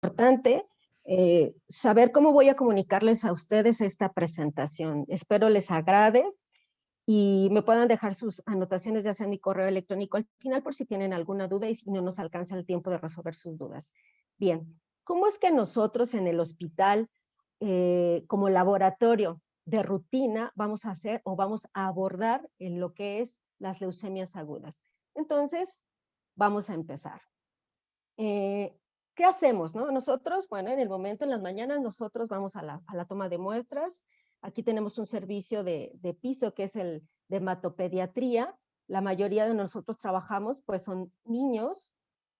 Importante saber cómo voy a comunicarles a ustedes esta presentación. Espero les agrade y me puedan dejar sus anotaciones ya sea en mi correo electrónico al final por si tienen alguna duda y si no nos alcanza el tiempo de resolver sus dudas. Bien, ¿cómo es que nosotros en el hospital como laboratorio de rutina vamos a hacer o vamos a abordar en lo que es las leucemias agudas? Entonces, vamos a empezar. Eh, ¿Qué hacemos, no? Nosotros, bueno, en el momento, en las mañanas, nosotros vamos a la toma de muestras. Aquí tenemos un servicio de piso que es el de hematopediatría. La mayoría de nosotros trabajamos, pues son niños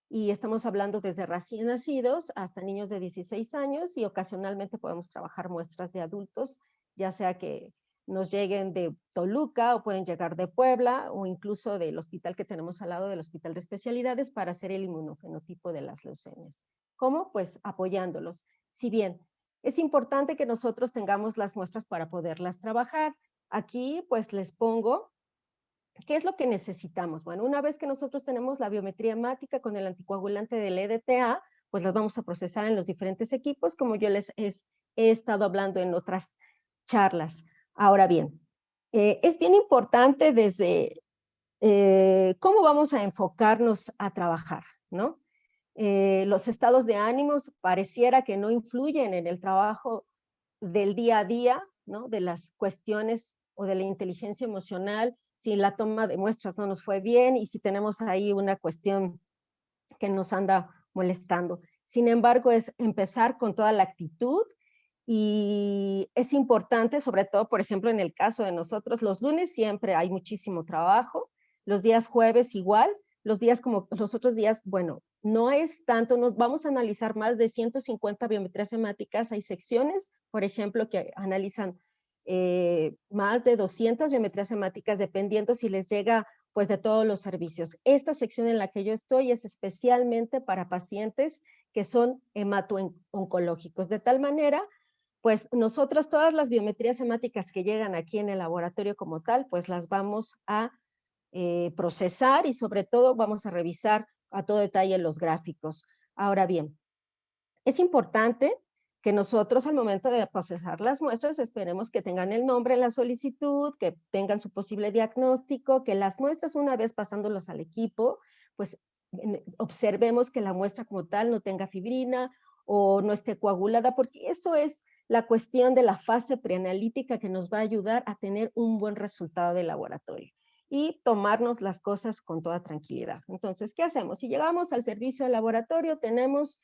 y estamos hablando desde recién nacidos hasta niños de 16 años y ocasionalmente podemos trabajar muestras de adultos, ya sea que nos lleguen de Toluca o pueden llegar de Puebla o incluso del hospital que tenemos al lado del Hospital de Especialidades para hacer el inmunofenotipo de las leucemias. ¿Cómo? Pues apoyándolos. Si bien es importante que nosotros tengamos las muestras para poderlas trabajar, aquí pues les pongo ¿qué es lo que necesitamos? Bueno, una vez que nosotros tenemos la biometría hemática con el anticoagulante del EDTA, pues las vamos a procesar en los diferentes equipos, como yo he estado hablando en otras charlas. Ahora bien, es bien importante desde cómo vamos a enfocarnos a trabajar, ¿no? Los estados de ánimos pareciera que no influyen en el trabajo del día a día, ¿no? De las cuestiones o de la inteligencia emocional, si la toma de muestras no nos fue bien y si tenemos ahí una cuestión que nos anda molestando. Sin embargo, es empezar con toda la actitud y es importante, sobre todo, por ejemplo, en el caso de nosotros, los lunes siempre hay muchísimo trabajo, los días jueves igual, los días como los otros días, bueno, no es tanto, nos vamos a analizar más de 150 biometrías hemáticas, hay secciones, por ejemplo, que analizan más de 200 biometrías hemáticas, dependiendo si les llega pues de todos los servicios. Esta sección en la que yo estoy es especialmente para pacientes que son hemato-oncológicos, de tal manera, pues nosotras todas las biometrías hemáticas que llegan aquí en el laboratorio como tal, pues las vamos a procesar y sobre todo vamos a revisar a todo detalle los gráficos. Ahora bien, es importante que nosotros al momento de procesar las muestras esperemos que tengan el nombre en la solicitud, que tengan su posible diagnóstico, que las muestras una vez pasándolos al equipo, pues observemos que la muestra como tal no tenga fibrina o no esté coagulada, porque eso es la cuestión de la fase preanalítica que nos va a ayudar a tener un buen resultado de laboratorio y tomarnos las cosas con toda tranquilidad. Entonces, ¿qué hacemos? Si llegamos al servicio de laboratorio, tenemos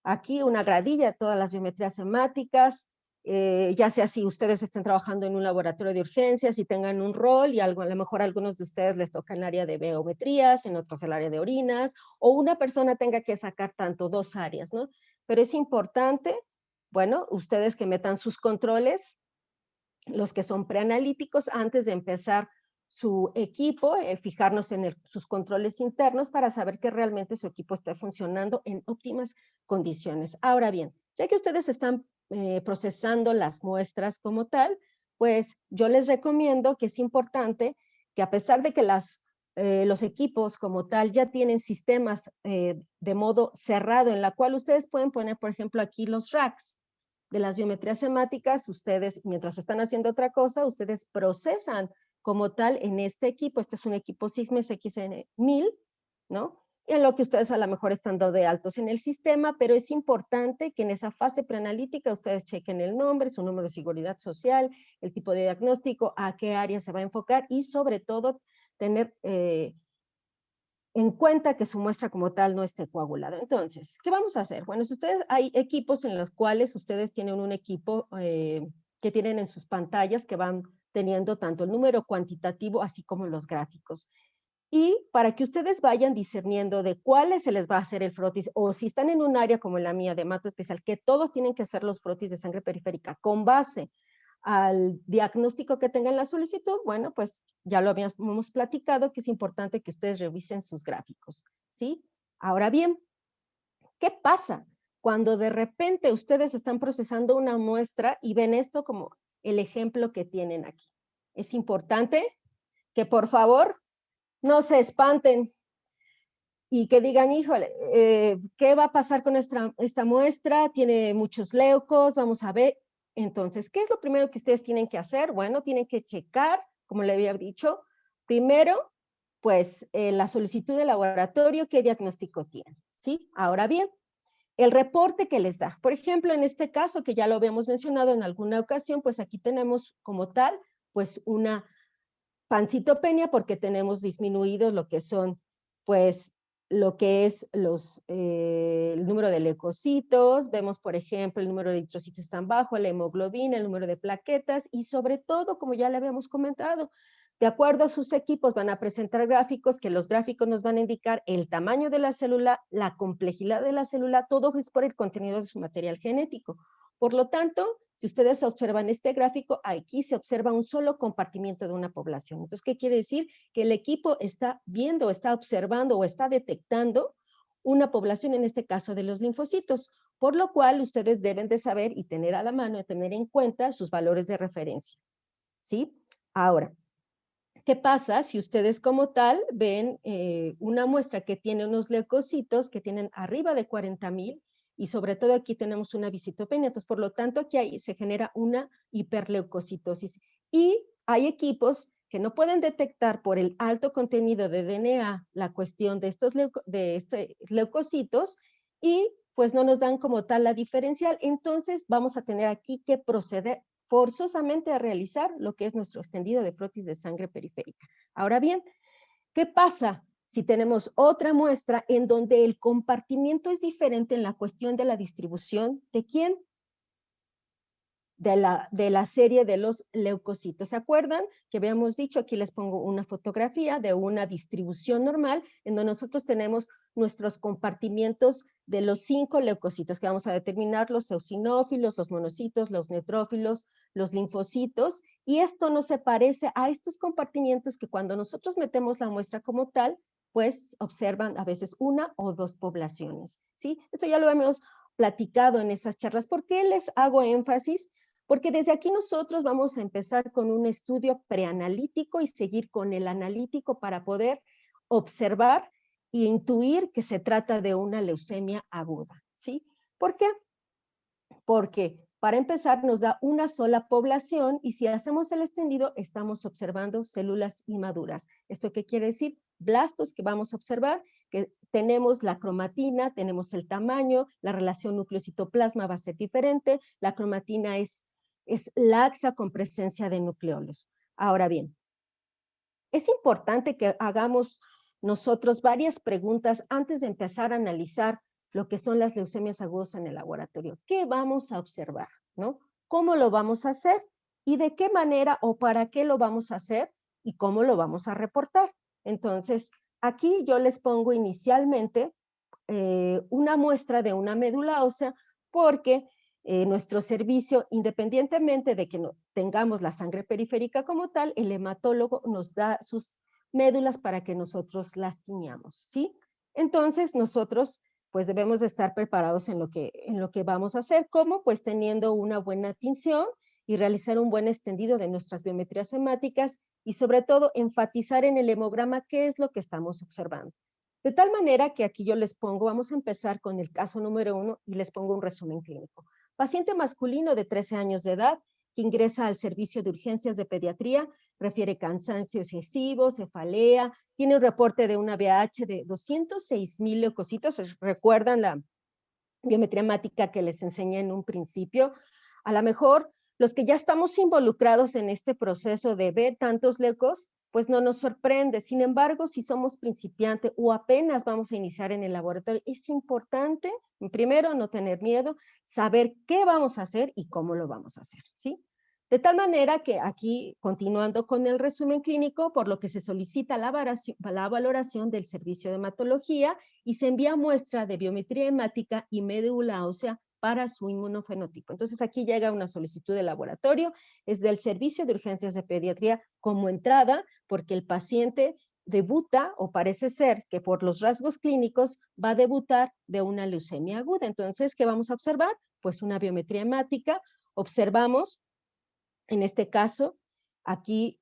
aquí una gradilla de todas las biometrías hemáticas, ya sea si ustedes estén trabajando en un laboratorio de urgencias y tengan un rol y algo, a lo mejor a algunos de ustedes les toca el área de biometrías, en otros el área de orinas, o una persona tenga que sacar tanto dos áreas, ¿no? Pero es importante, bueno, ustedes que metan sus controles, los que son preanalíticos, antes de empezar su equipo, fijarnos en sus controles internos para saber que realmente su equipo esté funcionando en óptimas condiciones. Ahora bien, ya que ustedes están procesando las muestras como tal, pues yo les recomiendo que es importante que a pesar de que los equipos como tal ya tienen sistemas de modo cerrado en la cual ustedes pueden poner, por ejemplo, aquí los racks, de las biometrías hemáticas, ustedes, mientras están haciendo otra cosa, ustedes procesan como tal en este equipo, este es un equipo Sysmex XN1000, ¿no? Y en lo que ustedes a lo mejor están dando de altos en el sistema, pero es importante que en esa fase preanalítica ustedes chequen el nombre, su número de seguridad social, el tipo de diagnóstico, a qué área se va a enfocar y sobre todo tener en cuenta que su muestra como tal no esté coagulada. Entonces, ¿qué vamos a hacer? Bueno, si ustedes, hay equipos en los cuales ustedes tienen un equipo que tienen en sus pantallas que van teniendo tanto el número cuantitativo así como los gráficos. Y para que ustedes vayan discerniendo de cuáles se les va a hacer el frotis, o si están en un área como la mía de hemato especial, que todos tienen que hacer los frotis de sangre periférica con base al diagnóstico que tengan la solicitud, bueno, pues ya lo habíamos platicado que es importante que ustedes revisen sus gráficos, ¿sí? Ahora bien, ¿qué pasa cuando de repente ustedes están procesando una muestra y ven esto como el ejemplo que tienen aquí? Es importante que por favor no se espanten y que digan, híjole, ¿qué va a pasar con esta muestra? Tiene muchos leucos, vamos a ver. Entonces, ¿qué es lo primero que ustedes tienen que hacer? Bueno, tienen que checar, como le había dicho, primero, pues, la solicitud de laboratorio, qué diagnóstico tiene, ¿sí? Ahora bien, el reporte que les da. Por ejemplo, en este caso, que ya lo habíamos mencionado en alguna ocasión, pues aquí tenemos como tal, pues una pancitopenia porque tenemos disminuidos lo que son, pues, lo que es el número de leucocitos, vemos, por ejemplo, el número de eritrocitos tan bajo, la hemoglobina, el número de plaquetas y sobre todo, como ya le habíamos comentado, de acuerdo a sus equipos van a presentar gráficos, que los gráficos nos van a indicar el tamaño de la célula, la complejidad de la célula, todo es por el contenido de su material genético. Por lo tanto, si ustedes observan este gráfico, aquí se observa un solo compartimiento de una población. Entonces, ¿qué quiere decir? Que el equipo está viendo, está observando o está detectando una población, en este caso de los linfocitos, por lo cual ustedes deben de saber y tener a la mano, tener en cuenta sus valores de referencia, ¿sí? Ahora, ¿qué pasa si ustedes como tal ven una muestra que tiene unos leucocitos que tienen arriba de 40,000 y sobre todo aquí tenemos una visitopenia? Entonces, por lo tanto, aquí se genera una hiperleucocitosis. Y hay equipos que no pueden detectar por el alto contenido de DNA la cuestión de estos leucocitos y pues no nos dan como tal la diferencial. Entonces, vamos a tener aquí que proceder forzosamente a realizar lo que es nuestro extendido de frotis de sangre periférica. Ahora bien, ¿qué pasa si tenemos otra muestra en donde el compartimiento es diferente en la cuestión de la distribución? ¿De quién? De la serie de los leucocitos. ¿Se acuerdan que habíamos dicho? Aquí les pongo una fotografía de una distribución normal en donde nosotros tenemos nuestros compartimientos de los 5 leucocitos que vamos a determinar: los eosinófilos, los monocitos, los neutrófilos, los linfocitos, y esto no se parece a estos compartimientos que cuando nosotros metemos la muestra como tal, pues observan a veces una o dos poblaciones, ¿sí? Esto ya lo hemos platicado en esas charlas. ¿Por qué les hago énfasis? Porque desde aquí nosotros vamos a empezar con un estudio preanalítico y seguir con el analítico para poder observar e intuir que se trata de una leucemia aguda, ¿sí? ¿Por qué? Porque para empezar nos da una sola población y si hacemos el extendido estamos observando células inmaduras. ¿Esto qué quiere decir? Blastos que vamos a observar, que tenemos la cromatina, tenemos el tamaño, la relación núcleo-citoplasma va a ser diferente, la cromatina es laxa con presencia de nucleolos. Ahora bien, es importante que hagamos nosotros varias preguntas antes de empezar a analizar lo que son las leucemias agudas en el laboratorio. ¿Qué vamos a observar? ¿No? ¿Cómo lo vamos a hacer? ¿Y de qué manera o para qué lo vamos a hacer? ¿Y cómo lo vamos a reportar? Entonces, aquí yo les pongo inicialmente una muestra de una médula ósea porque nuestro servicio, independientemente de que no tengamos la sangre periférica como tal, el hematólogo nos da sus médulas para que nosotros las tiñamos, ¿sí? Entonces, nosotros pues debemos de estar preparados en lo que vamos a hacer, como pues teniendo una buena tinción y realizar un buen extendido de nuestras biometrías hemáticas y sobre todo enfatizar en el hemograma qué es lo que estamos observando. De tal manera que aquí yo les pongo, vamos a empezar con el caso número 1 y les pongo un resumen clínico. Paciente masculino de 13 años de edad que ingresa al servicio de urgencias de pediatría, refiere cansancio excesivo, cefalea, tiene un reporte de una VH de 206,000 leucocitos. ¿Recuerdan la biometría hemática que les enseñé en un principio? A lo mejor los que ya estamos involucrados en este proceso de ver tantos leucos, pues no nos sorprende. Sin embargo, si somos principiantes o apenas vamos a iniciar en el laboratorio, es importante, primero, no tener miedo, saber qué vamos a hacer y cómo lo vamos a hacer, ¿sí? De tal manera que aquí, continuando con el resumen clínico, por lo que se solicita la valoración del servicio de hematología y se envía muestra de biometría hemática y médula ósea para su inmunofenotipo. Entonces aquí llega una solicitud de laboratorio, es del servicio de urgencias de pediatría como entrada, porque el paciente debuta, o parece ser que por los rasgos clínicos va a debutar de una leucemia aguda. Entonces, ¿qué vamos a observar? Pues una biometría hemática. Observamos, en este caso, aquí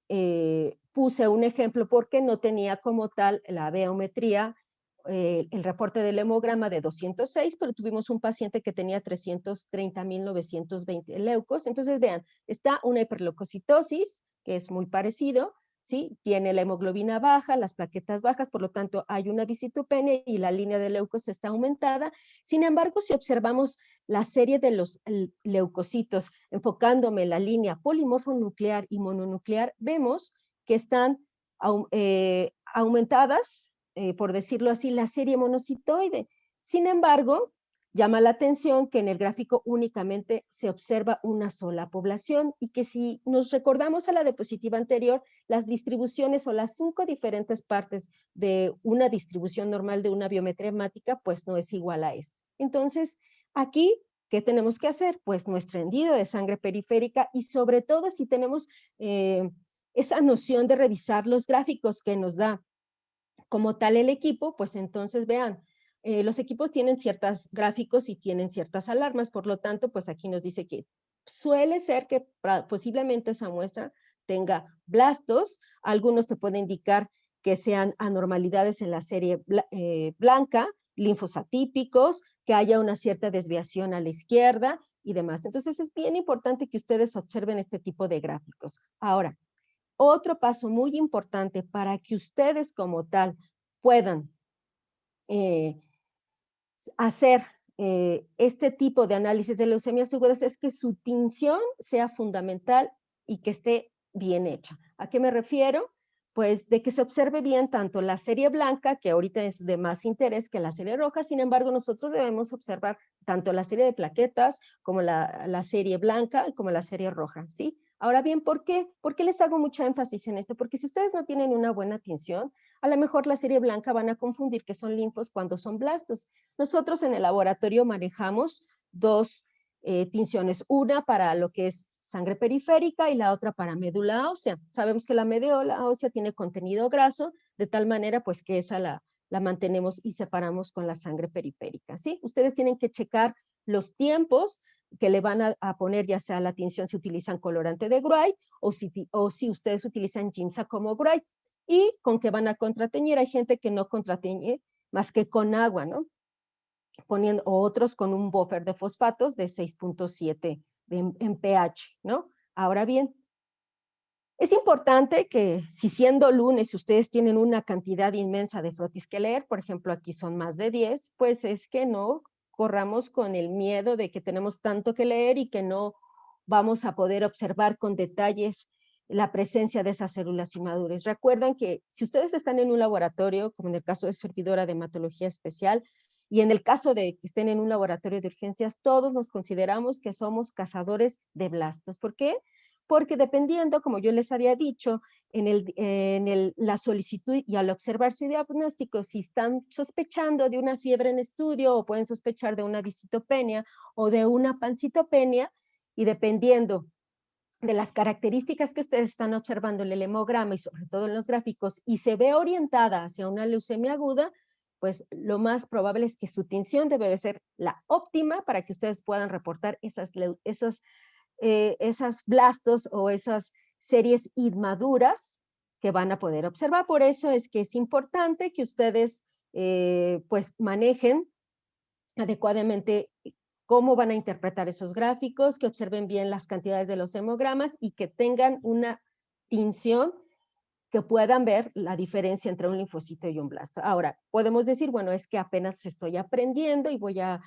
puse un ejemplo porque no tenía como tal la biometría el reporte del hemograma de 206, pero tuvimos un paciente que tenía 330.920 leucos. Entonces, vean, está una hiperleucocitosis, que es muy parecido, ¿sí? Tiene la hemoglobina baja, las plaquetas bajas, por lo tanto, hay una visitopenia y la línea de leucos está aumentada. Sin embargo, si observamos la serie de los leucocitos, enfocándome en la línea polimorfonuclear y mononuclear, vemos que están aumentadas, por decirlo así, la serie monocitoide. Sin embargo, llama la atención que en el gráfico únicamente se observa una sola población y que si nos recordamos a la diapositiva anterior, las distribuciones o las 5 diferentes partes de una distribución normal de una biometría hemática, pues no es igual a esta. Entonces, aquí, ¿qué tenemos que hacer? Pues nuestro hendido de sangre periférica y sobre todo si tenemos esa noción de revisar los gráficos que nos da como tal el equipo, pues entonces vean, los equipos tienen ciertos gráficos y tienen ciertas alarmas, por lo tanto, pues aquí nos dice que suele ser que posiblemente esa muestra tenga blastos, algunos te pueden indicar que sean anormalidades en la serie blanca, linfos atípicos, que haya una cierta desviación a la izquierda y demás. Entonces es bien importante que ustedes observen este tipo de gráficos. Ahora, otro paso muy importante para que ustedes como tal puedan hacer este tipo de análisis de leucemias agudas es que su tinción sea fundamental y que esté bien hecha. ¿A qué me refiero? Pues de que se observe bien tanto la serie blanca, que ahorita es de más interés que la serie roja, sin embargo nosotros debemos observar tanto la serie de plaquetas como la serie blanca como la serie roja, ¿sí? Ahora bien, ¿por qué? ¿Por qué les hago mucho énfasis en esto? Porque si ustedes no tienen una buena tinción, a lo mejor la serie blanca van a confundir que son linfos cuando son blastos. Nosotros en el laboratorio manejamos dos tinciones, una para lo que es sangre periférica y la otra para médula ósea. Sabemos que la médula ósea tiene contenido graso, de tal manera pues que esa la mantenemos y separamos con la sangre periférica, ¿sí? Ustedes tienen que checar los tiempos que le van a poner, ya sea la tinción si utilizan colorante de Gray o si ustedes utilizan Giemsa como Gray. Y con qué van a contrateñir. Hay gente que no contrateñe más que con agua, ¿no? Poniendo, o otros con un buffer de fosfatos de 6.7 en pH, ¿no? Ahora bien, es importante que si siendo lunes ustedes tienen una cantidad inmensa de frotis que leer, por ejemplo aquí son más de 10, pues es que no corramos con el miedo de que tenemos tanto que leer y que no vamos a poder observar con detalles la presencia de esas células inmaduras. Recuerden que si ustedes están en un laboratorio, como en el caso de servidora de hematología especial, y en el caso de que estén en un laboratorio de urgencias, todos nos consideramos que somos cazadores de blastos. ¿Por qué? Porque dependiendo, como yo les había dicho, la solicitud y al observar su diagnóstico, si están sospechando de una fiebre en estudio o pueden sospechar de una visitopenia o de una pancitopenia, y dependiendo de las características que ustedes están observando en el hemograma y sobre todo en los gráficos y se ve orientada hacia una leucemia aguda, pues lo más probable es que su tinción debe de ser la óptima para que ustedes puedan reportar esas blastos o esas series inmaduras que van a poder observar. Por eso es que es importante que ustedes pues manejen adecuadamente cómo van a interpretar esos gráficos, que observen bien las cantidades de los hemogramas y que tengan una tinción que puedan ver la diferencia entre un linfocito y un blasto. Ahora, podemos decir, bueno, es que apenas estoy aprendiendo y voy a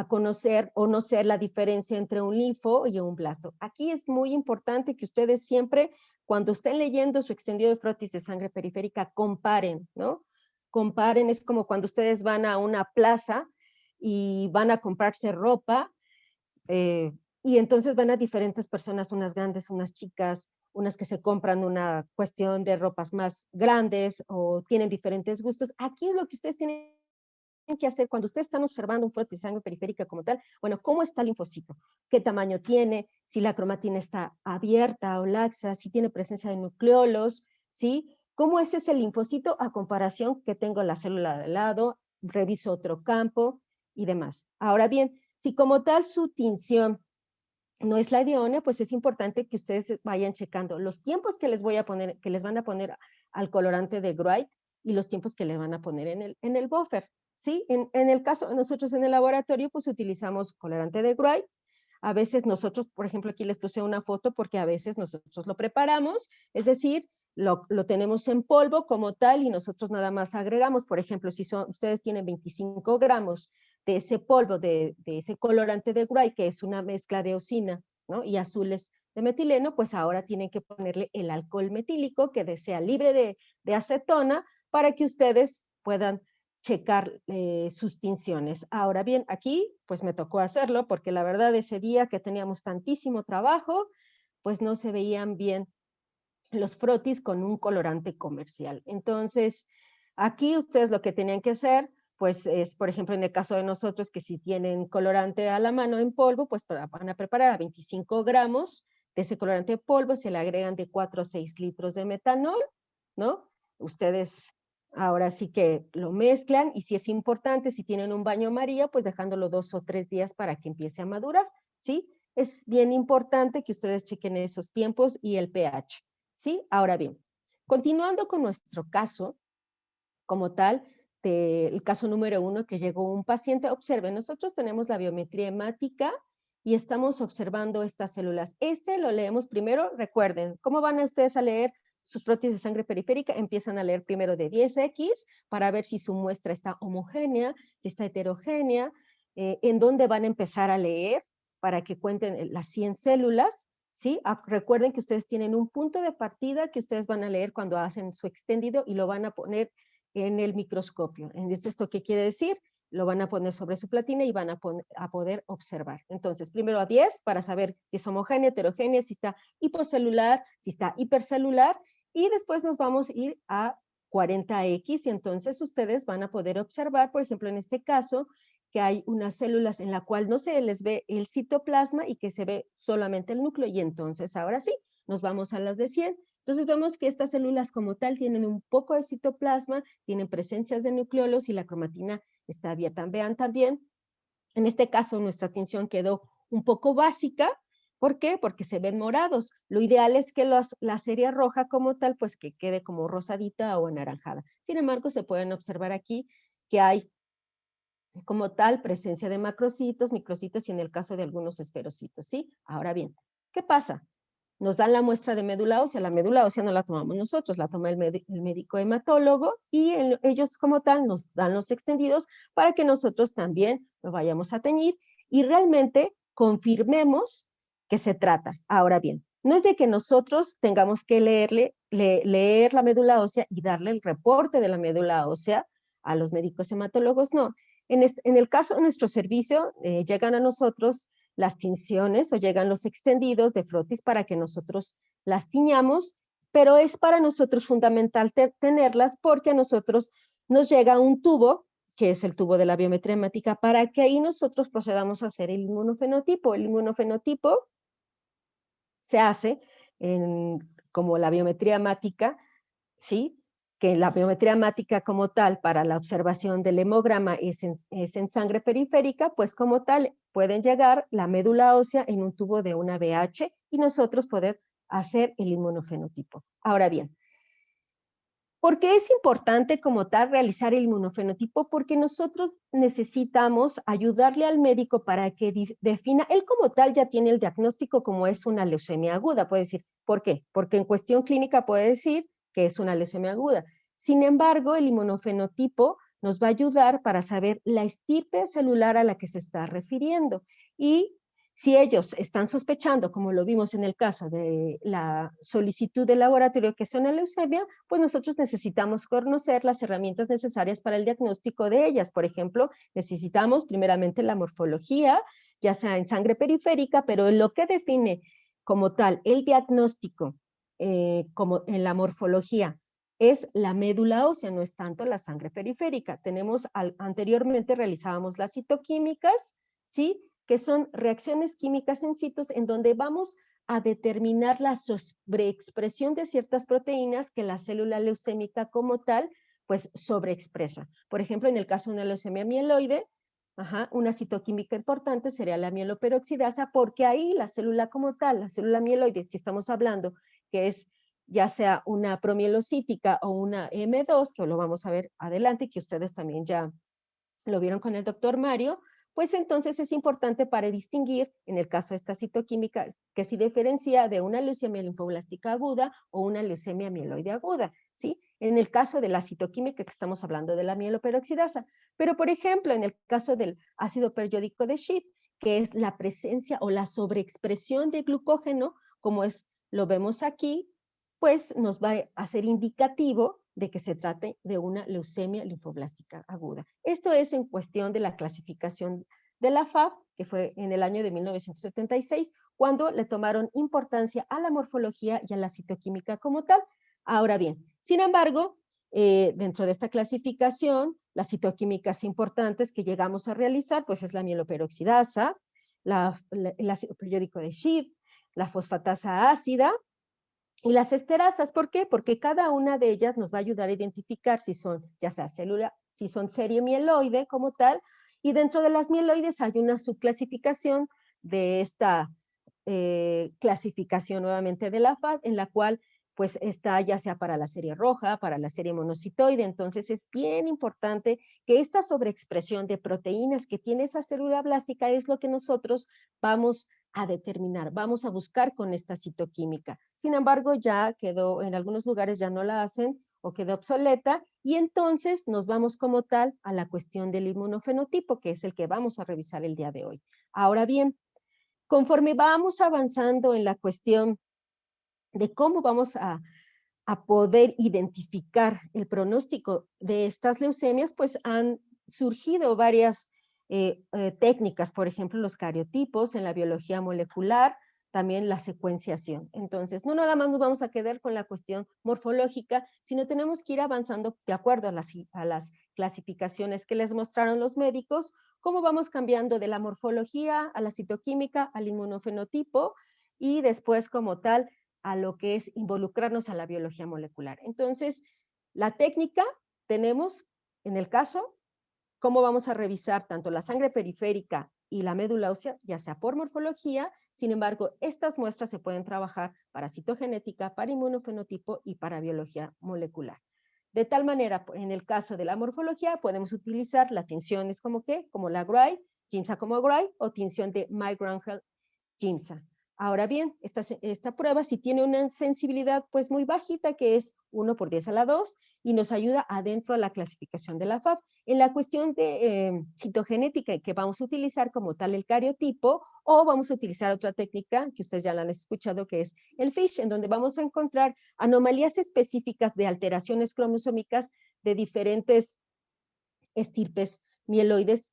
conocer o no sé la diferencia entre un linfo y un blasto. Aquí es muy importante que ustedes siempre, cuando estén leyendo su extendido de frotis de sangre periférica, comparen, ¿no? Comparen, es como cuando ustedes van a una plaza y van a comprarse ropa, eh, y entonces van a diferentes personas, unas grandes, unas chicas, unas que se compran una cuestión de ropas más grandes o tienen diferentes gustos. Aquí es lo que ustedes tienen que hacer cuando ustedes están observando un frotis de sangre periférica como tal. Bueno, ¿cómo está el linfocito? ¿Qué tamaño tiene? Si la cromatina está abierta o laxa, si tiene presencia de nucleolos, ¿sí? ¿Cómo es ese linfocito a comparación que tengo la célula de lado? Reviso otro campo y demás. Ahora bien, si como tal su tinción no es la idónea, pues es importante que ustedes vayan checando los tiempos que les voy a poner, que les van a poner al colorante de Wright, y los tiempos que le van a poner en el buffer, ¿sí? En el caso, nosotros en el laboratorio, pues utilizamos colorante de Wright. A veces nosotros, por ejemplo, aquí les puse una foto porque a veces nosotros lo preparamos, es decir, lo tenemos en polvo como tal y nosotros nada más agregamos, por ejemplo, si ustedes tienen 25 gramos de ese polvo, de ese colorante de Wright, que es una mezcla de eosina, ¿no? Y azules de metileno, pues ahora tienen que ponerle el alcohol metílico que sea libre de acetona para que ustedes puedan checar sus tinciones. Ahora bien, aquí pues me tocó hacerlo porque la verdad ese día que teníamos tantísimo trabajo, pues no se veían bien los frotis con un colorante comercial. Entonces, aquí ustedes lo que tenían que hacer, pues es, por ejemplo, en el caso de nosotros, que si tienen colorante a la mano en polvo, pues van a preparar a 25 gramos de ese colorante de polvo, se le agregan de 4 a 6 litros de metanol, ¿no? Ustedes ahora sí que lo mezclan y si es importante, si tienen un baño María, pues dejándolo 2 o 3 días para que empiece a madurar, ¿sí? Es bien importante que ustedes chequen esos tiempos y el pH. ¿Sí? Ahora bien, continuando con nuestro caso, como tal, el caso número 1 que llegó un paciente, observen, nosotros tenemos la biometría hemática y estamos observando estas células. Lo leemos primero, recuerden, ¿cómo van ustedes a leer sus frotis de sangre periférica? Empiezan a leer primero de 10X para ver si su muestra está homogénea, si está heterogénea, en dónde van a empezar a leer para que cuenten las 100 células, ¿sí? Recuerden que ustedes tienen un punto de partida que ustedes van a leer cuando hacen su extendido y lo van a poner en el microscopio. ¿Esto qué quiere decir? Lo van a poner sobre su platina y van a poder observar. Entonces, primero a 10 para saber si es homogénea, heterogénea, si está hipocelular, si está hipercelular, y después nos vamos a ir a 40X y entonces ustedes van a poder observar, por ejemplo, en este caso, que hay unas células en la cual no se les ve el citoplasma y que se ve solamente el núcleo, y entonces ahora sí, nos vamos a las de 100. Entonces vemos que estas células como tal tienen un poco de citoplasma, tienen presencias de nucleolos y la cromatina está abierta. Vean también, en este caso nuestra tinción quedó un poco básica. ¿Por qué? Porque se ven morados. Lo ideal es que la serie roja como tal, pues que quede como rosadita o anaranjada. Sin embargo, se pueden observar aquí que hay como tal presencia de macrocitos, microcitos y en el caso de algunos esferocitos, ¿sí? Ahora bien, ¿qué pasa? Nos dan la muestra de médula ósea. La médula ósea no la tomamos nosotros, la toma el médico hematólogo y ellos como tal nos dan los extendidos para que nosotros también lo vayamos a teñir y realmente confirmemos que se trata. Ahora bien, no es de que nosotros tengamos que leer la médula ósea y darle el reporte de la médula ósea a los médicos hematólogos, no. En el caso de nuestro servicio, llegan a nosotros las tinciones o llegan los extendidos de frotis para que nosotros las tiñamos, pero es para nosotros fundamental tenerlas porque a nosotros nos llega un tubo, que es el tubo de la biometría hemática, para que ahí nosotros procedamos a hacer el inmunofenotipo. El inmunofenotipo se hace como la biometría hemática, ¿sí? Que la biometría hemática como tal para la observación del hemograma es en sangre periférica, pues como tal pueden llegar la médula ósea en un tubo de una BH y nosotros poder hacer el inmunofenotipo. Ahora bien, ¿por qué es importante como tal realizar el inmunofenotipo? Porque nosotros necesitamos ayudarle al médico para que defina, él como tal ya tiene el diagnóstico como es una leucemia aguda, puede decir, ¿por qué? Porque en cuestión clínica puede decir que es una leucemia aguda. Sin embargo, el inmunofenotipo nos va a ayudar para saber la estirpe celular a la que se está refiriendo y si ellos están sospechando, como lo vimos en el caso de la solicitud de laboratorio que es una leucemia, pues nosotros necesitamos conocer las herramientas necesarias para el diagnóstico de ellas. Por ejemplo, necesitamos primeramente la morfología, ya sea en sangre periférica, pero en lo que define como tal el diagnóstico, como en la morfología, es la médula ósea, no es tanto la sangre periférica. Anteriormente realizábamos las citoquímicas, ¿sí? Que son reacciones químicas en sitos en donde vamos a determinar la sobreexpresión de ciertas proteínas que la célula leucémica como tal, pues sobreexpresa. Por ejemplo, en el caso de una leucemia mieloide, una citoquímica importante sería la mieloperoxidasa, porque ahí la célula como tal, la célula mieloide, si estamos hablando que es ya sea una promielocítica o una M2, que lo vamos a ver adelante, que ustedes también ya lo vieron con el doctor Mario, pues entonces es importante para distinguir, en el caso de esta citoquímica, que se diferencia de una leucemia linfoblástica aguda o una leucemia mieloide aguda, ¿sí? En el caso de la citoquímica que estamos hablando de la mieloperoxidasa. Pero, por ejemplo, en el caso del ácido periódico de Schiff, que es la presencia o la sobreexpresión de glucógeno, como lo vemos aquí, pues nos va a ser indicativo de que se trate de una leucemia linfoblástica aguda. Esto es en cuestión de la clasificación de la FAB, que fue en el año de 1976, cuando le tomaron importancia a la morfología y a la citoquímica como tal. Ahora bien, sin embargo, dentro de esta clasificación, las citoquímicas importantes que llegamos a realizar, pues es la mieloperoxidasa, el ácido periódico de Schiff, la fosfatasa ácida, y las esterasas, ¿por qué? Porque cada una de ellas nos va a ayudar a identificar si son, ya sea célula, si son serie mieloide como tal, y dentro de las mieloides hay una subclasificación de esta clasificación nuevamente de la FAD, en la cual pues está ya sea para la serie roja, para la serie monocitoide, entonces es bien importante que esta sobreexpresión de proteínas que tiene esa célula blástica es lo que nosotros vamos a determinar, vamos a buscar con esta citoquímica. Sin embargo, ya quedó, en algunos lugares ya no la hacen o quedó obsoleta, y entonces nos vamos como tal a la cuestión del inmunofenotipo, que es el que vamos a revisar el día de hoy. Ahora bien, conforme vamos avanzando en la cuestión de cómo vamos a poder identificar el pronóstico de estas leucemias, pues han surgido varias técnicas, por ejemplo, los cariotipos en la biología molecular, también la secuenciación. Entonces, no nada más nos vamos a quedar con la cuestión morfológica, sino tenemos que ir avanzando de acuerdo a las clasificaciones que les mostraron los médicos, cómo vamos cambiando de la morfología a la citoquímica, al inmunofenotipo, y después como tal a lo que es involucrarnos a la biología molecular. Entonces, la técnica tenemos, en el caso, cómo vamos a revisar tanto la sangre periférica y la médula ósea, ya sea por morfología. Sin embargo, estas muestras se pueden trabajar para citogenética, para inmunofenotipo y para biología molecular. De tal manera, en el caso de la morfología, podemos utilizar las tinciones como ¿qué? Como la Gray, Ginza como Gray, o tinción de Meigrangel-Ginza. Ahora bien, esta prueba sí tiene una sensibilidad pues muy bajita, que es 1 por 10 a la 2, y nos ayuda adentro a la clasificación de la FAB. En la cuestión de citogenética, que vamos a utilizar como tal el cariotipo, o vamos a utilizar otra técnica que ustedes ya la han escuchado, que es el FISH, en donde vamos a encontrar anomalías específicas de alteraciones cromosómicas de diferentes estirpes mieloides,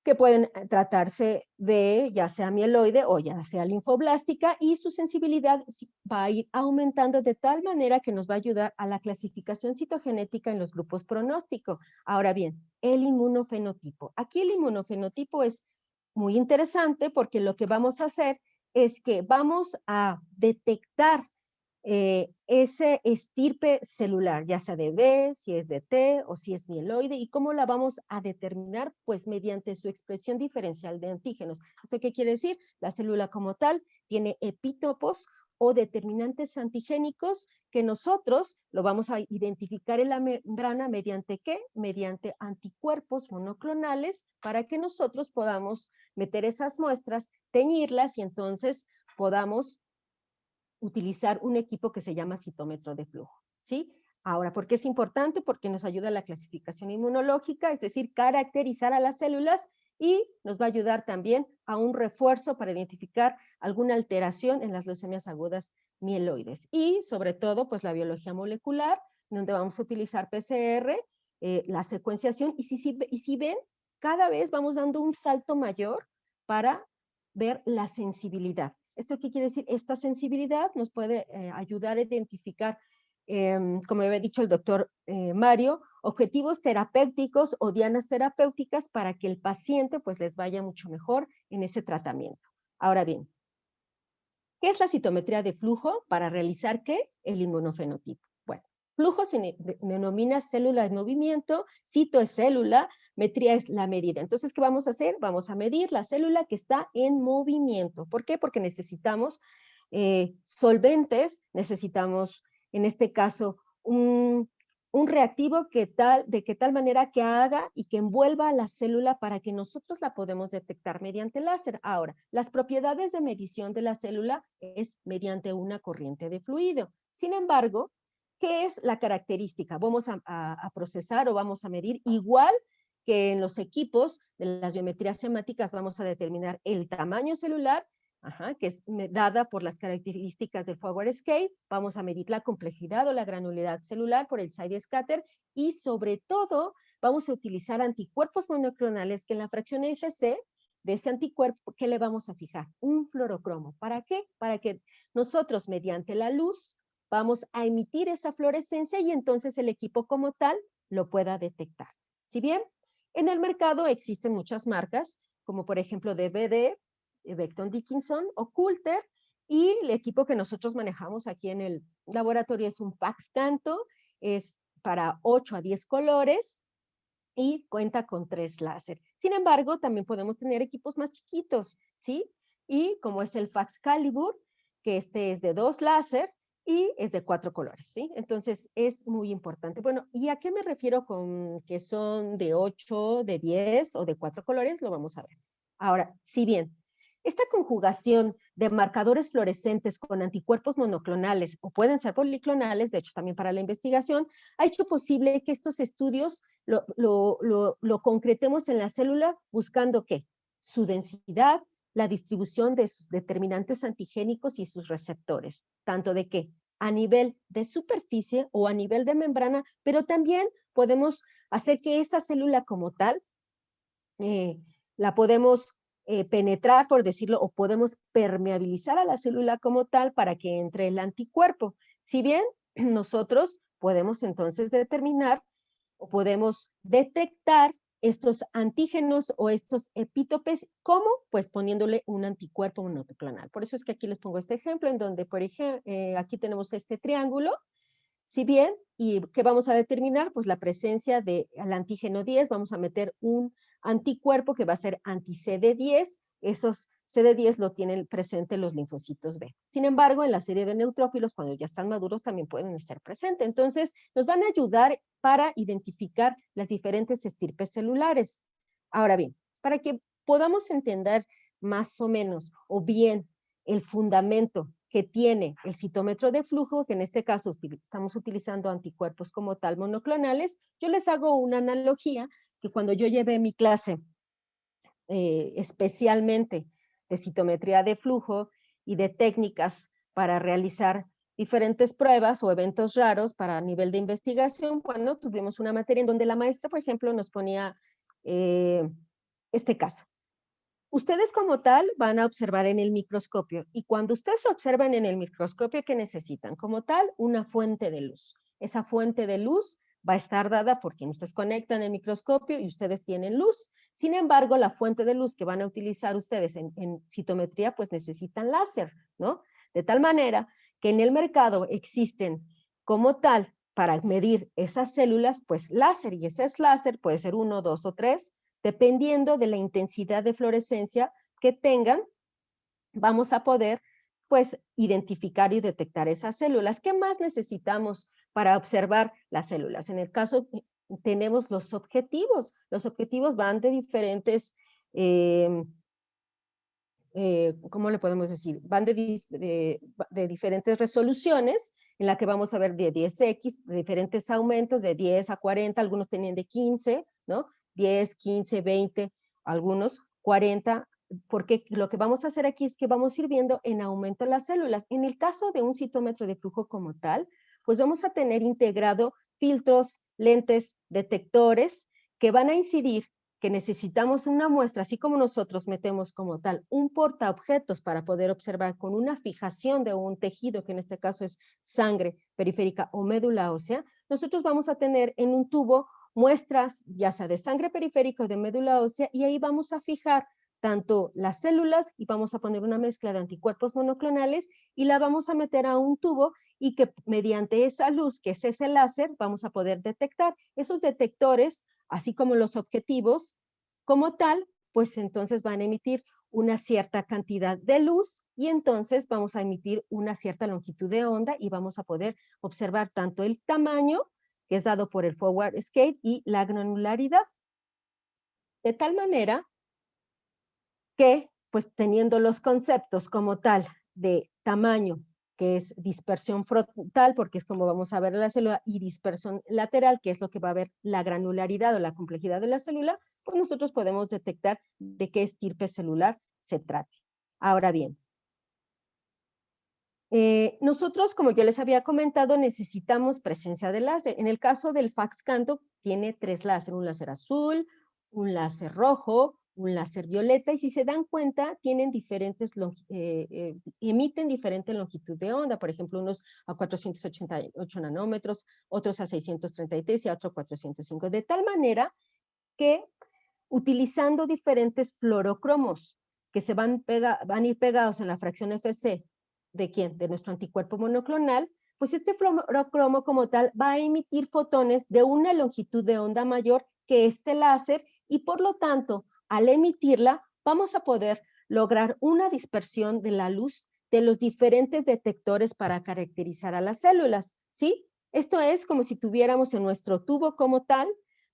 que pueden tratarse de ya sea mieloide o ya sea linfoblástica, y su sensibilidad va a ir aumentando de tal manera que nos va a ayudar a la clasificación citogenética en los grupos pronóstico. Ahora bien, el inmunofenotipo. Aquí el inmunofenotipo es muy interesante porque lo que vamos a hacer es que vamos a detectar ese estirpe celular, ya sea de B, si es de T o si es mieloide, y cómo la vamos a determinar, pues mediante su expresión diferencial de antígenos. ¿Esto qué quiere decir? La célula como tal tiene epítopos o determinantes antigénicos que nosotros lo vamos a identificar en la membrana mediante ¿qué? Mediante anticuerpos monoclonales, para que nosotros podamos meter esas muestras, teñirlas, y entonces podamos utilizar un equipo que se llama citómetro de flujo, ¿sí? Ahora, ¿por qué es importante? Porque nos ayuda a la clasificación inmunológica, es decir, caracterizar a las células, y nos va a ayudar también a un refuerzo para identificar alguna alteración en las leucemias agudas mieloides. Y sobre todo, pues la biología molecular, donde vamos a utilizar PCR, la secuenciación, y si ven, cada vez vamos dando un salto mayor para ver la sensibilidad. ¿Esto qué quiere decir? Esta sensibilidad nos puede ayudar a identificar, como había dicho el doctor Mario, objetivos terapéuticos o dianas terapéuticas para que el paciente pues les vaya mucho mejor en ese tratamiento. Ahora bien, ¿qué es la citometría de flujo para realizar qué? El inmunofenotipo. Bueno, flujo se denomina célula en movimiento, cito es célula, metría es la medida. Entonces, ¿qué vamos a hacer? Vamos a medir la célula que está en movimiento. ¿Por qué? Porque necesitamos solventes, necesitamos, en este caso, un reactivo de que tal manera que haga y que envuelva a la célula para que nosotros la podemos detectar mediante láser. Ahora, las propiedades de medición de la célula es mediante una corriente de fluido. Sin embargo, ¿qué es la característica? Vamos a procesar o vamos a medir igual que en los equipos de las biometrías semáticas vamos a determinar el tamaño celular, que es dada por las características del Forward Escape, vamos a medir la complejidad o la granularidad celular por el side scatter y sobre todo vamos a utilizar anticuerpos monoclonales que en la fracción FC de ese anticuerpo, ¿qué le vamos a fijar? Un fluorocromo. ¿Para qué? Para que nosotros mediante la luz vamos a emitir esa fluorescencia y entonces el equipo como tal lo pueda detectar. Si bien en el mercado existen muchas marcas, como por ejemplo DVD, Becton Dickinson o Coulter, y el equipo que nosotros manejamos aquí en el laboratorio es un Fax Canto, es para 8 a 10 colores y cuenta con 3 láser. Sin embargo, también podemos tener equipos más chiquitos, ¿sí? Y como es el Fax Calibur, que este es de 2 láser y es de 4 colores, ¿sí? Entonces, es muy importante. Bueno, ¿y a qué me refiero con que son de 8, de 10 o de 4 colores? Lo vamos a ver. Ahora, si bien esta conjugación de marcadores fluorescentes con anticuerpos monoclonales o pueden ser policlonales, de hecho también para la investigación, ha hecho posible que estos estudios lo concretemos en la célula buscando ¿qué? Su densidad, la distribución de sus determinantes antigénicos y sus receptores, tanto de qué, a nivel de superficie o a nivel de membrana, pero también podemos hacer que esa célula como tal la podemos penetrar, por decirlo, o podemos permeabilizar a la célula como tal para que entre el anticuerpo. Si bien nosotros podemos entonces determinar o podemos detectar estos antígenos o estos epítopes, ¿cómo? Pues poniéndole un anticuerpo monoclonal. Por eso es que aquí les pongo este ejemplo en donde, por ejemplo, aquí tenemos este triángulo. Si bien, ¿y qué vamos a determinar? Pues la presencia del antígeno 10, vamos a meter un anticuerpo que va a ser anti-CD10, esos CD10 lo tienen presente los linfocitos B. Sin embargo, en la serie de neutrófilos, cuando ya están maduros, también pueden estar presentes. Entonces, nos van a ayudar para identificar las diferentes estirpes celulares. Ahora bien, para que podamos entender más o menos, o bien, el fundamento que tiene el citómetro de flujo, que en este caso estamos utilizando anticuerpos como tal monoclonales, yo les hago una analogía que cuando yo llevé mi clase especialmente de citometría de flujo y de técnicas para realizar diferentes pruebas o eventos raros para nivel de investigación, bueno, tuvimos una materia en donde la maestra, por ejemplo, nos ponía este caso. Ustedes como tal van a observar en el microscopio y cuando ustedes observan en el microscopio, ¿qué necesitan? Como tal, una fuente de luz. Esa fuente de luz va a estar dada por quien ustedes conectan el microscopio y ustedes tienen luz. Sin embargo, la fuente de luz que van a utilizar ustedes en citometría, pues necesitan láser, ¿no? De tal manera que en el mercado existen como tal para medir esas células, pues láser, y ese es láser, puede ser 1, 2 o 3, dependiendo de la intensidad de fluorescencia que tengan, vamos a poder pues identificar y detectar esas células. ¿Qué más necesitamos para observar las células? En el caso tenemos los objetivos. Los objetivos van de diferentes, ¿cómo le podemos decir? Van de diferentes resoluciones en la que vamos a ver de 10x, de diferentes aumentos, de 10 a 40, algunos tenían de 15, ¿no? 10, 15, 20, algunos 40, porque lo que vamos a hacer aquí es que vamos a ir viendo en aumento las células. En el caso de un citómetro de flujo como tal, pues vamos a tener integrado filtros, lentes, detectores que van a incidir que necesitamos una muestra, así como nosotros metemos como tal un portaobjetos para poder observar con una fijación de un tejido, que en este caso es sangre periférica o médula ósea, nosotros vamos a tener en un tubo muestras ya sea de sangre periférica o de médula ósea y ahí vamos a fijar tanto las células y vamos a poner una mezcla de anticuerpos monoclonales y la vamos a meter a un tubo y que mediante esa luz, que es ese láser, vamos a poder detectar. Esos detectores, así como los objetivos, como tal, pues entonces van a emitir una cierta cantidad de luz y entonces vamos a emitir una cierta longitud de onda y vamos a poder observar tanto el tamaño, que es dado por el forward scale, y la granularidad. De tal manera que, pues teniendo los conceptos como tal de tamaño, que es dispersión frontal, porque es como vamos a ver la célula, y dispersión lateral, que es lo que va a ver la granularidad o la complejidad de la célula, pues nosotros podemos detectar de qué estirpe celular se trate. Ahora bien, nosotros, como yo les había comentado, necesitamos presencia de láser. En el caso del Faxcanto, tiene 3 láser, un láser azul, un láser rojo, un láser violeta, y si se dan cuenta, tienen diferentes, emiten diferente longitud de onda, por ejemplo, unos a 488 nanómetros, otros a 633 y a otros 405, de tal manera que utilizando diferentes fluorocromos que van a ir pegados en la fracción Fc, ¿de quién? De nuestro anticuerpo monoclonal, pues este fluorocromo como tal va a emitir fotones de una longitud de onda mayor que este láser y por lo tanto, al emitirla, vamos a poder lograr una dispersión de la luz de los diferentes detectores para caracterizar a las células, ¿sí? Esto es como si tuviéramos en nuestro tubo como tal,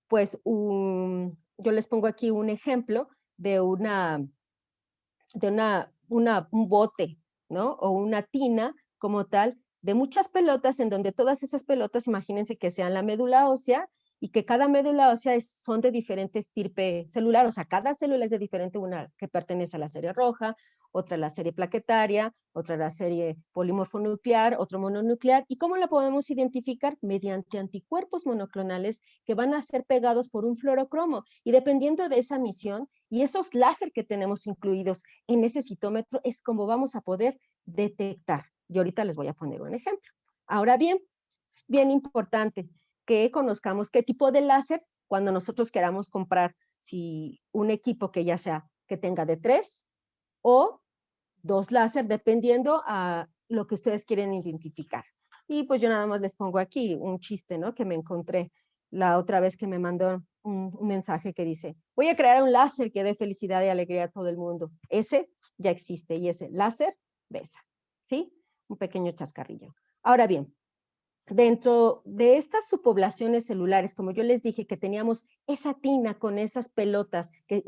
pues yo les pongo aquí un ejemplo de un bote, ¿no? O una tina como tal, de muchas pelotas, en donde todas esas pelotas, imagínense que sean la médula ósea, y que cada médula ósea son de diferente estirpe celular, o sea, cada célula es de diferente, una que pertenece a la serie roja, otra a la serie plaquetaria, otra a la serie polimorfonuclear, otro mononuclear. ¿Y cómo la podemos identificar? Mediante anticuerpos monoclonales que van a ser pegados por un fluorocromo, y dependiendo de esa misión y esos láser que tenemos incluidos en ese citómetro, es como vamos a poder detectar. Y ahorita les voy a poner un ejemplo. Ahora bien, es bien importante que conozcamos qué tipo de láser cuando nosotros queramos comprar si un equipo que ya sea que tenga de 3 o 2 láser, dependiendo a lo que ustedes quieren identificar. Y pues yo nada más les pongo aquí un chiste, ¿no? Que me encontré la otra vez, que me mandó un mensaje que dice: voy a crear un láser que dé felicidad y alegría a todo el mundo. Ese ya existe, y ese láser besa, ¿sí? Un pequeño chascarrillo. Ahora bien, dentro de estas subpoblaciones celulares, como yo les dije, que teníamos esa tina con esas pelotas que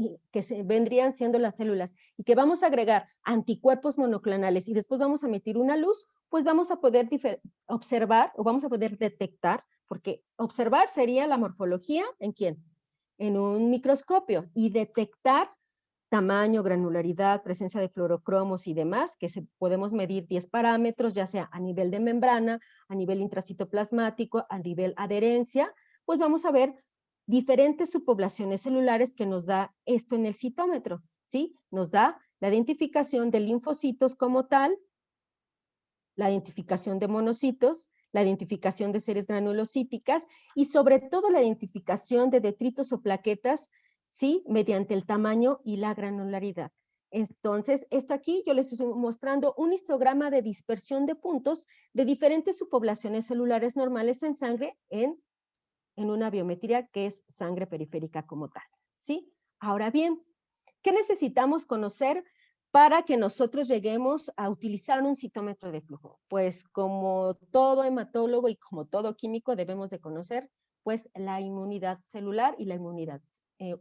vendrían siendo las células, y que vamos a agregar anticuerpos monoclonales y después vamos a emitir una luz, pues vamos a poder observar, o vamos a poder detectar, porque observar sería la morfología, ¿en quién? En un microscopio, y detectar tamaño, granularidad, presencia de fluorocromos y demás, que podemos medir 10 parámetros, ya sea a nivel de membrana, a nivel intracitoplasmático, a nivel adherencia, pues vamos a ver diferentes subpoblaciones celulares que nos da esto en el citómetro, ¿sí? Nos da la identificación de linfocitos como tal, la identificación de monocitos, la identificación de series granulocíticas y sobre todo la identificación de detritos o plaquetas, ¿sí? Mediante el tamaño y la granularidad. Entonces, esto aquí yo les estoy mostrando un histograma de dispersión de puntos de diferentes subpoblaciones celulares normales en sangre en una biometría que es sangre periférica como tal, ¿sí? Ahora bien, ¿qué necesitamos conocer para que nosotros lleguemos a utilizar un citómetro de flujo? Pues como todo hematólogo y como todo químico debemos de conocer pues la inmunidad celular y la inmunidad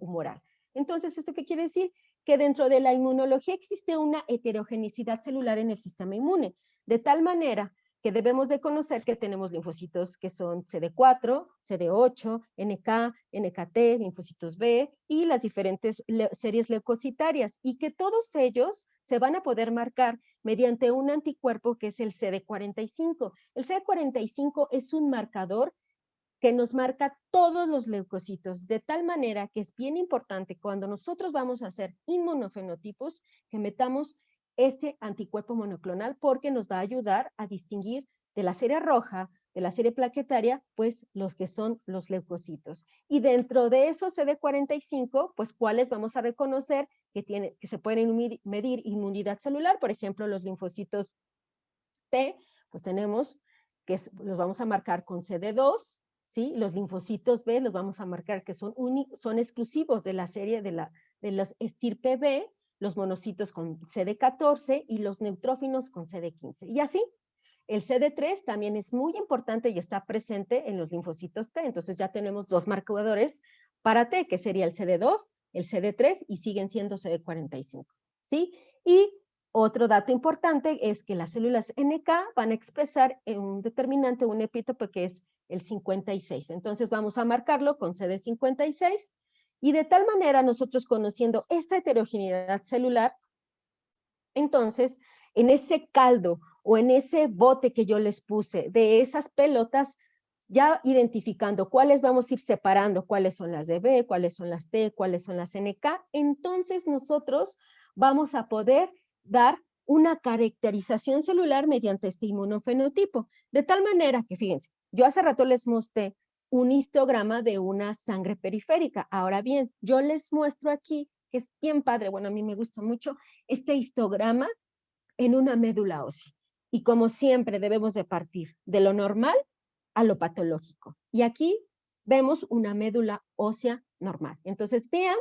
humoral. Entonces, ¿esto qué quiere decir? Que dentro de la inmunología existe una heterogenicidad celular en el sistema inmune, de tal manera que debemos de conocer que tenemos linfocitos que son CD4, CD8, NK, NKT, linfocitos B y las diferentes series leucocitarias, y que todos ellos se van a poder marcar mediante un anticuerpo que es el CD45. El CD45 es un marcador que nos marca todos los leucocitos, de tal manera que es bien importante cuando nosotros vamos a hacer inmunofenotipos que metamos este anticuerpo monoclonal, porque nos va a ayudar a distinguir de la serie roja, de la serie plaquetaria, pues los que son los leucocitos. Y dentro de esos CD45, pues cuáles vamos a reconocer que se pueden medir inmunidad celular, por ejemplo, los linfocitos T, pues tenemos que los vamos a marcar con CD2, ¿sí? Los linfocitos B los vamos a marcar que son exclusivos de la serie de los estirpe B, los monocitos con CD14 y los neutrófilos con CD15. Y así, el CD3 también es muy importante y está presente en los linfocitos T. Entonces ya tenemos dos marcadores para T, que sería el CD2, el CD3 y siguen siendo CD45. ¿Sí? Y otro dato importante es que las células NK van a expresar un determinante, un epítope que es el 56. Entonces vamos a marcarlo con CD56 y de tal manera nosotros conociendo esta heterogeneidad celular, entonces en ese caldo o en ese bote que yo les puse de esas pelotas, ya identificando cuáles vamos a ir separando, cuáles son las de B, cuáles son las T, cuáles son las NK, entonces nosotros vamos a poder dar una caracterización celular mediante este inmunofenotipo, de tal manera que, fíjense, yo hace rato les mostré un histograma de una sangre periférica. Ahora bien, yo les muestro aquí, que es bien padre, bueno, a mí me gusta mucho, este histograma en una médula ósea. Y como siempre debemos de partir de lo normal a lo patológico. Y aquí vemos una médula ósea normal. Entonces vean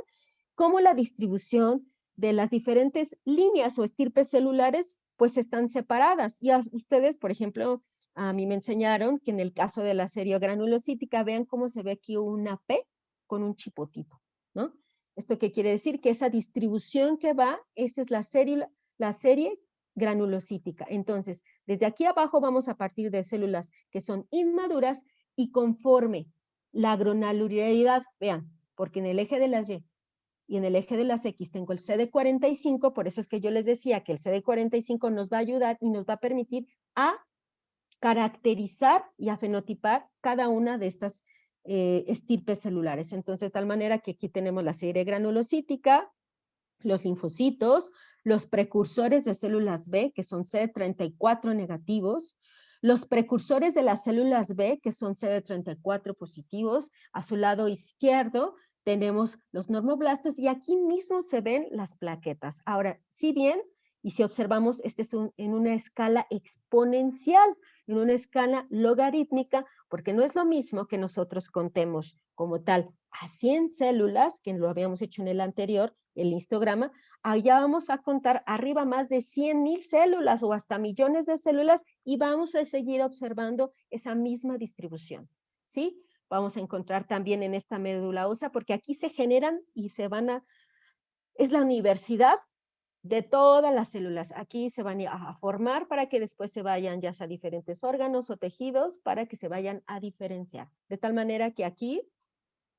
cómo la distribución de las diferentes líneas o estirpes celulares pues están separadas. Y a ustedes, por ejemplo, a mí me enseñaron que en el caso de la serie granulocítica, vean cómo se ve aquí una P con un chipotito, ¿no? ¿Esto qué quiere decir? Que esa distribución que va, esa es la serie granulocítica. Entonces, desde aquí abajo vamos a partir de células que son inmaduras y conforme la granularidad, vean, porque en el eje de las Y en el eje de las X tengo el CD45, por eso es que yo les decía que el CD45 nos va a ayudar y nos va a permitir a caracterizar y a fenotipar cada una de estas estirpes celulares. Entonces, de tal manera que aquí tenemos la serie granulocítica, los linfocitos, los precursores de células B, que son CD34 negativos, los precursores de las células B, que son CD34 positivos. A su lado izquierdo tenemos los normoblastos y aquí mismo se ven las plaquetas. Ahora, si bien, y si observamos, este es en una escala exponencial, en una escala logarítmica, porque no es lo mismo que nosotros contemos como tal a 100 células, que lo habíamos hecho en el anterior, el histograma, allá vamos a contar arriba más de 100,000 células o hasta millones de células y vamos a seguir observando esa misma distribución, ¿sí? Vamos a encontrar también en esta médula ósea, porque aquí se generan y se van a, es la universidad de todas las células. Aquí se van a formar para que después se vayan ya sea diferentes órganos o tejidos para que se vayan a diferenciar. De tal manera que aquí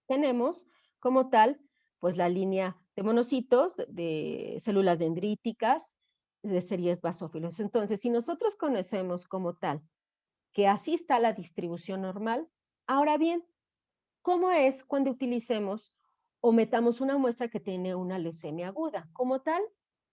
tenemos como tal, pues la línea de monocitos, de células dendríticas, de series basófilos. Entonces, si nosotros conocemos como tal que así está la distribución normal, ahora bien, ¿cómo es cuando utilicemos o metamos una muestra que tiene una leucemia aguda? Como tal,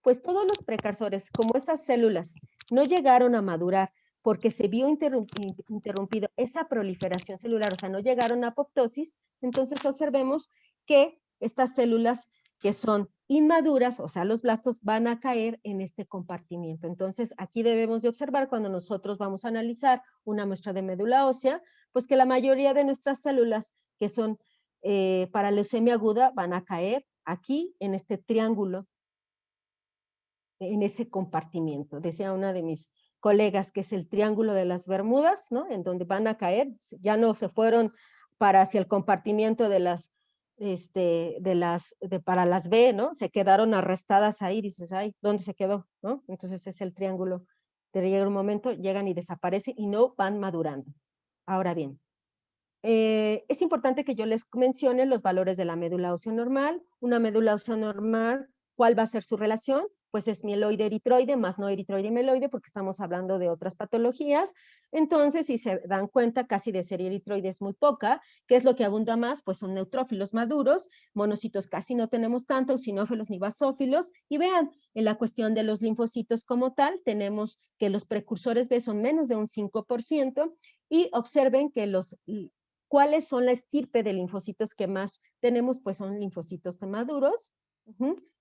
pues todos los precursores, como esas células no llegaron a madurar porque se vio interrumpido esa proliferación celular, o sea, no llegaron a apoptosis, entonces observemos que estas células que son inmaduras, o sea, los blastos van a caer en este compartimiento. Entonces, aquí debemos de observar cuando nosotros vamos a analizar una muestra de médula ósea, pues que la mayoría de nuestras células que son para leucemia aguda van a caer aquí en este triángulo, en ese compartimiento. Decía una de mis colegas que es el triángulo de las Bermudas, ¿no? En donde van a caer, ya no se fueron para hacia el compartimiento de las, para las B, ¿no? Se quedaron arrestadas ahí, dices, ay, ¿dónde se quedó? ¿No? Entonces es el triángulo, llega un momento, llegan y desaparecen y no van madurando. Ahora bien, es importante que yo les mencione los valores de la médula ósea normal. Una médula ósea normal, ¿cuál va a ser su relación? Pues es mieloide eritroide más no eritroide y mieloide, porque estamos hablando de otras patologías. Entonces, si se dan cuenta, casi de serie eritroide es muy poca. ¿Qué es lo que abunda más? Pues son neutrófilos maduros, monocitos casi no tenemos tanto, eosinófilos ni basófilos. Y vean, en la cuestión de los linfocitos como tal, tenemos que los precursores B son menos de un 5%, y observen que ¿cuáles son la estirpe de linfocitos que más tenemos? Pues son linfocitos maduros,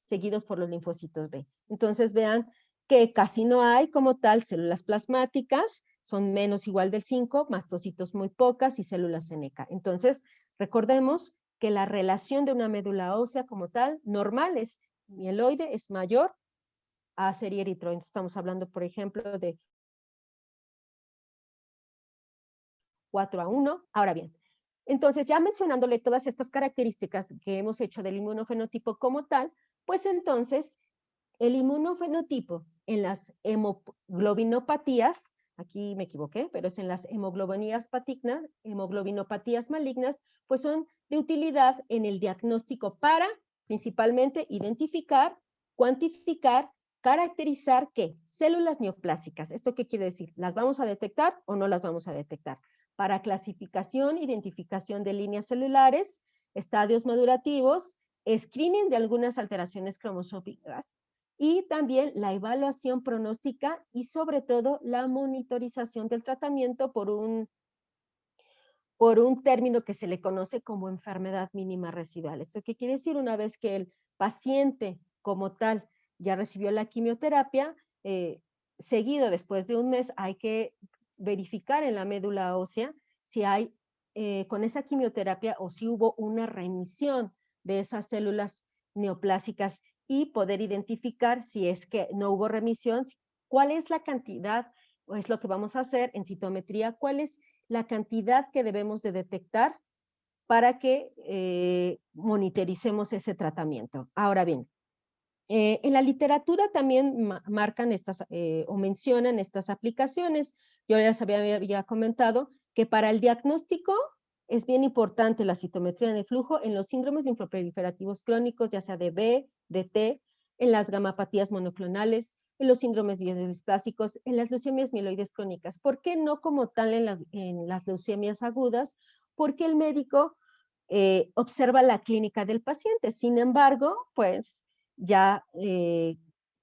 seguidos por los linfocitos B. Entonces vean que casi no hay como tal células plasmáticas, son menos igual del 5, mastocitos muy pocas y células NK. Entonces, recordemos que la relación de una médula ósea como tal, normal, es mieloide es mayor a serie eritroide. Estamos hablando, por ejemplo, de 4:1. Ahora bien, entonces ya mencionándole todas estas características que hemos hecho del inmunofenotipo como tal, pues entonces el inmunofenotipo en las hemoglobinopatías, aquí me equivoqué, pero es en las hemoglobinopatías malignas, pues son de utilidad en el diagnóstico para principalmente identificar, cuantificar, caracterizar ¿qué? Células neoplásicas. ¿Esto qué quiere decir? ¿Las vamos a detectar o no las vamos a detectar? Para clasificación, identificación de líneas celulares, estadios madurativos, screening de algunas alteraciones cromosómicas y también la evaluación pronóstica y sobre todo la monitorización del tratamiento por un término que se le conoce como enfermedad mínima residual. ¿Esto qué quiere decir? Una vez que el paciente como tal ya recibió la quimioterapia, seguido después de un mes hay que verificar en la médula ósea si hay con esa quimioterapia o si hubo una remisión de esas células neoplásicas y poder identificar si es que no hubo remisión, cuál es la cantidad, o es lo que vamos a hacer en citometría, cuál es la cantidad que debemos de detectar para que monitoricemos ese tratamiento. Ahora bien, en la literatura también marcan estas o mencionan estas aplicaciones. Yo ya había comentado que para el diagnóstico es bien importante la citometría de flujo en los síndromes linfoproliferativos crónicos, ya sea de B, de T, en las gamapatías monoclonales, en los síndromes diesplásicos, en las leucemias mieloides crónicas. ¿Por qué no como tal en las leucemias agudas? Porque el médico observa la clínica del paciente. Sin embargo, pues ya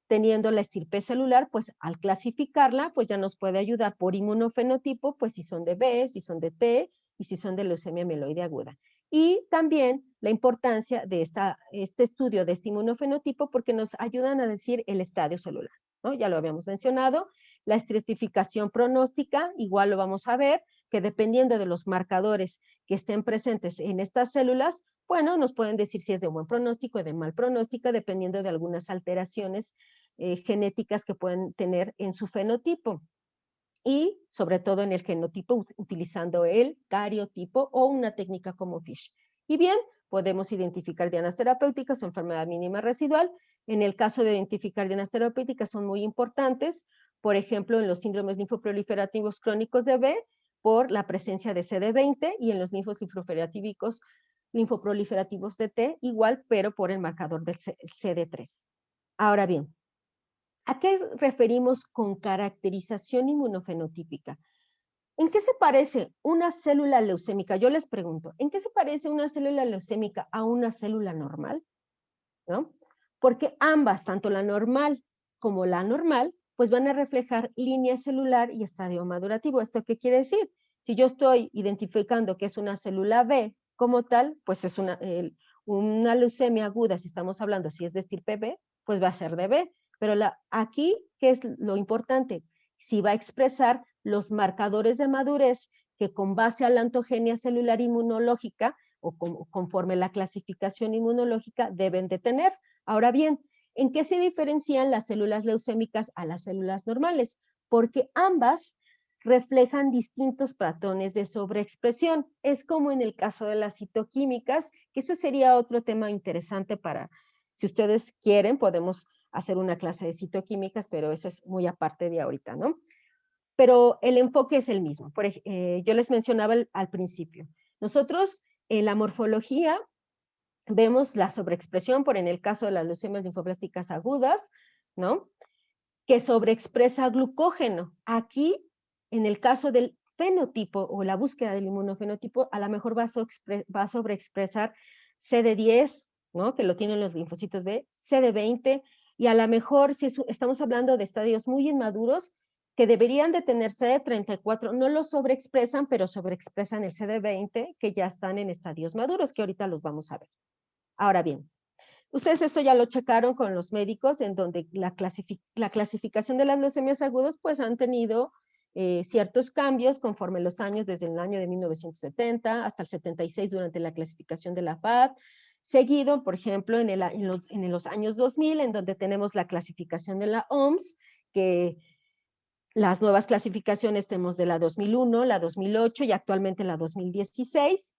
teniendo la estirpe celular, pues al clasificarla, pues ya nos puede ayudar por inmunofenotipo, pues si son de B, si son de T y si son de leucemia mieloide aguda. Y también la importancia de este estudio de este inmunofenotipo porque nos ayudan a decir el estadio celular, ¿no? Ya lo habíamos mencionado, la estratificación pronóstica, igual lo vamos a ver, que dependiendo de los marcadores que estén presentes en estas células, bueno, nos pueden decir si es de buen pronóstico o de mal pronóstico, dependiendo de algunas alteraciones genéticas que pueden tener en su fenotipo. Y sobre todo en el genotipo, utilizando el cariotipo o una técnica como FISH. Y bien, podemos identificar dianas terapéuticas o enfermedad mínima residual. En el caso de identificar dianas terapéuticas son muy importantes, por ejemplo, en los síndromes linfoproliferativos crónicos de B, por la presencia de CD20 y en los linfos linfoproliferativos de T, igual, pero por el marcador del CD3. Ahora bien, ¿a qué referimos con caracterización inmunofenotípica? ¿En qué se parece una célula leucémica? Yo les pregunto, ¿en qué se parece una célula leucémica a una célula normal? ¿No? Porque ambas, tanto la normal como la anormal, pues van a reflejar línea celular y estadio madurativo. ¿Esto qué quiere decir? Si yo estoy identificando que es una célula B como tal, pues es una leucemia aguda, si estamos hablando, si es de estirpe B, pues va a ser de B. Pero aquí, ¿qué es lo importante? Si va a expresar los marcadores de madurez que con base a la ontogenia celular inmunológica o conforme la clasificación inmunológica deben de tener. Ahora bien, ¿en qué se diferencian las células leucémicas a las células normales? Porque ambas reflejan distintos patrones de sobreexpresión. Es como en el caso de las citoquímicas, que eso sería otro tema interesante para, si ustedes quieren, podemos hacer una clase de citoquímicas, pero eso es muy aparte de ahorita, ¿no? Pero el enfoque es el mismo. Yo les mencionaba al principio. Nosotros en la morfología vemos la sobreexpresión, por en el caso de las leucemias linfoblásticas agudas, ¿no? Que sobreexpresa glucógeno. Aquí, en el caso del fenotipo o la búsqueda del inmunofenotipo, a lo mejor va a sobreexpresar CD10, ¿no? Que lo tienen los linfocitos B, CD20, y a lo mejor, si estamos hablando de estadios muy inmaduros, que deberían de tener CD34, no lo sobreexpresan, pero sobreexpresan el CD20, que ya están en estadios maduros, que ahorita los vamos a ver. Ahora bien, ustedes esto ya lo checaron con los médicos, en donde la clasificación de las leucemias agudas pues han tenido ciertos cambios conforme los años, desde el año de 1970 hasta el 76 durante la clasificación de la FAD, seguido, por ejemplo, en los años 2000, en donde tenemos la clasificación de la OMS, que las nuevas clasificaciones tenemos de la 2001, la 2008 y actualmente la 2016.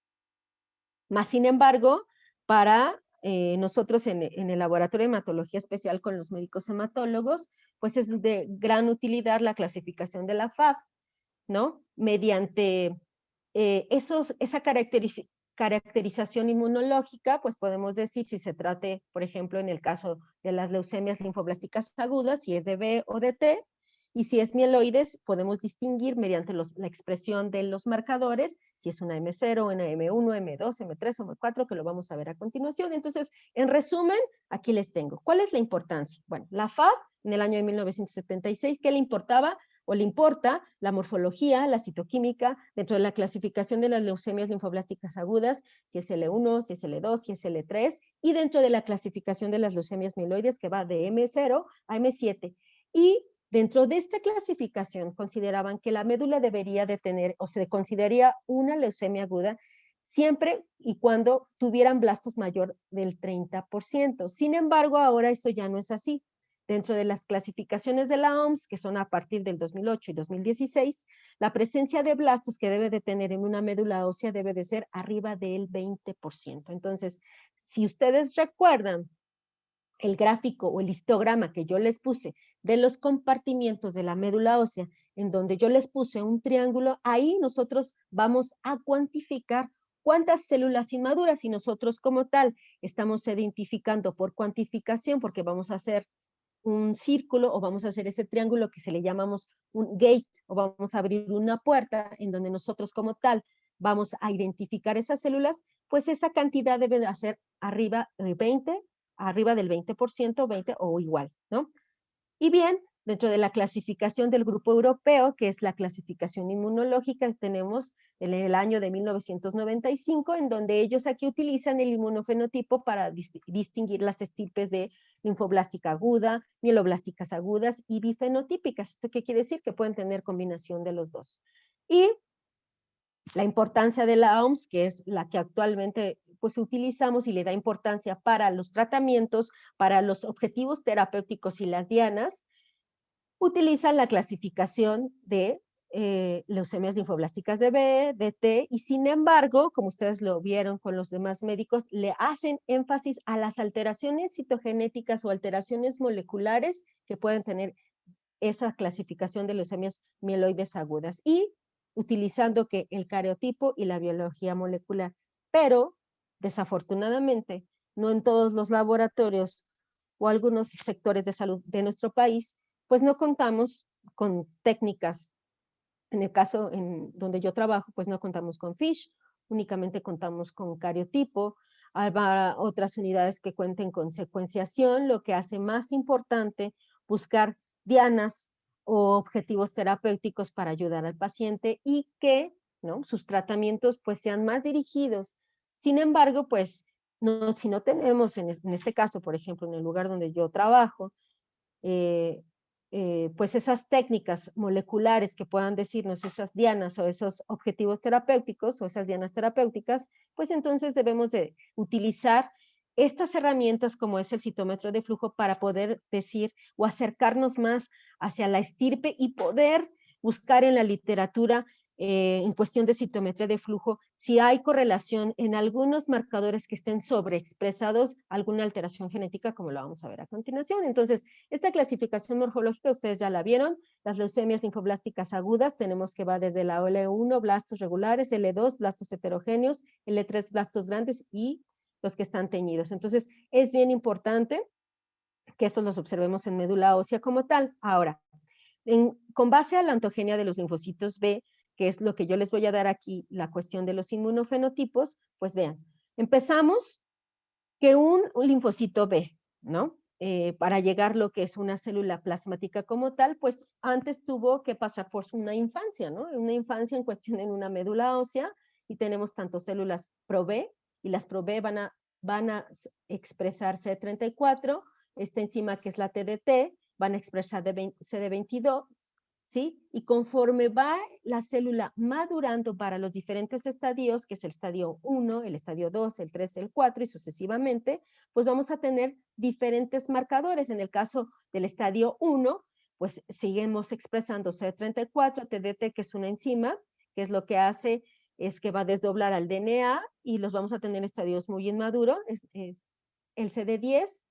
Más sin embargo, para nosotros en el laboratorio de hematología especial con los médicos hematólogos, pues es de gran utilidad la clasificación de la FAB, ¿no? Mediante esa caracterización inmunológica, pues podemos decir si se trate, por ejemplo, en el caso de las leucemias linfoblásticas agudas, si es de B o de T, y si es mieloides, podemos distinguir mediante la expresión de los marcadores, si es una M0, una M1, M2, M3, M4, que lo vamos a ver a continuación. Entonces, en resumen, aquí les tengo. ¿Cuál es la importancia? Bueno, la FAB, en el año de 1976, ¿qué le importaba? O le importa la morfología, la citoquímica, dentro de la clasificación de las leucemias linfoblásticas agudas, si es L1, si es L2, si es L3, y dentro de la clasificación de las leucemias mieloides, que va de M0 a M7. Y dentro de esta clasificación consideraban que la médula debería de tener, o se consideraría una leucemia aguda, siempre y cuando tuvieran blastos mayor del 30%. Sin embargo, ahora eso ya no es así. Dentro de las clasificaciones de la OMS, que son a partir del 2008 y 2016, la presencia de blastos que debe de tener en una médula ósea debe de ser arriba del 20%. Entonces, si ustedes recuerdan el gráfico o el histograma que yo les puse de los compartimientos de la médula ósea, en donde yo les puse un triángulo, ahí nosotros vamos a cuantificar cuántas células inmaduras y nosotros como tal estamos identificando por cuantificación, porque vamos a hacer un círculo o vamos a hacer ese triángulo que se le llamamos un gate o vamos a abrir una puerta en donde nosotros como tal vamos a identificar esas células, pues esa cantidad debe de ser arriba de 20, arriba del 20%, 20 o igual, ¿no? Y bien, dentro de la clasificación del grupo europeo, que es la clasificación inmunológica, tenemos en el año de 1995, en donde ellos aquí utilizan el inmunofenotipo para distinguir las estirpes de linfoblástica aguda, mieloblásticas agudas y bifenotípicas. ¿Esto qué quiere decir? Que pueden tener combinación de los dos. Y la importancia de la OMS, que es la que actualmente pues utilizamos y le da importancia para los tratamientos, para los objetivos terapéuticos y las dianas, utilizan la clasificación de leucemias linfoblásticas de B, de T, y sin embargo, como ustedes lo vieron con los demás médicos, le hacen énfasis a las alteraciones citogenéticas o alteraciones moleculares que pueden tener esa clasificación de leucemias mieloides agudas y utilizando que el cariotipo y la biología molecular. Pero, desafortunadamente, no en todos los laboratorios o algunos sectores de salud de nuestro país, pues no contamos con técnicas. En el caso en donde yo trabajo, pues no contamos con FISH, únicamente contamos con cariotipo. Habrá otras unidades que cuenten con secuenciación, lo que hace más importante buscar dianas o objetivos terapéuticos para ayudar al paciente y que, ¿no?, sus tratamientos pues sean más dirigidos. Sin embargo, pues no, si no tenemos en este caso, por ejemplo, en el lugar donde yo trabajo, eh, pues esas técnicas moleculares que puedan decirnos esas dianas o esos objetivos terapéuticos o esas dianas terapéuticas, pues entonces debemos de utilizar estas herramientas como es el citómetro de flujo para poder decir o acercarnos más hacia la estirpe y poder buscar en la literatura en cuestión de citometría de flujo, si hay correlación en algunos marcadores que estén sobreexpresados, alguna alteración genética, como lo vamos a ver a continuación. Entonces, esta clasificación morfológica, ustedes ya la vieron, las leucemias linfoblásticas agudas, tenemos que va desde la L1, blastos regulares, L2, blastos heterogéneos, L3, blastos grandes y los que están teñidos. Entonces, es bien importante que estos los observemos en médula ósea como tal. Ahora, con base a la ontogenia de los linfocitos B, que es lo que yo les voy a dar aquí, la cuestión de los inmunofenotipos, pues vean, empezamos que un linfocito B, ¿no? Para llegar lo que es una célula plasmática como tal, pues antes tuvo que pasar por una infancia, ¿no? Una infancia en cuestión en una médula ósea y tenemos tanto células pro-B y las pro-B van a expresar CD34, esta enzima que es la TDT, van a expresar CD22, ¿sí? Y conforme va la célula madurando para los diferentes estadios, que es el estadio 1, el estadio 2, el 3, el 4 y sucesivamente, pues vamos a tener diferentes marcadores. En el caso del estadio 1, pues seguimos expresando CD34, TDT, que es una enzima, que es lo que hace es que va a desdoblar al DNA y los vamos a tener en estadios muy inmaduros, es el CD10,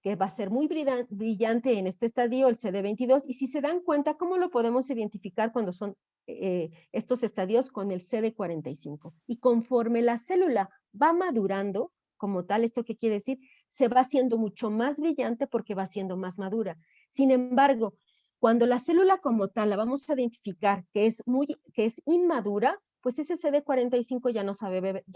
que va a ser muy brillante en este estadio, el CD22, y si se dan cuenta, ¿cómo lo podemos identificar cuando son estos estadios? Con el CD45. Y conforme la célula va madurando, como tal, ¿esto qué quiere decir? Se va haciendo mucho más brillante porque va siendo más madura. Sin embargo, cuando la célula como tal la vamos a identificar que es inmadura, pues ese CD45 ya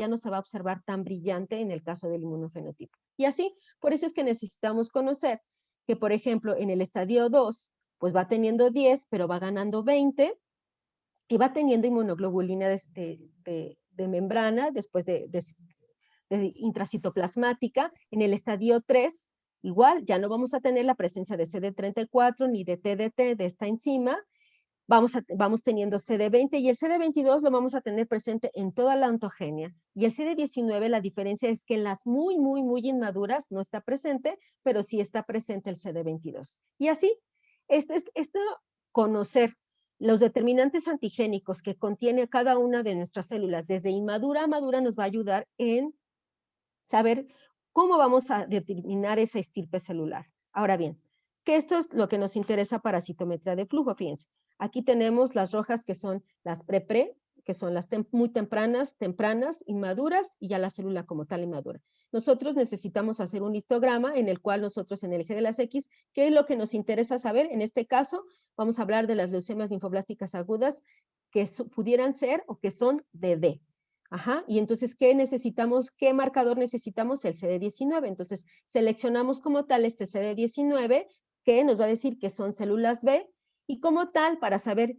no se va a observar tan brillante en el caso del inmunofenotipo. Y así, por eso es que necesitamos conocer que, por ejemplo, en el estadio 2, pues va teniendo 10, pero va ganando 20, y va teniendo inmunoglobulina de membrana, después de intracitoplasmática. En el estadio 3, igual, ya no vamos a tener la presencia de CD34 ni de TDT de esta enzima, vamos teniendo CD20 y el CD22 lo vamos a tener presente en toda la ontogenia. Y el CD19, la diferencia es que en las muy, muy, muy inmaduras no está presente, pero sí está presente el CD22. Y así, esto conocer los determinantes antigénicos que contiene cada una de nuestras células desde inmadura a madura nos va a ayudar en saber cómo vamos a determinar esa estirpe celular. Ahora bien, que esto es lo que nos interesa para citometría de flujo, fíjense. Aquí tenemos las rojas que son las pre-pre, que son las muy tempranas, inmaduras, y ya la célula como tal inmadura. Nosotros necesitamos hacer un histograma en el cual nosotros en el eje de las X, ¿qué es lo que nos interesa saber? En este caso, vamos a hablar de las leucemias linfoblásticas agudas que pudieran ser o que son de D. Ajá, y entonces, ¿qué necesitamos? ¿Qué marcador necesitamos? El CD19. Entonces, seleccionamos como tal este CD19, que nos va a decir que son células B, y como tal, para saber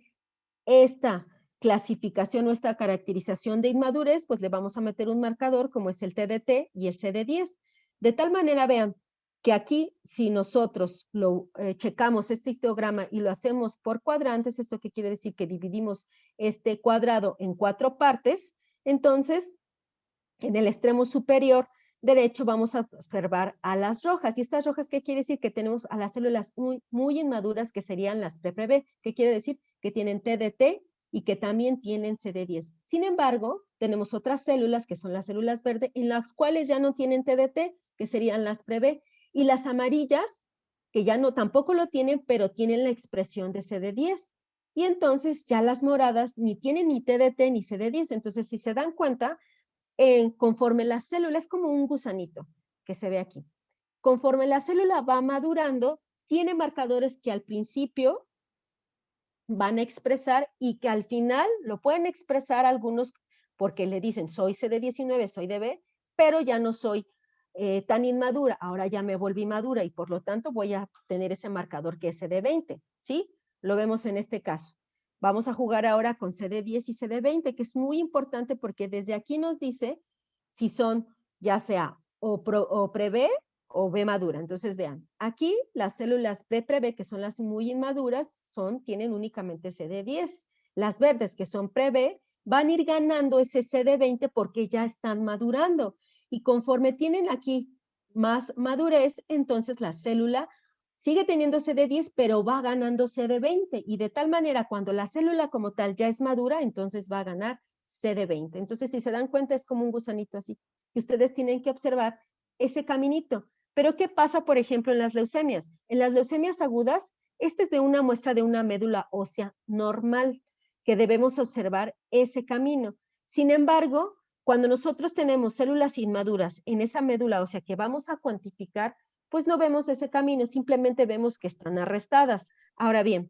esta clasificación o esta caracterización de inmadurez, pues le vamos a meter un marcador como es el TDT y el CD10. De tal manera, vean, que aquí, si nosotros lo checamos este histograma y lo hacemos por cuadrantes, ¿esto qué quiere decir? Que dividimos este cuadrado en 4 partes, entonces, en el extremo superior derecho vamos a observar a las rojas. ¿Y estas rojas qué quiere decir? Que tenemos a las células muy, muy inmaduras, que serían las pre-PB. ¿Qué quiere decir? Que tienen TDT y que también tienen CD10. Sin embargo, tenemos otras células, que son las células verdes, en las cuales ya no tienen TDT, que serían las pre-B. Y las amarillas, que ya no, tampoco lo tienen, pero tienen la expresión de CD10. Y entonces ya las moradas ni tienen ni TDT ni CD10. Entonces, si se dan cuenta, conforme la célula, es como un gusanito que se ve aquí. Conforme la célula va madurando, tiene marcadores que al principio van a expresar y que al final lo pueden expresar algunos porque le dicen soy CD19, soy DB, pero ya no soy tan inmadura, ahora ya me volví madura y por lo tanto voy a tener ese marcador que es CD20, ¿sí? Lo vemos en este caso. Vamos a jugar ahora con CD10 y CD20, que es muy importante porque desde aquí nos dice si son ya sea o pre-B o B madura. Entonces, vean, aquí las células pre-B, que son las muy inmaduras, tienen únicamente CD10. Las verdes, que son pre-B, van a ir ganando ese CD20 porque ya están madurando. Y conforme tienen aquí más madurez, entonces la célula sigue teniendo CD10, pero va ganando CD20. Y de tal manera, cuando la célula como tal ya es madura, entonces va a ganar CD20. Entonces, si se dan cuenta, es como un gusanito así. Y ustedes tienen que observar ese caminito. Pero, ¿qué pasa, por ejemplo, en las leucemias? En las leucemias agudas, este es de una muestra de una médula ósea normal, que debemos observar ese camino. Sin embargo, cuando nosotros tenemos células inmaduras en esa médula ósea que vamos a cuantificar, pues no vemos ese camino, simplemente vemos que están arrestadas. Ahora bien,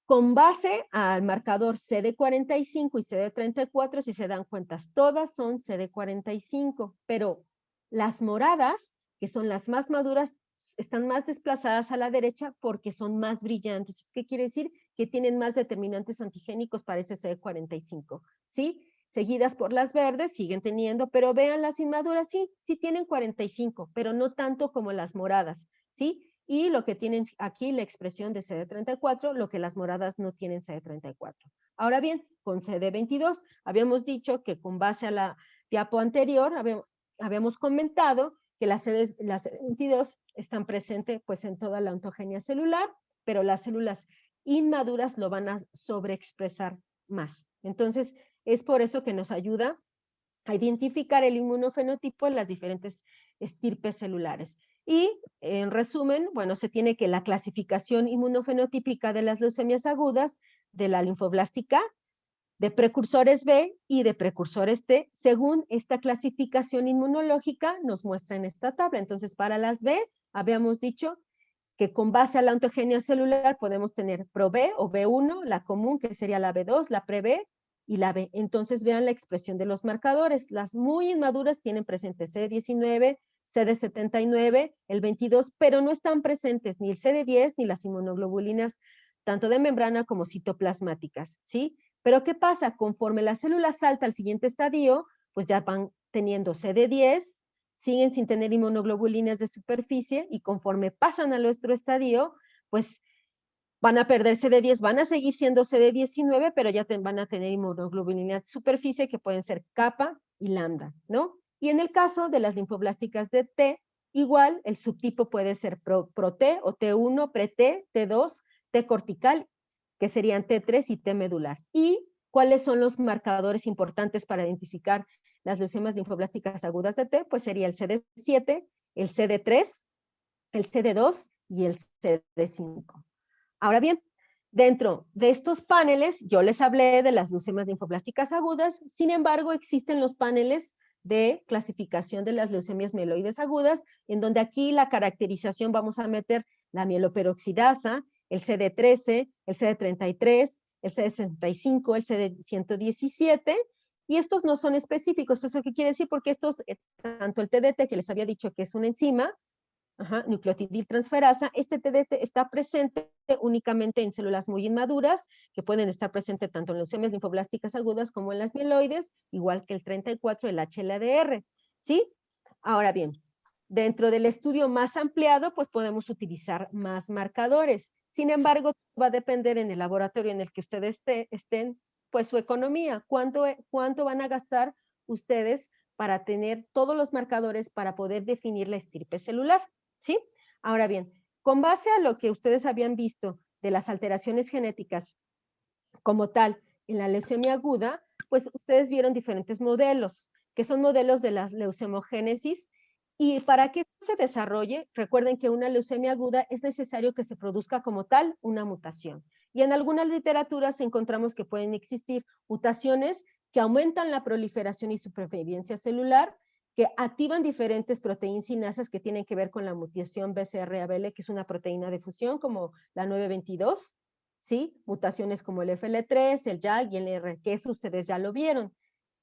con base al marcador CD45 y CD34, si se dan cuenta, todas son CD45, pero las moradas, que son las más maduras, están más desplazadas a la derecha porque son más brillantes. ¿Qué quiere decir? Que tienen más determinantes antigénicos para ese CD45, ¿sí? Seguidas por las verdes, siguen teniendo, pero vean las inmaduras, sí, sí tienen 45, pero no tanto como las moradas, ¿sí? y lo que tienen aquí la expresión de CD34, lo que las moradas no tienen CD34. Ahora bien, con CD22 habíamos dicho que con base a la diapo anterior habíamos comentado que las CD22 están presentes pues en toda la ontogenia celular, pero las células inmaduras lo van a sobreexpresar más. Entonces, es por eso que nos ayuda a identificar el inmunofenotipo en las diferentes estirpes celulares. Y en resumen, bueno, se tiene que la clasificación inmunofenotípica de las leucemias agudas, de la linfoblástica, de precursores B y de precursores T, según esta clasificación inmunológica nos muestra en esta tabla. Entonces, para las B, habíamos dicho que con base a la ontogenia celular podemos tener ProB o B1, la común, que sería la B2, la pre-B y la B. Entonces, vean la expresión de los marcadores. Las muy inmaduras tienen presente CD19, CD79, el 22, pero no están presentes ni el CD10 ni las inmunoglobulinas, tanto de membrana como citoplasmáticas, ¿sí? Pero ¿qué pasa? Conforme la célula salta al siguiente estadio, pues ya van teniendo CD10, siguen sin tener inmunoglobulinas de superficie y conforme pasan a nuestro estadio, pues van a perder CD10, van a seguir siendo CD19, pero ya van a tener inmunoglobulinas de superficie que pueden ser kappa y lambda, ¿no? Y en el caso de las linfoblásticas de T, igual el subtipo puede ser pro-T o T1, pre-T, T2, T cortical, que serían T3 y T medular. ¿Y cuáles son los marcadores importantes para identificar las leucemias linfoblásticas agudas de T? Pues sería el CD7, el CD3, el CD2 y el CD5. Ahora bien, dentro de estos paneles, yo les hablé de las leucemias linfoblásticas agudas, sin embargo, existen los paneles de clasificación de las leucemias mieloides agudas, en donde aquí la caracterización vamos a meter la mieloperoxidasa, el CD13, el CD33, el CD65, el CD117, y estos no son específicos. ¿Eso qué quiere decir? Porque estos, tanto el TDT, que les había dicho que es una enzima, nucleotidiltransferasa, este TDT está presente únicamente en células muy inmaduras, que pueden estar presentes tanto en leucemias linfoblásticas agudas como en las mieloides, igual que el 34, el HLA-DR, ¿sí? Ahora bien, dentro del estudio más ampliado, pues podemos utilizar más marcadores. Sin embargo, va a depender en el laboratorio en el que ustedes estén, pues su economía, cuánto van a gastar ustedes para tener todos los marcadores para poder definir la estirpe celular. ¿Sí? Ahora bien, con base a lo que ustedes habían visto de las alteraciones genéticas como tal en la leucemia aguda, pues ustedes vieron diferentes modelos, que son modelos de la leucemogénesis, y para que se desarrolle, recuerden que una leucemia aguda es necesario que se produzca como tal una mutación. Y en algunas literaturas encontramos que pueden existir mutaciones que aumentan la proliferación y supervivencia celular, que activan diferentes proteínsinasas que tienen que ver con la mutación BCR-ABL, que es una proteína de fusión como la 922, ¿sí? Mutaciones como el FL3, el JAK y el R, que eso ustedes ya lo vieron.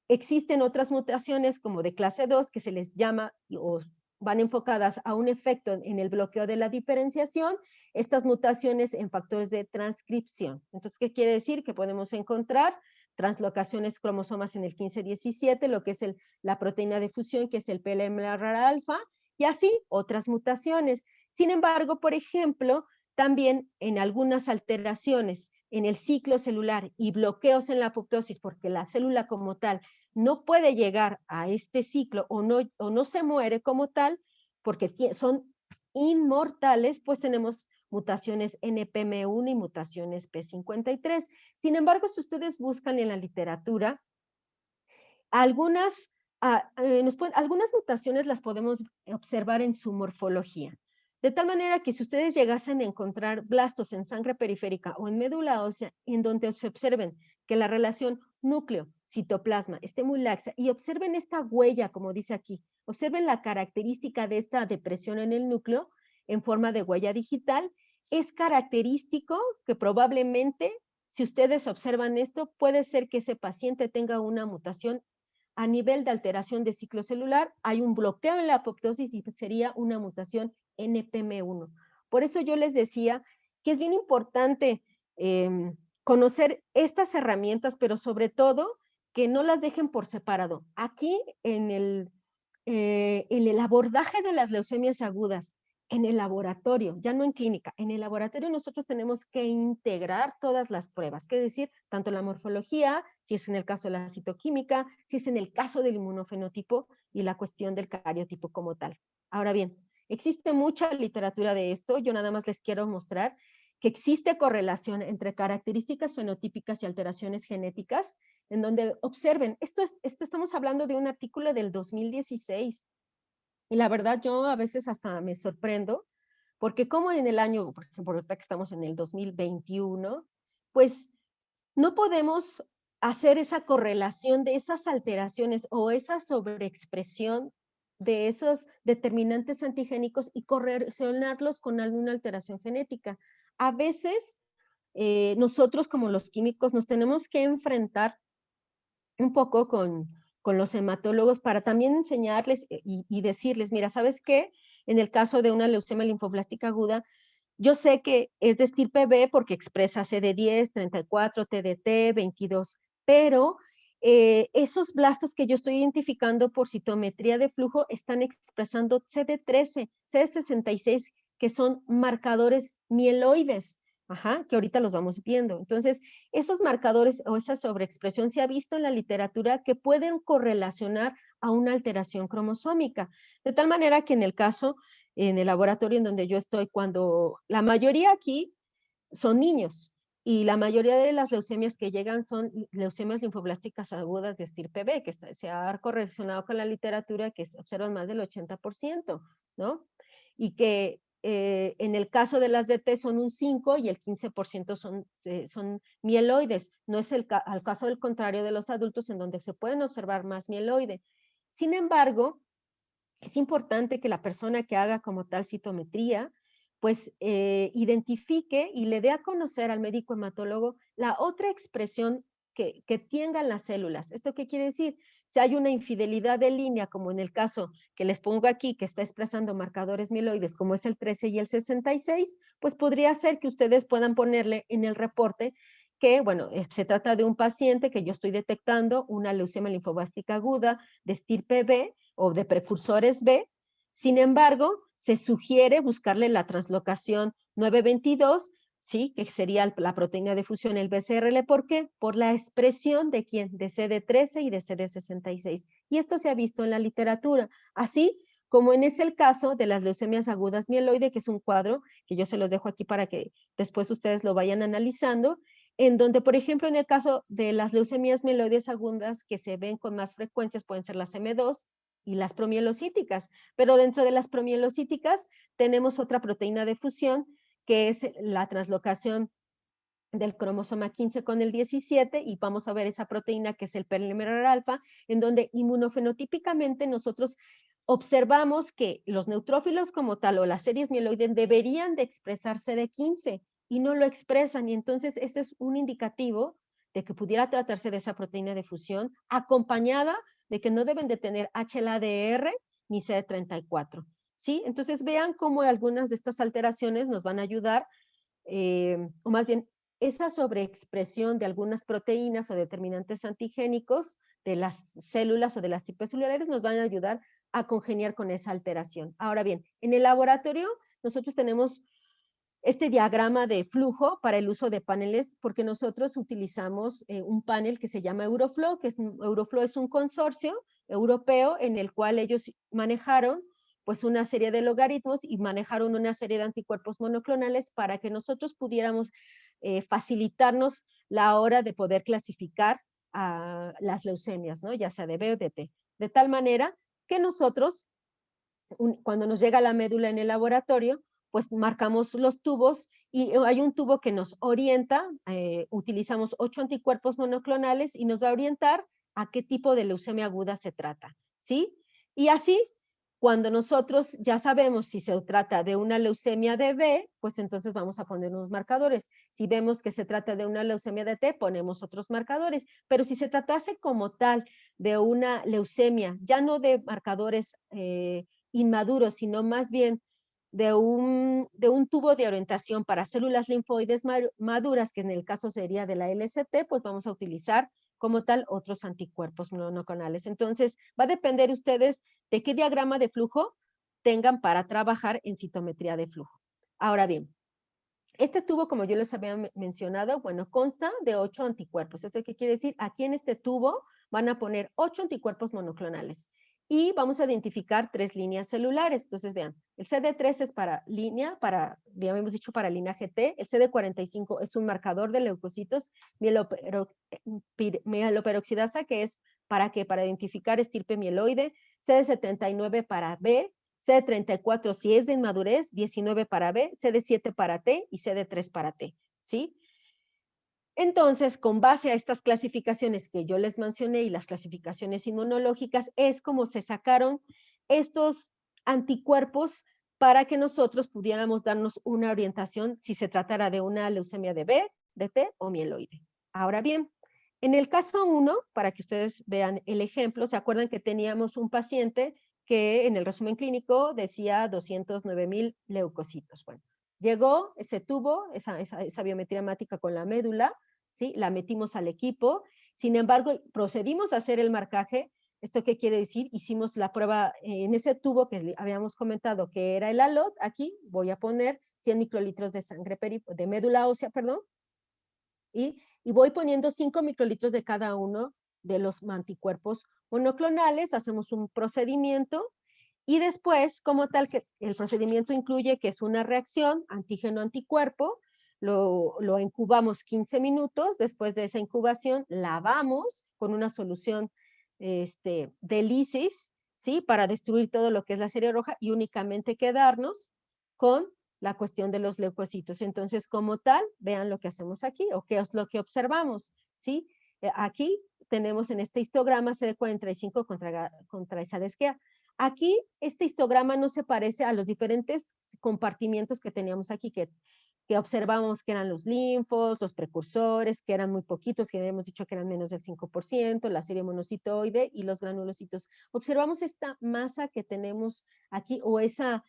Existen otras mutaciones como de clase 2 que se les llama o van enfocadas a un efecto en el bloqueo de la diferenciación, estas mutaciones en factores de transcripción. Entonces, ¿qué quiere decir? Que podemos encontrar translocaciones cromosomas en el 15-17, lo que es la proteína de fusión, que es el PLMR-alfa, y así otras mutaciones. Sin embargo, por ejemplo, también en algunas alteraciones en el ciclo celular y bloqueos en la apoptosis, porque la célula como tal no puede llegar a este ciclo o no se muere como tal, porque son inmortales, pues tenemos mutaciones NPM1 y mutaciones P53. Sin embargo, si ustedes buscan en la literatura, algunas mutaciones las podemos observar en su morfología. De tal manera que si ustedes llegasen a encontrar blastos en sangre periférica o en médula ósea, en donde se observen que la relación núcleo-citoplasma esté muy laxa y observen esta huella, como dice aquí, observen la característica de esta depresión en el núcleo en forma de huella digital, es característico que probablemente, si ustedes observan esto, puede ser que ese paciente tenga una mutación a nivel de alteración de ciclo celular, hay un bloqueo en la apoptosis y sería una mutación NPM1. Por eso yo les decía que es bien importante conocer estas herramientas, pero sobre todo que no las dejen por separado. Aquí en el abordaje de las leucemias agudas en el laboratorio, ya no en clínica. En el laboratorio nosotros tenemos que integrar todas las pruebas, que es decir, tanto la morfología, si es en el caso de la citoquímica, si es en el caso del inmunofenotipo y la cuestión del cariotipo como tal. Ahora bien, existe mucha literatura de esto, yo nada más les quiero mostrar que existe correlación entre características fenotípicas y alteraciones genéticas, en donde observen, esto estamos hablando de un artículo del 2016, y la verdad, yo a veces hasta me sorprendo, porque como en el año, por ejemplo, ahorita que estamos en el 2021, pues no podemos hacer esa correlación de esas alteraciones o esa sobreexpresión de esos determinantes antigénicos y correlacionarlos con alguna alteración genética. A veces, nosotros como los químicos nos tenemos que enfrentar un poco con los hematólogos para también enseñarles y decirles, mira, ¿sabes qué? En el caso de una leucemia linfoblástica aguda, yo sé que es de estirpe B porque expresa CD10, 34, TDT, 22, pero esos blastos que yo estoy identificando por citometría de flujo están expresando CD13, CD66, que son marcadores mieloides, ajá, que ahorita los vamos viendo. Entonces, esos marcadores o esa sobreexpresión se ha visto en la literatura que pueden correlacionar a una alteración cromosómica, de tal manera que en el caso en el laboratorio en donde yo estoy, cuando la mayoría aquí son niños y la mayoría de las leucemias que llegan son leucemias linfoblásticas agudas de estirpe B, que se ha correlacionado con la literatura que se observan más del 80%, ¿no? Y que en el caso de las DT son un 5 y el 15% son mieloides. No es al caso del contrario de los adultos en donde se pueden observar más mieloide. Sin embargo, es importante que la persona que haga como tal citometría, pues identifique y le dé a conocer al médico hematólogo la otra expresión que tengan las células. ¿Esto qué quiere decir? Si hay una infidelidad de línea, como en el caso que les pongo aquí, que está expresando marcadores mieloides, como es el 13 y el 66, pues podría ser que ustedes puedan ponerle en el reporte que, bueno, se trata de un paciente que yo estoy detectando una leucemia linfoblástica aguda de estirpe B, o de precursores B. Sin embargo, se sugiere buscarle la translocación 922, ¿sí? Que sería la proteína de fusión, el BCRL. ¿Por qué? Por la expresión de quién, de CD13 y de CD66. Y esto se ha visto en la literatura. Así como en ese el caso de las leucemias agudas mieloide, que es un cuadro que yo se los dejo aquí para que después ustedes lo vayan analizando, en donde, por ejemplo, en el caso de las leucemias mieloides agudas que se ven con más frecuencias pueden ser las M2, y las promielocíticas, pero dentro de las promielocíticas tenemos otra proteína de fusión que es la translocación del cromosoma 15 con el 17 y vamos a ver esa proteína que es el polimerol alfa, en donde inmunofenotípicamente nosotros observamos que los neutrófilos como tal o las series mieloides deberían de expresarse de 15 y no lo expresan y entonces ese es un indicativo de que pudiera tratarse de esa proteína de fusión acompañada de que no deben de tener HLA-DR ni CD34, ¿sí? Entonces vean cómo algunas de estas alteraciones nos van a ayudar, o más bien esa sobreexpresión de algunas proteínas o determinantes antigénicos de las células o de las tipos celulares nos van a ayudar a congeniar con esa alteración. Ahora bien, en el laboratorio nosotros tenemos este diagrama de flujo para el uso de paneles, porque nosotros utilizamos un panel que se llama Euroflow, Euroflow es un consorcio europeo en el cual ellos manejaron pues una serie de logaritmos y manejaron una serie de anticuerpos monoclonales para que nosotros pudiéramos facilitarnos la hora de poder clasificar a las leucemias, ¿no? Ya sea de B o de T. De tal manera que nosotros, cuando nos llega la médula en el laboratorio, pues marcamos los tubos y hay un tubo que nos orienta, utilizamos 8 anticuerpos monoclonales y nos va a orientar a qué tipo de leucemia aguda se trata, ¿sí? Y así, cuando nosotros ya sabemos si se trata de una leucemia de B, pues entonces vamos a poner unos marcadores. Si vemos que se trata de una leucemia de T, ponemos otros marcadores. Pero si se tratase como tal de una leucemia, ya no de marcadores inmaduros, sino más bien de un tubo de orientación para células linfoides maduras, que en el caso sería de la LST, pues vamos a utilizar como tal otros anticuerpos monoclonales. Entonces, va a depender ustedes de qué diagrama de flujo tengan para trabajar en citometría de flujo. Ahora bien, este tubo, como yo les había mencionado, bueno, consta de 8 anticuerpos. ¿Esto qué quiere decir? Aquí en este tubo van a poner 8 anticuerpos monoclonales y vamos a identificar 3 líneas celulares. Entonces, vean, el CD3 es para línea, ya hemos dicho, para linaje T. El CD45 es un marcador de leucocitos, mieloperoxidasa, que es ¿para qué? Para identificar estirpe mieloide, CD79 para B, CD34 si es de inmadurez, 19 para B, CD7 para T y CD3 para T, ¿sí? Entonces, con base a estas clasificaciones que yo les mencioné y las clasificaciones inmunológicas, es como se sacaron estos anticuerpos para que nosotros pudiéramos darnos una orientación si se tratara de una leucemia de B, de T o mieloide. Ahora bien, en el caso 1, para que ustedes vean el ejemplo, ¿se acuerdan que teníamos un paciente que en el resumen clínico decía 209,000 leucocitos? Bueno, llegó, ese tubo, esa biometría hemática con la médula, ¿sí? La metimos al equipo, sin embargo, procedimos a hacer el marcaje. ¿Esto qué quiere decir? Hicimos la prueba en ese tubo que habíamos comentado que era el ALOT. Aquí voy a poner 100 microlitros de sangre de médula ósea, perdón, y voy poniendo 5 microlitros de cada uno de los anticuerpos monoclonales, hacemos un procedimiento y después, como tal, que el procedimiento incluye que es una reacción antígeno-anticuerpo, lo incubamos 15 minutos, después de esa incubación lavamos con una solución de lisis, ¿sí? Para destruir todo lo que es la serie roja y únicamente quedarnos con la cuestión de los leucocitos. Entonces, como tal, vean lo que hacemos aquí, o qué es lo que observamos, ¿sí? Aquí tenemos en este histograma CD45 contra esa desquea. Aquí, este histograma no se parece a los diferentes compartimientos que teníamos aquí, que observamos que eran los linfos, los precursores, que eran muy poquitos, que habíamos dicho que eran menos del 5%, la serie monocitoide y los granulocitos. Observamos esta masa que tenemos aquí, o esa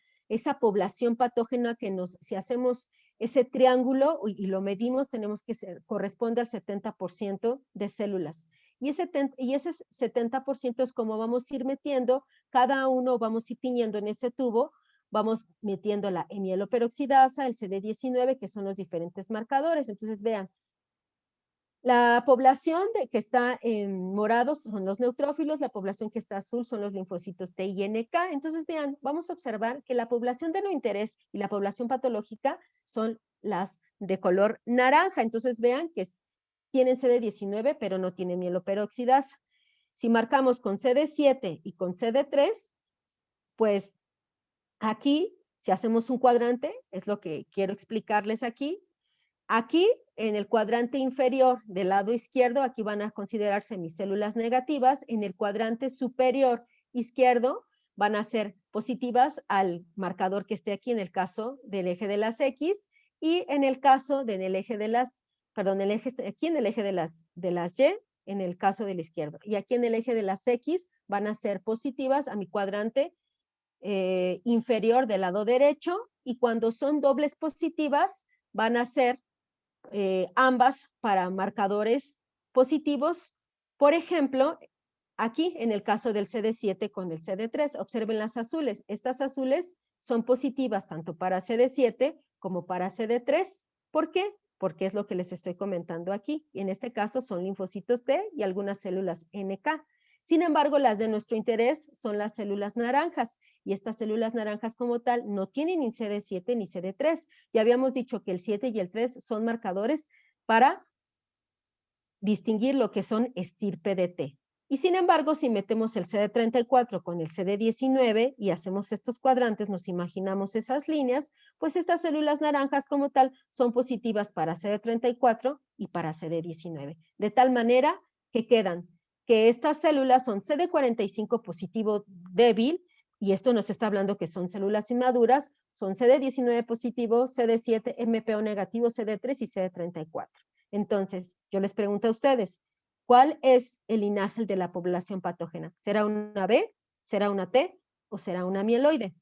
población patógena que si hacemos ese triángulo y lo medimos, tenemos que corresponde al 70% de células. Y ese 70% es como vamos a ir metiendo, cada uno vamos a ir tiñendo en ese tubo, vamos metiendo la mieloperoxidasa, el CD19, que son los diferentes marcadores. Entonces, vean, la población que está en morados son los neutrófilos, la población que está azul son los linfocitos T y NK. Entonces, vean, vamos a observar que la población de no interés y la población patológica son las de color naranja. Entonces, vean que tienen CD19, pero no tienen mieloperoxidasa. Si marcamos con CD7 y con CD3, pues aquí, si hacemos un cuadrante, es lo que quiero explicarles aquí. Aquí, en el cuadrante inferior del lado izquierdo, aquí van a considerarse mis células negativas. En el cuadrante superior izquierdo van a ser positivas al marcador que esté aquí en el caso del eje de las X y en el caso del eje de las, perdón, aquí en el eje de las Y, en el caso del izquierdo. Y aquí en el eje de las X van a ser positivas a mi cuadrante inferior del lado derecho, y cuando son dobles positivas van a ser ambas para marcadores positivos. Por ejemplo, aquí en el caso del CD7 con el CD3, observen las azules. Estas azules son positivas tanto para CD7 como para CD3. ¿Por qué? Porque es lo que les estoy comentando aquí. En este caso son linfocitos T y algunas células NK. Sin embargo, las de nuestro interés son las células naranjas, y estas células naranjas como tal no tienen ni CD7 ni CD3. Ya habíamos dicho que el 7 y el 3 son marcadores para distinguir lo que son estirpe de T. Y sin embargo, si metemos el CD34 con el CD19 y hacemos estos cuadrantes, nos imaginamos esas líneas, pues estas células naranjas como tal son positivas para CD34 y para CD19. De tal manera que quedan que estas células son CD45 positivo débil, y esto nos está hablando que son células inmaduras, son CD19 positivo, CD7, MPO negativo, CD3 y CD34. Entonces, yo les pregunto a ustedes, ¿cuál es el linaje de la población patógena? ¿Será una B, será una T o será una mieloide?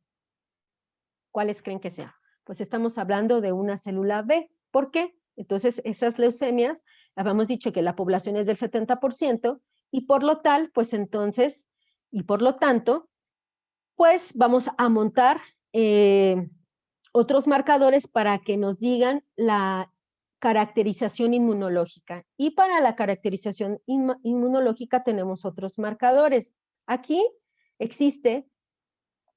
¿Cuáles creen que sea? Pues estamos hablando de una célula B. ¿Por qué? Entonces, esas leucemias, habíamos dicho que la población es del 70%, y por lo tal, pues entonces, y por lo tanto, pues vamos a montar otros marcadores para que nos digan la caracterización inmunológica. Y para la caracterización inmunológica tenemos otros marcadores. Aquí existe,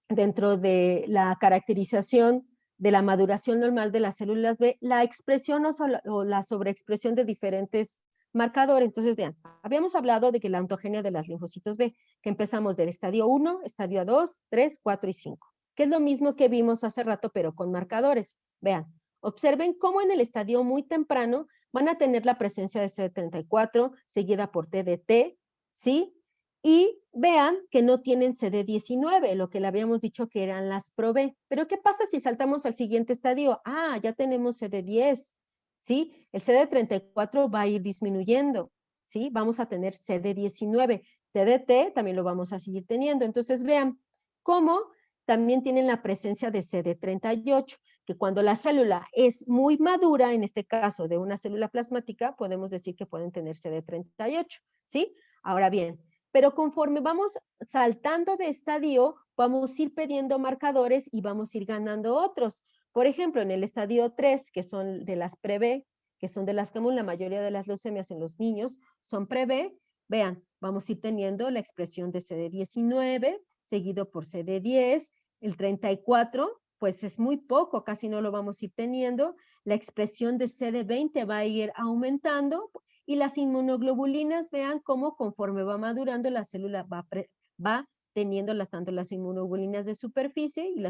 dentro de la caracterización de la maduración normal de las células B, la expresión o la sobreexpresión de diferentes marcadores. Entonces, vean, habíamos hablado de que la ontogenia de las linfocitos B, que empezamos del estadio 1, estadio 2, 3, 4 y 5, que es lo mismo que vimos hace rato, pero con marcadores. Vean, observen cómo en el estadio muy temprano van a tener la presencia de CD34, seguida por TDT, ¿sí? Y vean que no tienen CD19, lo que le habíamos dicho que eran las ProB. Pero ¿qué pasa si saltamos al siguiente estadio? Ah, ya tenemos CD10, ¿sí? El CD34 va a ir disminuyendo, ¿sí? Vamos a tener CD19. TDT también lo vamos a seguir teniendo. Entonces vean cómo también tienen la presencia de CD38, que cuando la célula es muy madura, en este caso de una célula plasmática, podemos decir que pueden tener CD38, ¿sí? Ahora bien, pero conforme vamos saltando de estadio, vamos a ir pidiendo marcadores y vamos a ir ganando otros. Por ejemplo, en el estadio 3, que son de las pre-B, que son de las que la mayoría de las leucemias en los niños son pre-B, vean, vamos a ir teniendo la expresión de CD19, seguido por CD10, el 34, pues es muy poco, casi no lo vamos a ir teniendo, la expresión de CD20 va a ir aumentando, y las inmunoglobulinas, vean cómo conforme va madurando la célula va teniendo tanto las inmunoglobulinas de superficie y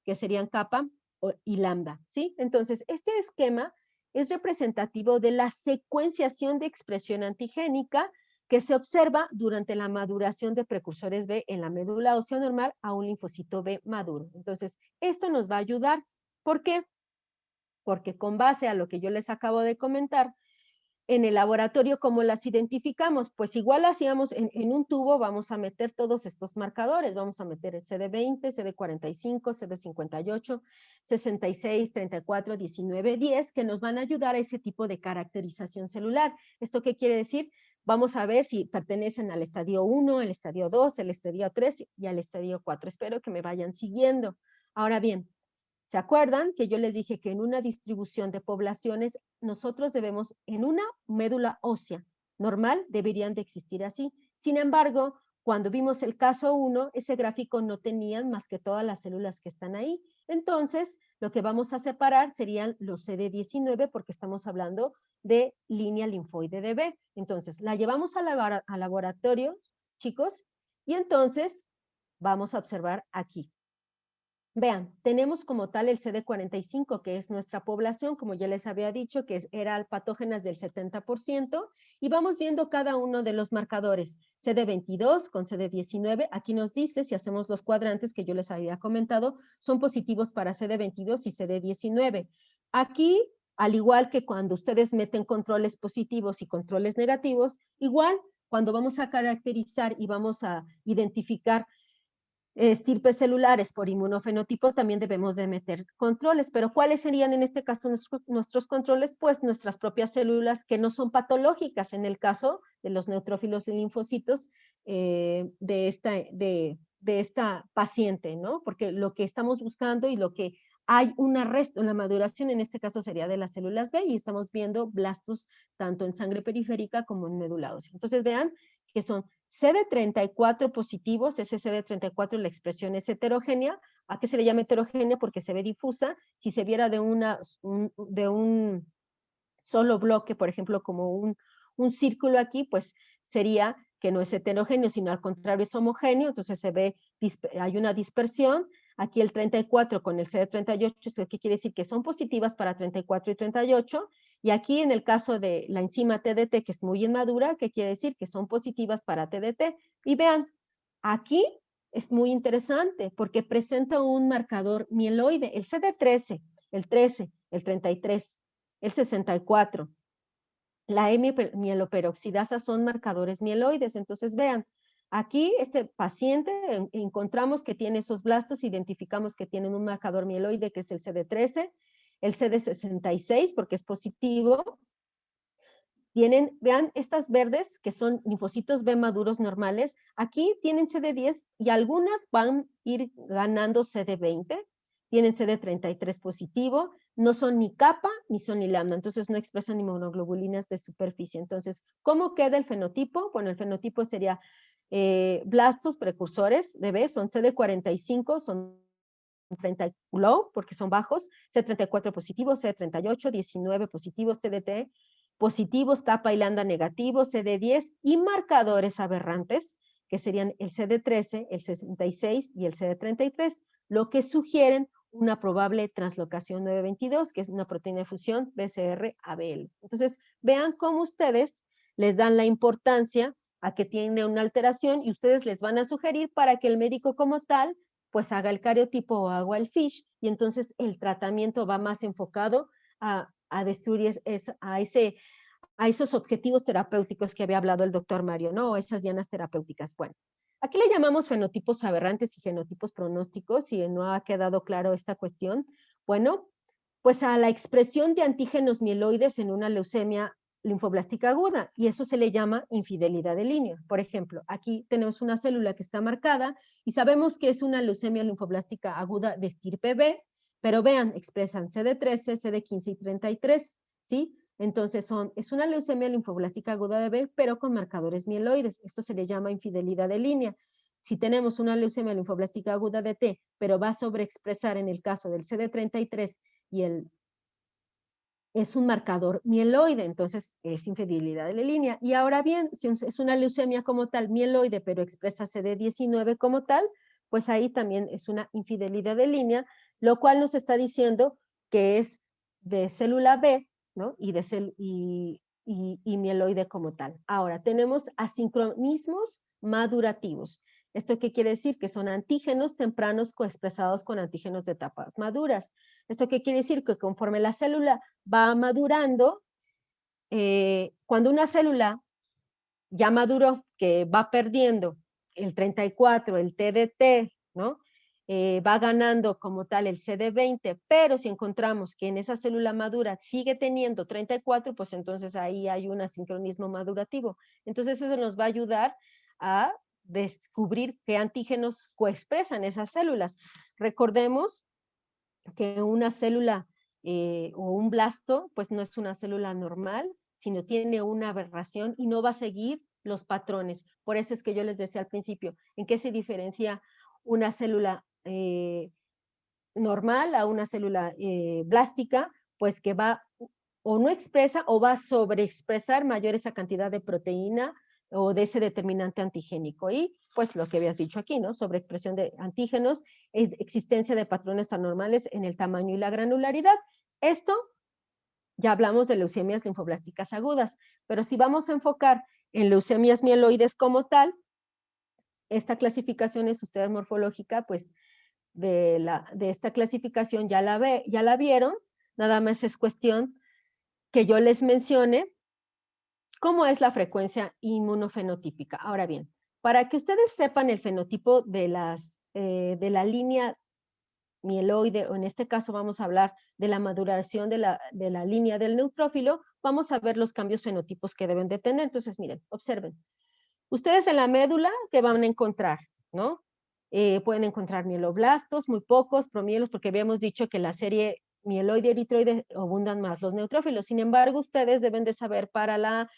que serían kappa y lambda, ¿sí? Entonces, este esquema es representativo de la secuenciación de expresión antigénica que se observa durante la maduración de precursores B en la médula ósea normal a un linfocito B maduro. Entonces, esto nos va a ayudar. ¿Por qué? Porque con base a lo que yo les acabo de comentar, en el laboratorio, ¿cómo las identificamos? Pues igual hacíamos en un tubo, vamos a meter todos estos marcadores, vamos a meter el CD20, CD45, CD58, 66, 34, 19, 10, que nos van a ayudar a ese tipo de caracterización celular. ¿Esto qué quiere decir? Vamos a ver si pertenecen al estadio 1, el estadio 2, el estadio 3 y al estadio 4. Espero que me vayan siguiendo. Ahora bien, ¿se acuerdan que yo les dije que en una distribución de poblaciones nosotros debemos, en una médula ósea normal, deberían de existir así? Sin embargo, cuando vimos el caso 1, ese gráfico no tenían más que todas las células que están ahí. Entonces, lo que vamos a separar serían los CD19 porque estamos hablando de línea linfoide de B. Entonces, la llevamos al laboratorio, chicos, y entonces vamos a observar aquí. Vean, tenemos como tal el CD45, que es nuestra población, como ya les había dicho, que era patógenas del 70%, y vamos viendo cada uno de los marcadores. CD22 con CD19, aquí nos dice, si hacemos los cuadrantes que yo les había comentado, son positivos para CD22 y CD19. Aquí, al igual que cuando ustedes meten controles positivos y controles negativos, igual cuando vamos a caracterizar y vamos a identificar estirpes celulares por inmunofenotipo, también debemos de meter controles. Pero ¿cuáles serían en este caso nuestros controles? Pues nuestras propias células que no son patológicas en el caso de los neutrófilos y linfocitos de esta paciente, ¿no? Porque lo que estamos buscando y lo que hay un arresto en la maduración, en este caso sería de las células B, y estamos viendo blastos tanto en sangre periférica como en médula ósea. Entonces vean que son CD34 positivos, ese CD34 la expresión es heterogénea. ¿A qué se le llama heterogénea? Porque se ve difusa. Si se viera de un solo bloque, por ejemplo, como un círculo aquí, pues sería que no es heterogéneo, sino al contrario es homogéneo, entonces se ve, hay una dispersión. Aquí el 34 con el CD38, ¿esto qué quiere decir? Que son positivas para 34 y 38, y aquí en el caso de la enzima TDT, que es muy inmadura, ¿qué quiere decir? Que son positivas para TDT. Y vean, aquí es muy interesante porque presenta un marcador mieloide, el CD13, el 13, el 33, el 64. La mieloperoxidasa son marcadores mieloides. Entonces, vean, aquí este paciente encontramos que tiene esos blastos, identificamos que tienen un marcador mieloide que es el CD13, el CD66 porque es positivo, vean estas verdes que son linfocitos B maduros normales, aquí tienen CD10 y algunas van a ir ganando CD20, tienen CD33 positivo, no son ni kappa ni son ni lambda, entonces no expresan inmunoglobulinas de superficie. Entonces, ¿cómo queda el fenotipo? Bueno, el fenotipo sería blastos precursores de B, son CD45, son 30 low, porque son bajos, C34 positivos, C38, 19 positivos, TDT positivos, kappa y lambda negativos, CD10 y marcadores aberrantes, que serían el CD13, el 66 y el CD33, lo que sugieren una probable translocación 922, que es una proteína de fusión BCR-ABL. Entonces, vean cómo ustedes les dan la importancia a que tiene una alteración y ustedes les van a sugerir para que el médico como tal pues haga el cariotipo o haga el FISH, y entonces el tratamiento va más enfocado a destruir a esos objetivos terapéuticos que había hablado el doctor Mario, ¿no? Esas dianas terapéuticas. Bueno, aquí le llamamos fenotipos aberrantes y genotipos pronósticos, si no ha quedado claro esta cuestión. Bueno, pues a la expresión de antígenos mieloides en una leucemia linfoblástica aguda, y eso se le llama infidelidad de línea. Por ejemplo, aquí tenemos una célula que está marcada y sabemos que es una leucemia linfoblástica aguda de estirpe B, pero vean, expresan CD13, CD15 y 33, ¿sí? Entonces es una leucemia linfoblástica aguda de B, pero con marcadores mieloides. Esto se le llama infidelidad de línea. Si tenemos una leucemia linfoblástica aguda de T, pero va a sobreexpresar en el caso del CD33 y es un marcador mieloide, entonces es infidelidad de la línea. Y ahora bien, si es una leucemia como tal mieloide, pero expresa CD19 como tal, pues ahí también es una infidelidad de línea, lo cual nos está diciendo que es de célula B, ¿no? Y mieloide como tal. Ahora, tenemos asincronismos madurativos. ¿Esto qué quiere decir? Que son antígenos tempranos coexpresados con antígenos de etapas maduras. ¿Esto qué quiere decir? Que conforme la célula va madurando, cuando una célula ya maduró, que va perdiendo el 34, el TDT, ¿no? Va ganando como tal el CD20, pero si encontramos que en esa célula madura sigue teniendo 34, pues entonces ahí hay un asincronismo madurativo. Entonces eso nos va a ayudar a descubrir qué antígenos coexpresan esas células. Recordemos que una célula o un blasto, pues no es una célula normal, sino tiene una aberración y no va a seguir los patrones. Por eso es que yo les decía al principio, ¿en qué se diferencia una célula normal a una célula blástica? Pues que va o no expresa o va a sobreexpresar mayor esa cantidad de proteína o de ese determinante antigénico. Y pues lo que habías dicho aquí, ¿no? Sobreexpresión de antígenos, existencia de patrones anormales en el tamaño y la granularidad. Esto ya hablamos de leucemias linfoblásticas agudas, pero si vamos a enfocar en leucemias mieloides como tal, esta clasificación es ustedes morfológica, pues de esta clasificación ya la vieron, nada más es cuestión que yo les mencione cómo es la frecuencia inmunofenotípica. Ahora bien, para que ustedes sepan el fenotipo de la línea mieloide, o en este caso vamos a hablar de la maduración de la línea del neutrófilo, vamos a ver los cambios fenotipos que deben de tener. Entonces, miren, observen. Ustedes en la médula, ¿qué van a encontrar? ¿No? Pueden encontrar mieloblastos, muy pocos, promielos, porque habíamos dicho que la serie mieloide y eritroide abundan más los neutrófilos. Sin embargo, ustedes deben de saber para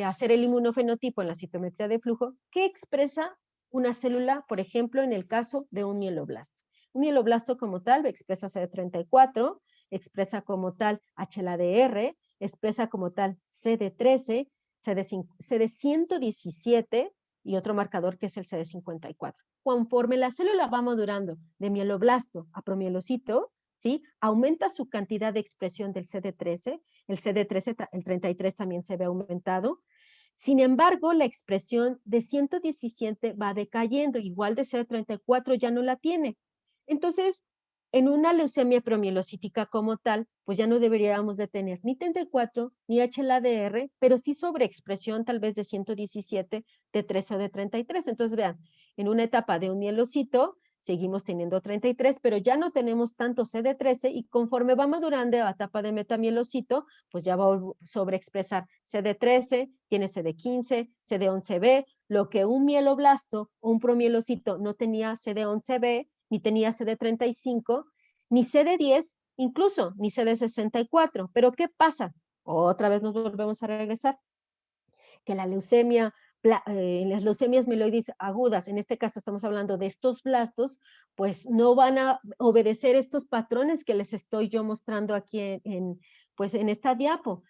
hacer el inmunofenotipo en la citometría de flujo, ¿qué expresa una célula, por ejemplo, en el caso de un mieloblasto? Un mieloblasto como tal expresa CD34, expresa como tal HLA-DR, expresa como tal CD13, CD117 y otro marcador que es el CD54. Conforme la célula va madurando de mieloblasto a promielocito, ¿sí? Aumenta su cantidad de expresión del CD13, el 33 también se ve aumentado. Sin embargo, la expresión de 117 va decayendo, igual de CD34 ya no la tiene. Entonces, en una leucemia promielocítica como tal, pues ya no deberíamos de tener ni 34 ni HLA-DR, pero sí sobreexpresión tal vez de 117, de 3 o de 33. Entonces vean, en una etapa de un mielocito seguimos teniendo 33, pero ya no tenemos tanto CD13 y conforme va madurando la etapa de metamielocito, pues ya va a sobreexpresar CD13, tiene CD15, CD11B, lo que un mieloblasto o un promielocito no tenía CD11B, ni tenía CD35, ni CD10, incluso ni CD64. Pero ¿qué pasa? Otra vez nos volvemos a regresar, que la leucemia, las leucemias mieloides agudas, en este caso estamos hablando de estos blastos, pues no van a obedecer estos patrones que les estoy yo mostrando aquí pues en esta diapo.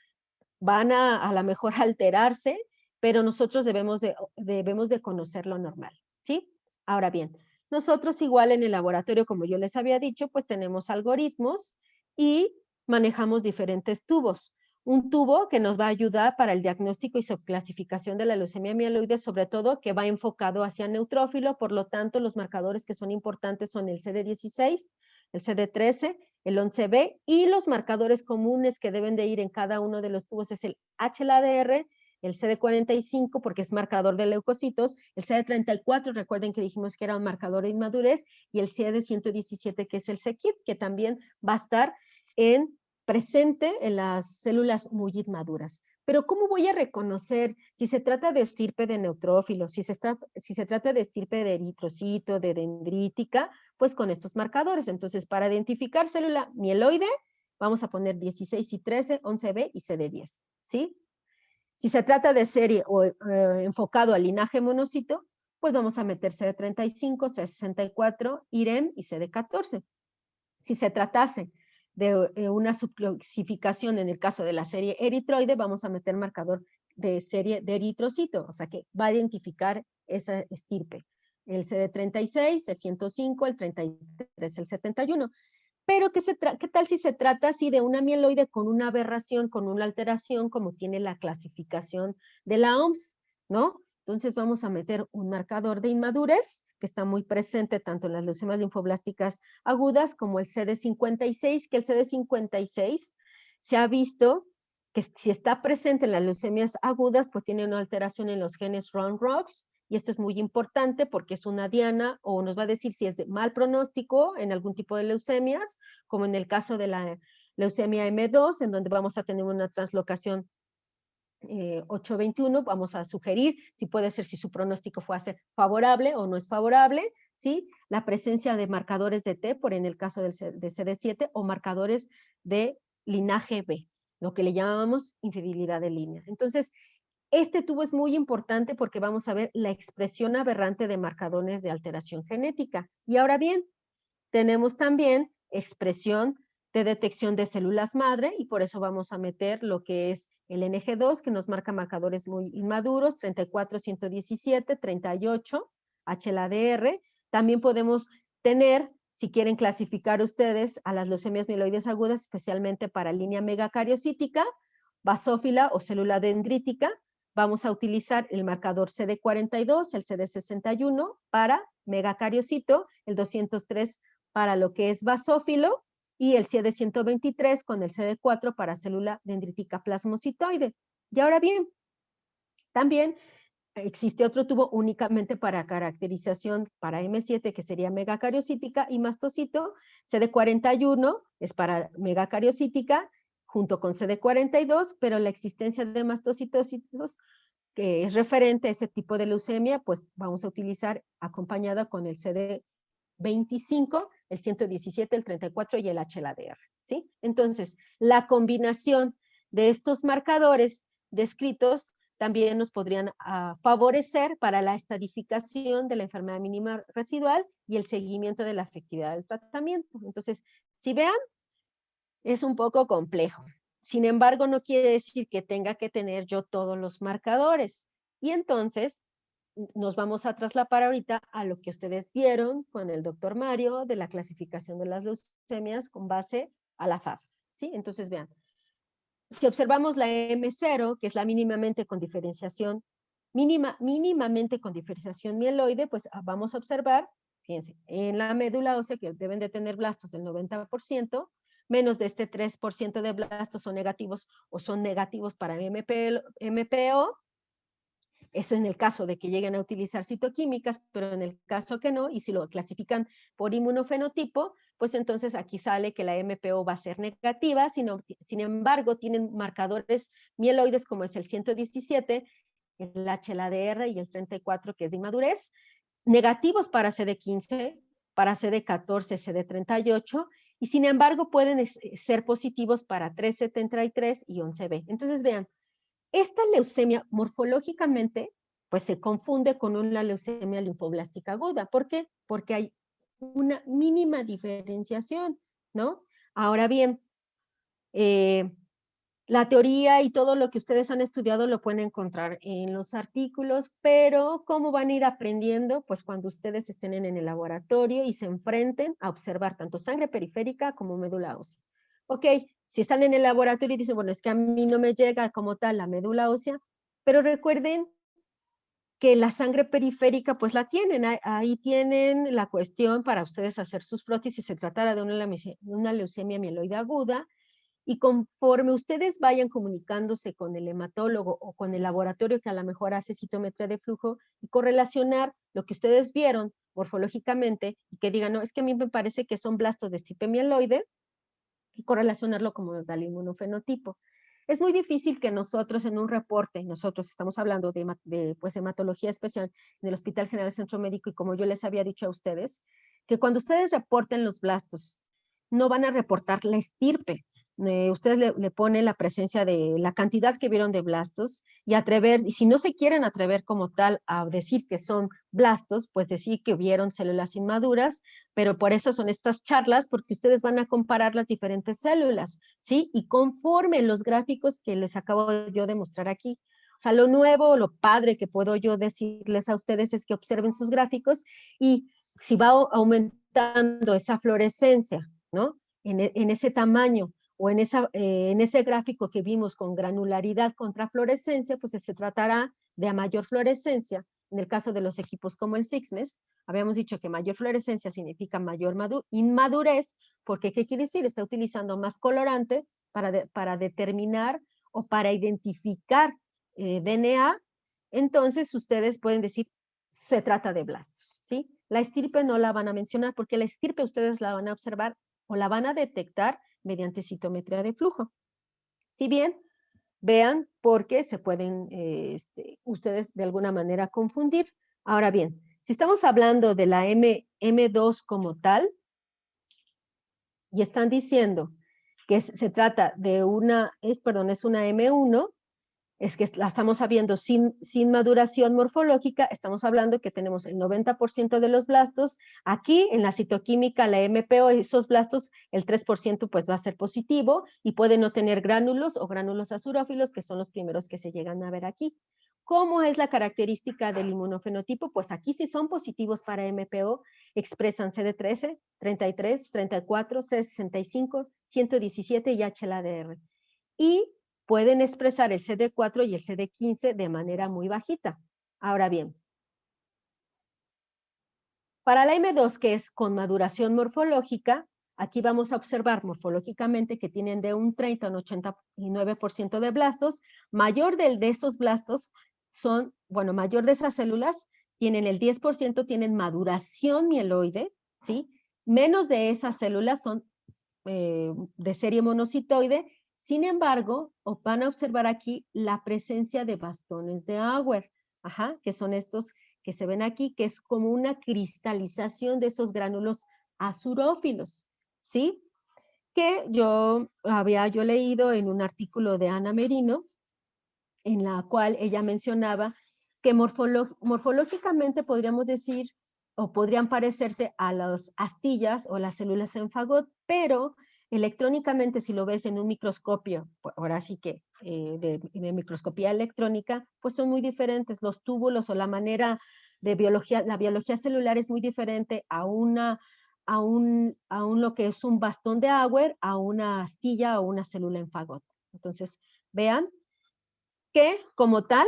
Van a lo mejor alterarse, pero nosotros debemos de conocer lo normal, ¿sí? Ahora bien, nosotros igual en el laboratorio, como yo les había dicho, pues tenemos algoritmos y manejamos diferentes tubos. Un tubo que nos va a ayudar para el diagnóstico y subclasificación de la leucemia mieloide, sobre todo que va enfocado hacia neutrófilo, por lo tanto los marcadores que son importantes son el CD16, el CD13, el 11B, y los marcadores comunes que deben de ir en cada uno de los tubos es el HLA-DR, el CD45 porque es marcador de leucocitos, el CD34, recuerden que dijimos que era un marcador de inmadurez, y el CD117 que es el c-KIT, que también va a estar presente en las células muy inmaduras. Pero ¿cómo voy a reconocer si se trata de estirpe de neutrófilo, si se trata de estirpe de eritrocito, de dendrítica? Pues con estos marcadores. Entonces, para identificar célula mieloide, vamos a poner 16 y 13, 11B y CD10, ¿sí? Si se trata de serie o enfocado al linaje monocito, pues vamos a meter CD35, CD64, IREM y CD14. Si se tratase de una subclasificación en el caso de la serie eritroide, vamos a meter marcador de serie de eritrocito, o sea que va a identificar esa estirpe. El CD36, el 105, el 33, el 71. Pero ¿qué tal si se trata así de una mieloide con una aberración, con una alteración, como tiene la clasificación de la OMS, ¿no? Entonces vamos a meter un marcador de inmadurez, que está muy presente tanto en las leucemias linfoblásticas agudas como el CD56, que el CD56 se ha visto que si está presente en las leucemias agudas, pues tiene una alteración en los genes RON-ROX, y esto es muy importante porque es una diana, o nos va a decir si es de mal pronóstico en algún tipo de leucemias, como en el caso de la leucemia M2, en donde vamos a tener una translocación 821, vamos a sugerir si puede ser si su pronóstico fue a ser favorable o no es favorable, ¿sí? La presencia de marcadores de T, por en el caso de CD7, o marcadores de linaje B, lo que le llamamos infidelidad de línea. Entonces, este tubo es muy importante porque vamos a ver la expresión aberrante de marcadores de alteración genética. Y ahora bien, tenemos también expresión de detección de células madre, y por eso vamos a meter lo que es el NG2, que nos marca marcadores muy inmaduros, 34, 117, 38, HLA-DR. También podemos tener, si quieren clasificar ustedes a las leucemias mieloides agudas, especialmente para línea megacariocítica, basófila o célula dendrítica, vamos a utilizar el marcador CD42, el CD61 para megacariocito, el 203 para lo que es basófilo, y el CD123 con el CD4 para célula dendrítica plasmocitoide. Y ahora bien, también existe otro tubo únicamente para caracterización para M7, que sería megacariocítica, y mastocito. CD41 es para megacariocítica, junto con CD42, pero la existencia de mastocitocitos, que es referente a ese tipo de leucemia, pues vamos a utilizar acompañada con el CD25, el 117, el 34 y el HLA-DR, ¿sí? Entonces, la combinación de estos marcadores descritos también nos podrían favorecer para la estadificación de la enfermedad mínima residual y el seguimiento de la efectividad del tratamiento. Entonces, si vean, es un poco complejo. Sin embargo, no quiere decir que tenga que tener yo todos los marcadores. Y entonces, nos vamos a trasladar ahorita a lo que ustedes vieron con el doctor Mario de la clasificación de las leucemias con base a la FAB, ¿sí? Entonces, vean, si observamos la M0, que es la mínimamente con diferenciación, mínimamente con diferenciación mieloide, pues vamos a observar, fíjense, en la médula ósea que deben de tener blastos del 90%, menos de este 3% de blastos son negativos o son negativos para MPO, Eso en el caso de que lleguen a utilizar citoquímicas, pero en el caso que no, y si lo clasifican por inmunofenotipo, pues entonces aquí sale que la MPO va a ser negativa, sin embargo tienen marcadores mieloides como es el 117, el HLA-DR y el 34 que es de inmadurez, negativos para CD15, para CD14, CD38, y sin embargo pueden ser positivos para 373 y 11B. Entonces vean, esta leucemia morfológicamente pues se confunde con una leucemia linfoblástica aguda. ¿Por qué? Porque hay una mínima diferenciación, ¿no? Ahora bien, la teoría y todo lo que ustedes han estudiado lo pueden encontrar en los artículos, pero ¿cómo van a ir aprendiendo? Pues cuando ustedes estén en el laboratorio y se enfrenten a observar tanto sangre periférica como médula ósea. Ok, si están en el laboratorio y dicen, bueno, es que a mí no me llega como tal la médula ósea, pero recuerden que la sangre periférica pues la tienen, ahí tienen la cuestión para ustedes hacer sus frotis si se tratara de una leucemia mieloide aguda, y conforme ustedes vayan comunicándose con el hematólogo o con el laboratorio que a lo mejor hace citometría de flujo y correlacionar lo que ustedes vieron morfológicamente y que digan, no, es que a mí me parece que son blastos de stipe mieloide, y correlacionarlo como nos da el inmunofenotipo. Es muy difícil que nosotros en un reporte, nosotros estamos hablando de pues, hematología especial en el Hospital General Centro Médico, y como yo les había dicho a ustedes, que cuando ustedes reporten los blastos, no van a reportar la estirpe. Ustedes le ponen la presencia de la cantidad que vieron de blastos y atrever, y si no se quieren atrever como tal a decir que son blastos, pues decir que vieron células inmaduras, pero por eso son estas charlas, porque ustedes van a comparar las diferentes células, ¿sí? Y conforme los gráficos que les acabo yo de mostrar aquí. O sea, lo nuevo, lo padre que puedo yo decirles a ustedes es que observen sus gráficos y si va aumentando esa fluorescencia, ¿no? En ese tamaño o en ese gráfico que vimos con granularidad contra fluorescencia, pues se tratará de a mayor fluorescencia. En el caso de los equipos como el SIGMES, habíamos dicho que mayor fluorescencia significa mayor inmadurez, porque ¿qué quiere decir? Está utilizando más colorante para determinar o para identificar DNA. Entonces ustedes pueden decir, se trata de blastos, ¿sí? La estirpe no la van a mencionar porque la estirpe ustedes la van a observar o la van a detectar mediante citometría de flujo. Si bien, vean porque se pueden ustedes de alguna manera confundir. Ahora bien, si estamos hablando de la M2 como tal, y están diciendo que se trata de una, es una M1, es que la estamos viendo sin maduración morfológica, estamos hablando que tenemos el 90% de los blastos. Aquí en la citoquímica, la MPO, esos blastos, el 3% pues va a ser positivo y puede no tener gránulos o gránulos azurófilos, que son los primeros que se llegan a ver aquí. ¿Cómo es la característica del inmunofenotipo? Pues aquí si son positivos para MPO, expresan CD13, 33, 34, C65, 117 y HLA-DR. Y pueden expresar el CD4 y el CD15 de manera muy bajita. Ahora bien, para la M2, que es con maduración morfológica, aquí vamos a observar morfológicamente que tienen de un 30 a un 89% de blastos. Mayor de esos blastos son, bueno, mayor de esas células tienen el 10%, tienen maduración mieloide, ¿sí? Menos de esas células son de serie monocitoide. Sin embargo, van a observar aquí la presencia de bastones de Auer, que son estos que se ven aquí, que es como una cristalización de esos gránulos azurófilos, ¿sí? Que yo había leído en un artículo de Ana Merino, en la cual ella mencionaba que morfológicamente podríamos decir, o podrían parecerse a las astillas o las células en fagot, pero electrónicamente, si lo ves en un microscopio, ahora sí que de microscopía electrónica, pues son muy diferentes. Los túbulos o la manera de biología, la biología celular es muy diferente a lo que es un bastón de Auer, a una astilla o una célula en fagot. Entonces, vean que como tal,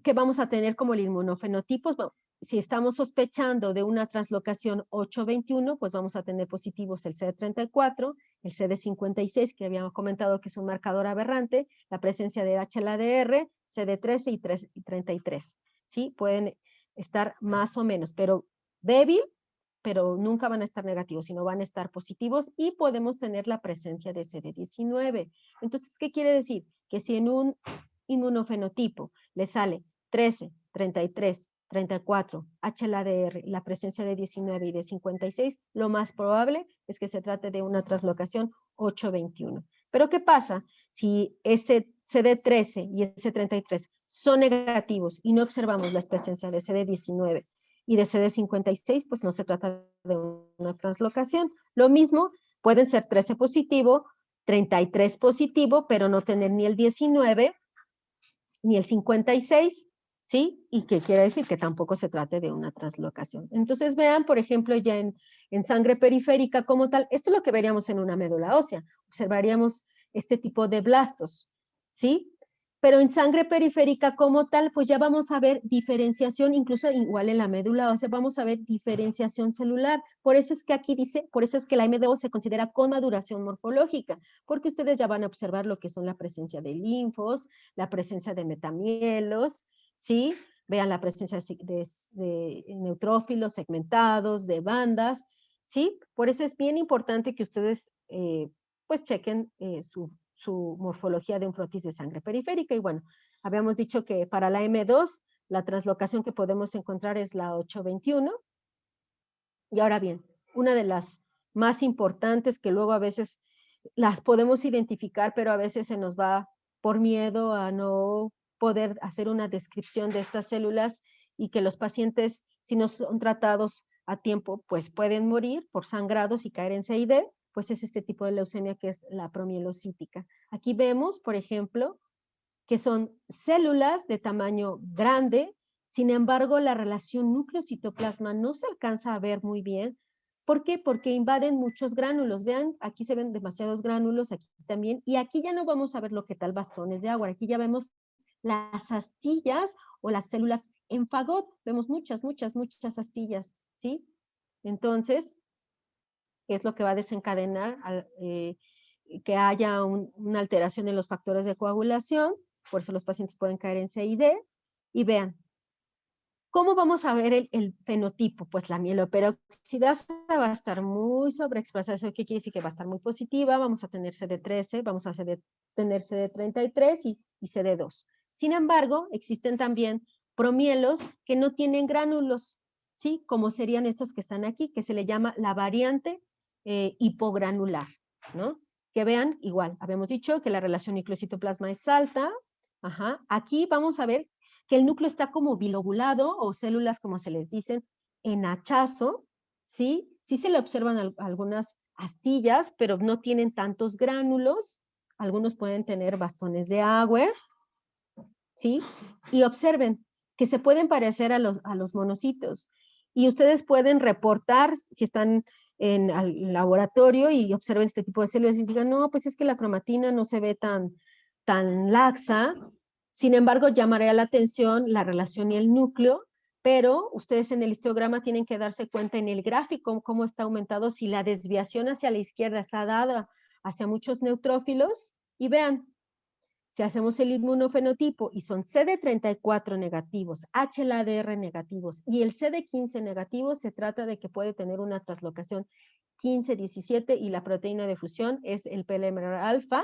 que vamos a tener como el inmunofenotipos. Bueno, si estamos sospechando de una translocación 821, pues vamos a tener positivos el CD34, el CD56, que habíamos comentado que es un marcador aberrante, la presencia de HLA-DR, CD13 y 33. ¿sí? Pueden estar más o menos, pero débil, pero nunca van a estar negativos, sino van a estar positivos y podemos tener la presencia de CD19. Entonces, ¿qué quiere decir? Que si en un inmunofenotipo le sale 13, 33, 34, HLA-DR, la presencia de 19 y de 56, lo más probable es que se trate de una translocación 821. Pero ¿qué pasa si ese CD13 y ese 33 son negativos y no observamos la presencia de CD19 y de CD56? Pues no se trata de una translocación. Lo mismo, pueden ser 13 positivo, 33 positivo, pero no tener ni el 19 ni el 56, ¿sí? Y que quiere decir que tampoco se trate de una translocación. Entonces vean, por ejemplo, ya en sangre periférica como tal, esto es lo que veríamos en una médula ósea, observaríamos este tipo de blastos, ¿sí? Pero en sangre periférica como tal, pues ya vamos a ver diferenciación, incluso igual en la médula ósea, vamos a ver diferenciación celular. Por eso es que aquí dice, por eso es que la M2 se considera con maduración morfológica, porque ustedes ya van a observar lo que son la presencia de linfos, la presencia de metamielos, ¿sí? Vean la presencia de neutrófilos segmentados, de bandas, ¿sí? Por eso es bien importante que ustedes pues chequen su morfología de un frotis de sangre periférica. Y bueno, habíamos dicho que para la M2, la translocación que podemos encontrar es la 821. Y ahora bien, una de las más importantes que luego a veces las podemos identificar, pero a veces se nos va por miedo a no poder hacer una descripción de estas células y que los pacientes, si no son tratados a tiempo, pues pueden morir por sangrados y caer en CID, pues es este tipo de leucemia que es la promielocítica. Aquí vemos, por ejemplo, que son células de tamaño grande, sin embargo, la relación núcleo-citoplasma no se alcanza a ver muy bien. ¿Por qué? Porque invaden muchos gránulos. Vean, aquí se ven demasiados gránulos, aquí también, y aquí ya no vamos a ver lo que tal bastones de agua, aquí ya vemos las astillas o las células en fagot, vemos muchas, muchas, muchas astillas, ¿sí? Entonces, ¿qué es lo que va a desencadenar que haya una alteración en los factores de coagulación? Por eso los pacientes pueden caer en CID. Y vean, ¿cómo vamos a ver el fenotipo? Pues la mieloperoxidasa va a estar muy sobreexpresada. ¿Eso qué quiere decir? Que va a estar muy positiva. Vamos a tener CD13, vamos a tener CD33 y CD2. Sin embargo, existen también promielos que no tienen gránulos, ¿sí? Como serían estos que están aquí, que se le llama la variante hipogranular, ¿no? Que vean, igual, habíamos dicho que la relación núcleo-citoplasma es alta. Ajá. Aquí vamos a ver que el núcleo está como bilobulado o células, como se les dicen, en hachazo, ¿sí? Sí se le observan algunas astillas, pero no tienen tantos gránulos. Algunos pueden tener bastones de Auer, ¿sí? Y observen que se pueden parecer a los monocitos. Y ustedes pueden reportar si están en el laboratorio y observen este tipo de células y digan, no, pues es que la cromatina no se ve tan laxa. Sin embargo, llamaría la atención la relación y el núcleo, pero ustedes en el histograma tienen que darse cuenta en el gráfico cómo está aumentado, si la desviación hacia la izquierda está dada hacia muchos neutrófilos. Y vean, si hacemos el inmunofenotipo y son CD34 negativos, HLA-DR negativos y el CD15 negativo, se trata de que puede tener una translocación 15-17 y la proteína de fusión es el PLMR alfa.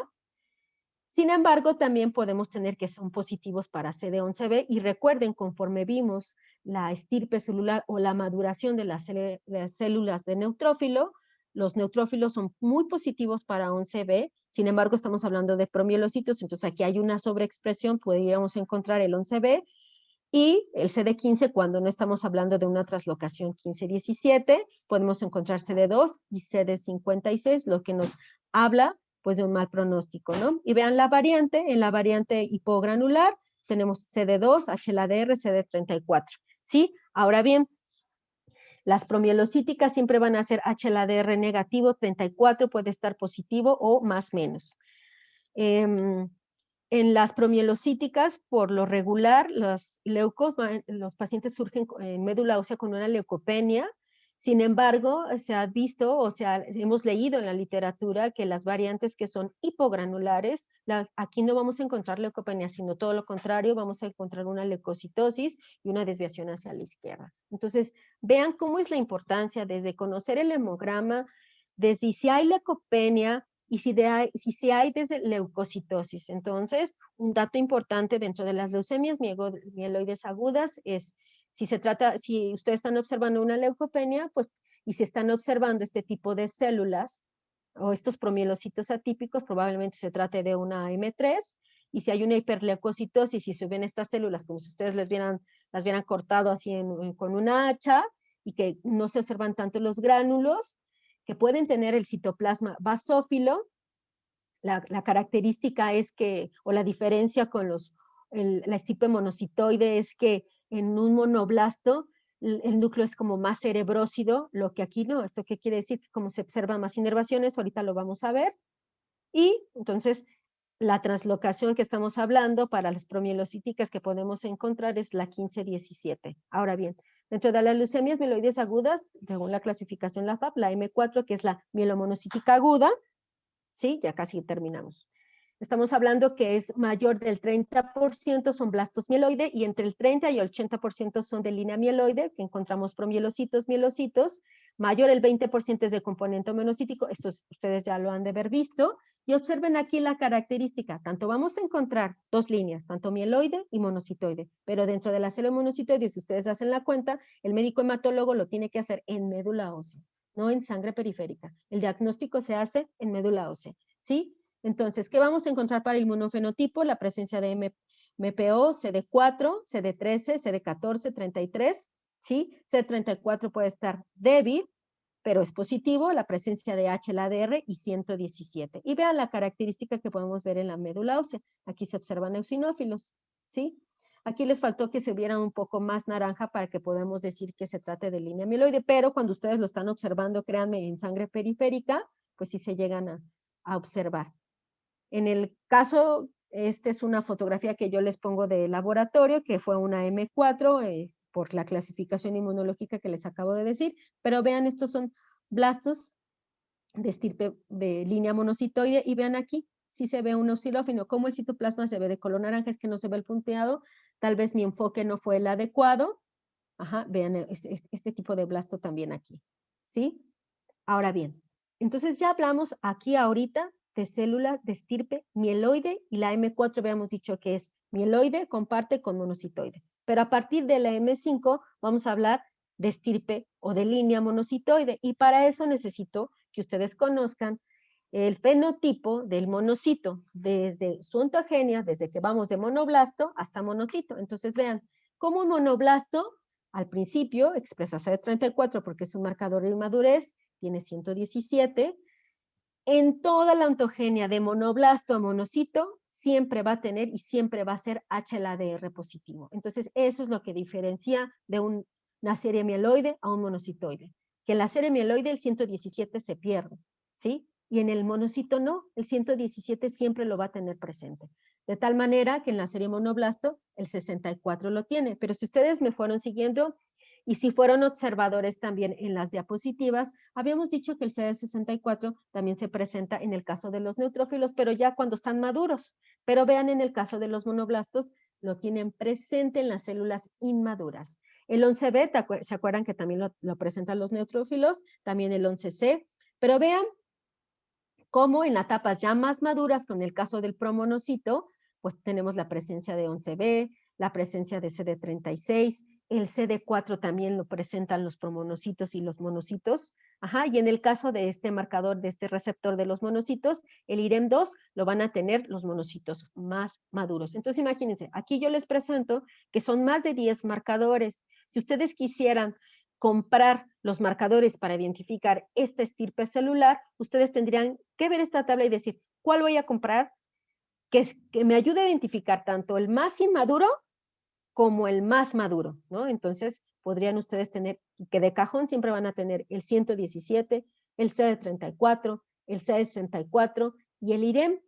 Sin embargo, también podemos tener que son positivos para CD11B y recuerden, conforme vimos la estirpe celular o la maduración de las células de neutrófilo, los neutrófilos son muy positivos para 11B, sin embargo estamos hablando de promielocitos, entonces aquí hay una sobreexpresión, podríamos encontrar el 11B y el CD15 cuando no estamos hablando de una translocación 15-17, podemos encontrar CD2 y CD56, lo que nos habla pues de un mal pronóstico, ¿no? Y vean la variante, en la variante hipogranular tenemos CD2, HLA-DR, CD34, ¿sí? Ahora bien, las promielocíticas siempre van a ser HLA-DR negativo, 34 puede estar positivo o más menos. En las promielocíticas, por lo regular, los pacientes surgen en médula ósea con una leucopenia Sin embargo, se ha visto, o sea, hemos leído en la literatura que las variantes que son hipogranulares, aquí no vamos a encontrar leucopenia, sino todo lo contrario, vamos a encontrar una leucocitosis y una desviación hacia la izquierda. Entonces, vean cómo es la importancia desde conocer el hemograma, desde si hay leucopenia y si hay desde leucocitosis. Entonces, un dato importante dentro de las leucemias mieloides agudas es si ustedes están observando una leucopenia, pues, y si están observando este tipo de células o estos promielocitos atípicos, probablemente se trate de una M3, y si hay una hiperleucocitosis y se ven estas células como si ustedes las vieran cortado así con una hacha, y que no se observan tanto los gránulos, que pueden tener el citoplasma basófilo, la característica es que, o la diferencia con la estirpe monocitoide es que en un monoblasto el núcleo es como más cerebrósido, lo que aquí no. ¿Esto qué quiere decir? Que como se observan más inervaciones, ahorita lo vamos a ver. Y entonces la translocación que estamos hablando para las promielocíticas que podemos encontrar es la 15-17. Ahora bien, dentro de las leucemias mieloides agudas, según la clasificación LAFAP, la M4, que es la mielomonocítica aguda, ¿sí? Ya casi terminamos. Estamos hablando que es mayor del 30% son blastos mieloide, y entre el 30 y el 80% son de línea mieloide, que encontramos promielocitos, mielocitos. Mayor el 20% es de componente monocítico, estos ustedes ya lo han de haber visto. Y observen aquí la característica, tanto vamos a encontrar dos líneas, tanto mieloide y monocitoide, pero dentro de la célula monocitoide, si ustedes hacen la cuenta, el médico hematólogo lo tiene que hacer en médula ósea, no en sangre periférica. El diagnóstico se hace en médula ósea, ¿sí? Entonces, ¿qué vamos a encontrar para el inmunofenotipo? La presencia de MPO, CD4, CD13, CD14, 33, ¿sí? CD34 puede estar débil, pero es positivo, la presencia de H, el ADR y 117. Y vean la característica que podemos ver en la médula ósea. Aquí se observan eosinófilos, ¿sí? Aquí les faltó que se viera un poco más naranja para que podamos decir que se trate de línea mieloide, pero cuando ustedes lo están observando, créanme, en sangre periférica, pues sí se llegan a observar. En el caso, esta es una fotografía que yo les pongo de laboratorio, que fue una M4, por la clasificación inmunológica que les acabo de decir, pero vean, estos son blastos de estirpe de línea monocitoide, y vean aquí, sí se ve un auxilófilo. Como el citoplasma se ve de color naranja, es que no se ve el punteado, tal vez mi enfoque no fue el adecuado. Ajá, vean este tipo de blasto también aquí, ¿sí? Ahora bien, entonces ya hablamos aquí ahorita de células de estirpe mieloide, y la M4 habíamos dicho que es mieloide, comparte con monocitoide. Pero a partir de la M5 vamos a hablar de estirpe o de línea monocitoide, y para eso necesito que ustedes conozcan el fenotipo del monocito, desde su ontogenia, desde que vamos de monoblasto hasta monocito. Entonces vean, como un monoblasto al principio expresa CD34 porque es un marcador de inmadurez, tiene 117. En toda la ontogenia de monoblasto a monocito siempre va a tener y siempre va a ser HLA-DR positivo. Entonces eso es lo que diferencia de una serie mieloide a un monocitoide, que en la serie mieloide el 117 se pierde, ¿sí? Y en el monocito no, el 117 siempre lo va a tener presente. De tal manera que en la serie monoblasto el 64 lo tiene. Pero si ustedes me fueron siguiendo, y si fueron observadores también en las diapositivas, habíamos dicho que el CD64 también se presenta en el caso de los neutrófilos, pero ya cuando están maduros. Pero vean, en el caso de los monoblastos, lo tienen presente en las células inmaduras. El 11B, ¿se acuerdan que también lo presentan los neutrófilos? También el 11C. Pero vean cómo en etapas ya más maduras, con el caso del promonocito, pues tenemos la presencia de 11B, la presencia de CD36, el CD4 también lo presentan los promonocitos y los monocitos. Ajá, y en el caso de este marcador, de este receptor de los monocitos, el IREM2 lo van a tener los monocitos más maduros. Entonces imagínense, aquí yo les presento que son más de 10 marcadores. Si ustedes quisieran comprar los marcadores para identificar esta estirpe celular, ustedes tendrían que ver esta tabla y decir, ¿cuál voy a comprar? Que me ayude a identificar tanto el más inmaduro como el más maduro, ¿no? Entonces, podrían ustedes tener, que de cajón siempre van a tener el 117, el CD34, el CD64 y el IREM.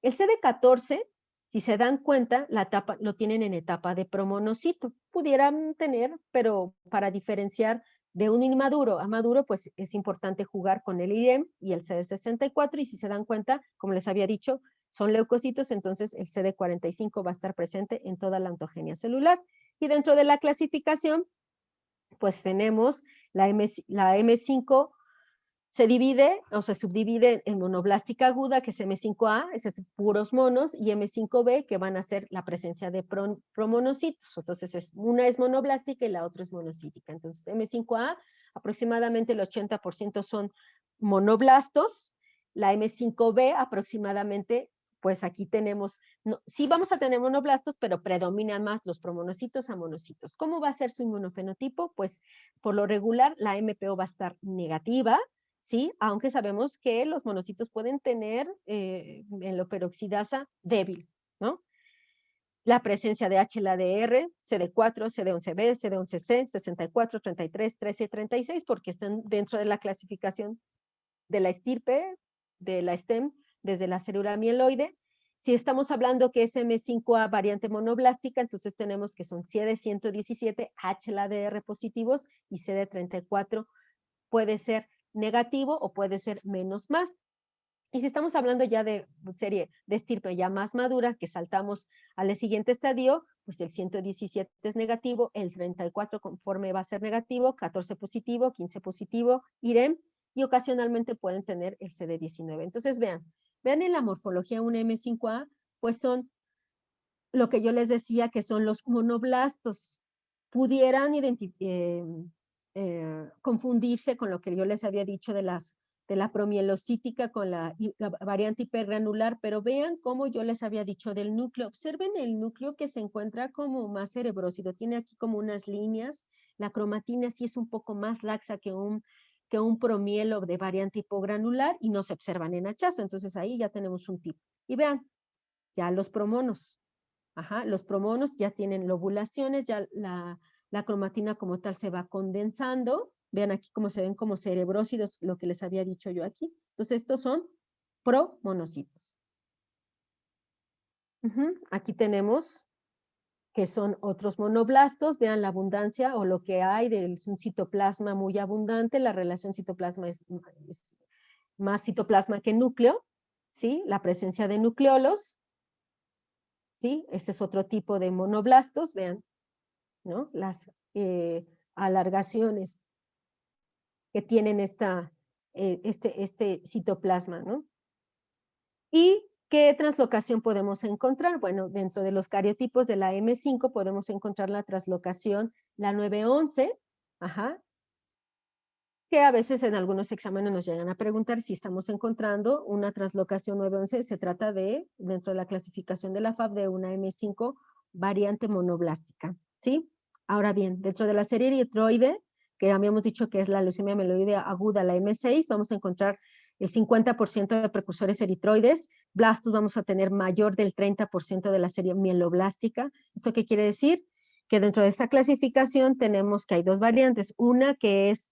El CD14, si se dan cuenta, la etapa, lo tienen en etapa de promonocito. Pudieran tener, pero para diferenciar de un inmaduro a maduro, pues es importante jugar con el IREM y el CD64, y si se dan cuenta, como les había dicho, son leucocitos, entonces el CD45 va a estar presente en toda la ontogenia celular. Y dentro de la clasificación, pues tenemos la M5 se divide o se subdivide en monoblástica aguda, que es M5A, ese es puros monos, y M5B, que van a ser la presencia de promonocitos. Entonces, una es monoblástica y la otra es monocítica. Entonces, M5A, aproximadamente el 80% son monoblastos. La M5B, aproximadamente, pues aquí tenemos, no, sí vamos a tener monoblastos, pero predominan más los promonocitos a monocitos. ¿Cómo va a ser su inmunofenotipo? Pues, por lo regular, la MPO va a estar negativa, ¿sí? Aunque sabemos que los monocitos pueden tener en la peroxidasa débil, ¿no? La presencia de HLA-DR, CD4, CD11B, CD11C, 64, 33, 13 y 36, porque están dentro de la clasificación de la estirpe, de la STEM, desde la célula mieloide. Si estamos hablando que es M5A variante monoblástica, entonces tenemos que son CD117, HLA-DR positivos, y CD34 puede ser negativo o puede ser menos más. Y si estamos hablando ya de serie de estirpe ya más madura, que saltamos al siguiente estadio, pues el 117 es negativo, el 34 conforme va a ser negativo, 14 positivo, 15 positivo, IREM, y ocasionalmente pueden tener el CD19. Entonces vean en la morfología un M5A, pues son lo que yo les decía que son los monoblastos. Pudieran confundirse con lo que yo les había dicho de la promielocítica con la variante hipergranular, pero vean cómo yo les había dicho del núcleo. Observen el núcleo que se encuentra como más cerebrósido, tiene aquí como unas líneas, la cromatina sí es un poco más laxa que un promielo de variante hipogranular y no se observan en hachazo, entonces ahí ya tenemos un tipo. Y vean, ya los promonos. Ajá, los promonos ya tienen lobulaciones, ya la cromatina como tal se va condensando. Vean aquí cómo se ven como cerebrósidos, lo que les había dicho yo aquí. Entonces, estos son promonocitos. Aquí tenemos que son otros monoblastos. Vean la abundancia o lo que hay de un citoplasma muy abundante. La relación citoplasma es más citoplasma que núcleo, ¿sí? La presencia de nucleolos, ¿sí? Este es otro tipo de monoblastos, vean, ¿no? Las alargaciones que tienen este citoplasma, ¿no? ¿Y qué translocación podemos encontrar? Bueno, dentro de los cariotipos de la M5 podemos encontrar la translocación, la 911, ajá, que a veces en algunos exámenes nos llegan a preguntar si estamos encontrando una translocación 911, se trata de, dentro de la clasificación de la FAB, de una M5 variante monoblástica, ¿sí? Ahora bien, dentro de la serie eritroide, que habíamos dicho que es la leucemia mieloide aguda, la M6, vamos a encontrar el 50% de precursores eritroides, blastos vamos a tener mayor del 30% de la serie mieloblástica. ¿Esto qué quiere decir? Que dentro de esta clasificación tenemos que hay dos variantes, una que es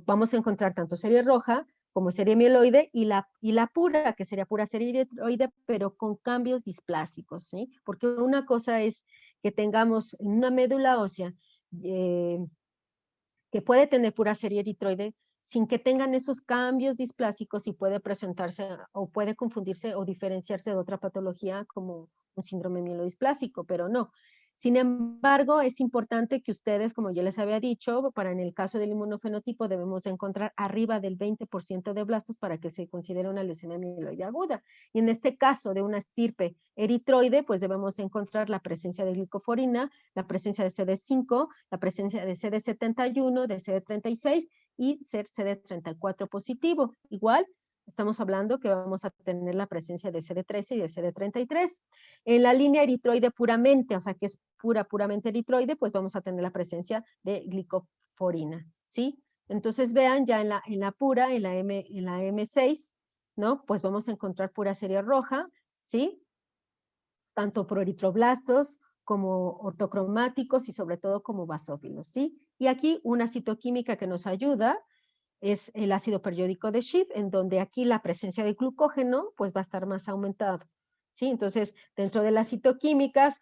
vamos a encontrar tanto serie roja como serie mieloide y la pura, que sería pura serie eritroide, pero con cambios displásicos, ¿sí? Porque una cosa es que tengamos una médula ósea que puede tener pura serie eritroide sin que tengan esos cambios displásicos y puede presentarse o puede confundirse o diferenciarse de otra patología como un síndrome mielodisplásico, pero no. Sin embargo, es importante que ustedes, como yo les había dicho, para en el caso del inmunofenotipo debemos encontrar arriba del 20% de blastos para que se considere una leucemia mieloide aguda. Y en este caso de una estirpe eritroide, pues debemos encontrar la presencia de glicoforina, la presencia de CD5, la presencia de CD71, de CD36 y ser CD34 positivo. Igual, estamos hablando que vamos a tener la presencia de CD13 y de CD33. En la línea eritroide puramente, o sea que es puramente eritroide, pues vamos a tener la presencia de glicoforina, ¿sí? Entonces vean ya en la pura, en la M6, ¿no? Pues vamos a encontrar pura serie roja, ¿sí? Tanto proeritroblastos como ortocromáticos y sobre todo como basófilos, ¿sí? Y aquí una citoquímica que nos ayuda es el ácido periódico de Schiff, en donde aquí la presencia de glucógeno pues va a estar más aumentada, ¿sí? Entonces, dentro de las citoquímicas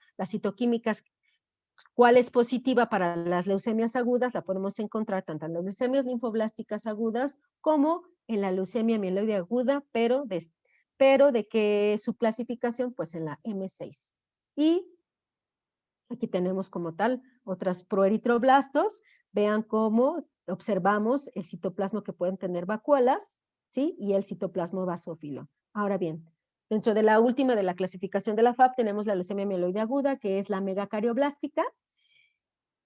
¿Cuál es positiva para las leucemias agudas? La podemos encontrar tanto en las leucemias linfoblásticas agudas como en la leucemia mieloide aguda, pero de que su clasificación, pues en la M6. Y aquí tenemos como tal otras proeritroblastos. Vean cómo observamos el citoplasma que pueden tener vacuolas, ¿sí? Y el citoplasma basófilo. Ahora bien, dentro de la última de la clasificación de la FAB tenemos la leucemia mieloide aguda, que es la megacarioblástica,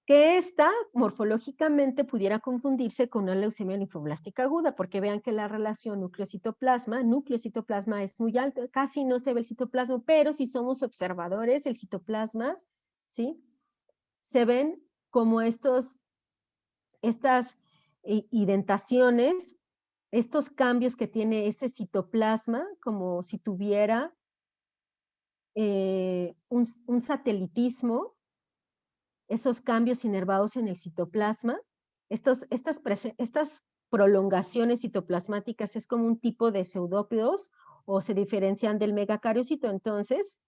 que esta morfológicamente pudiera confundirse con una leucemia linfoblástica aguda, porque vean que la relación núcleo-citoplasma es muy alta, casi no se ve el citoplasma, pero si somos observadores, el citoplasma, ¿sí? Se ven como estas indentaciones, estos cambios que tiene ese citoplasma, como si tuviera un satelitismo, esos cambios inervados en el citoplasma, estas prolongaciones citoplasmáticas es como un tipo de pseudópodos o se diferencian del megacariocito. Entonces,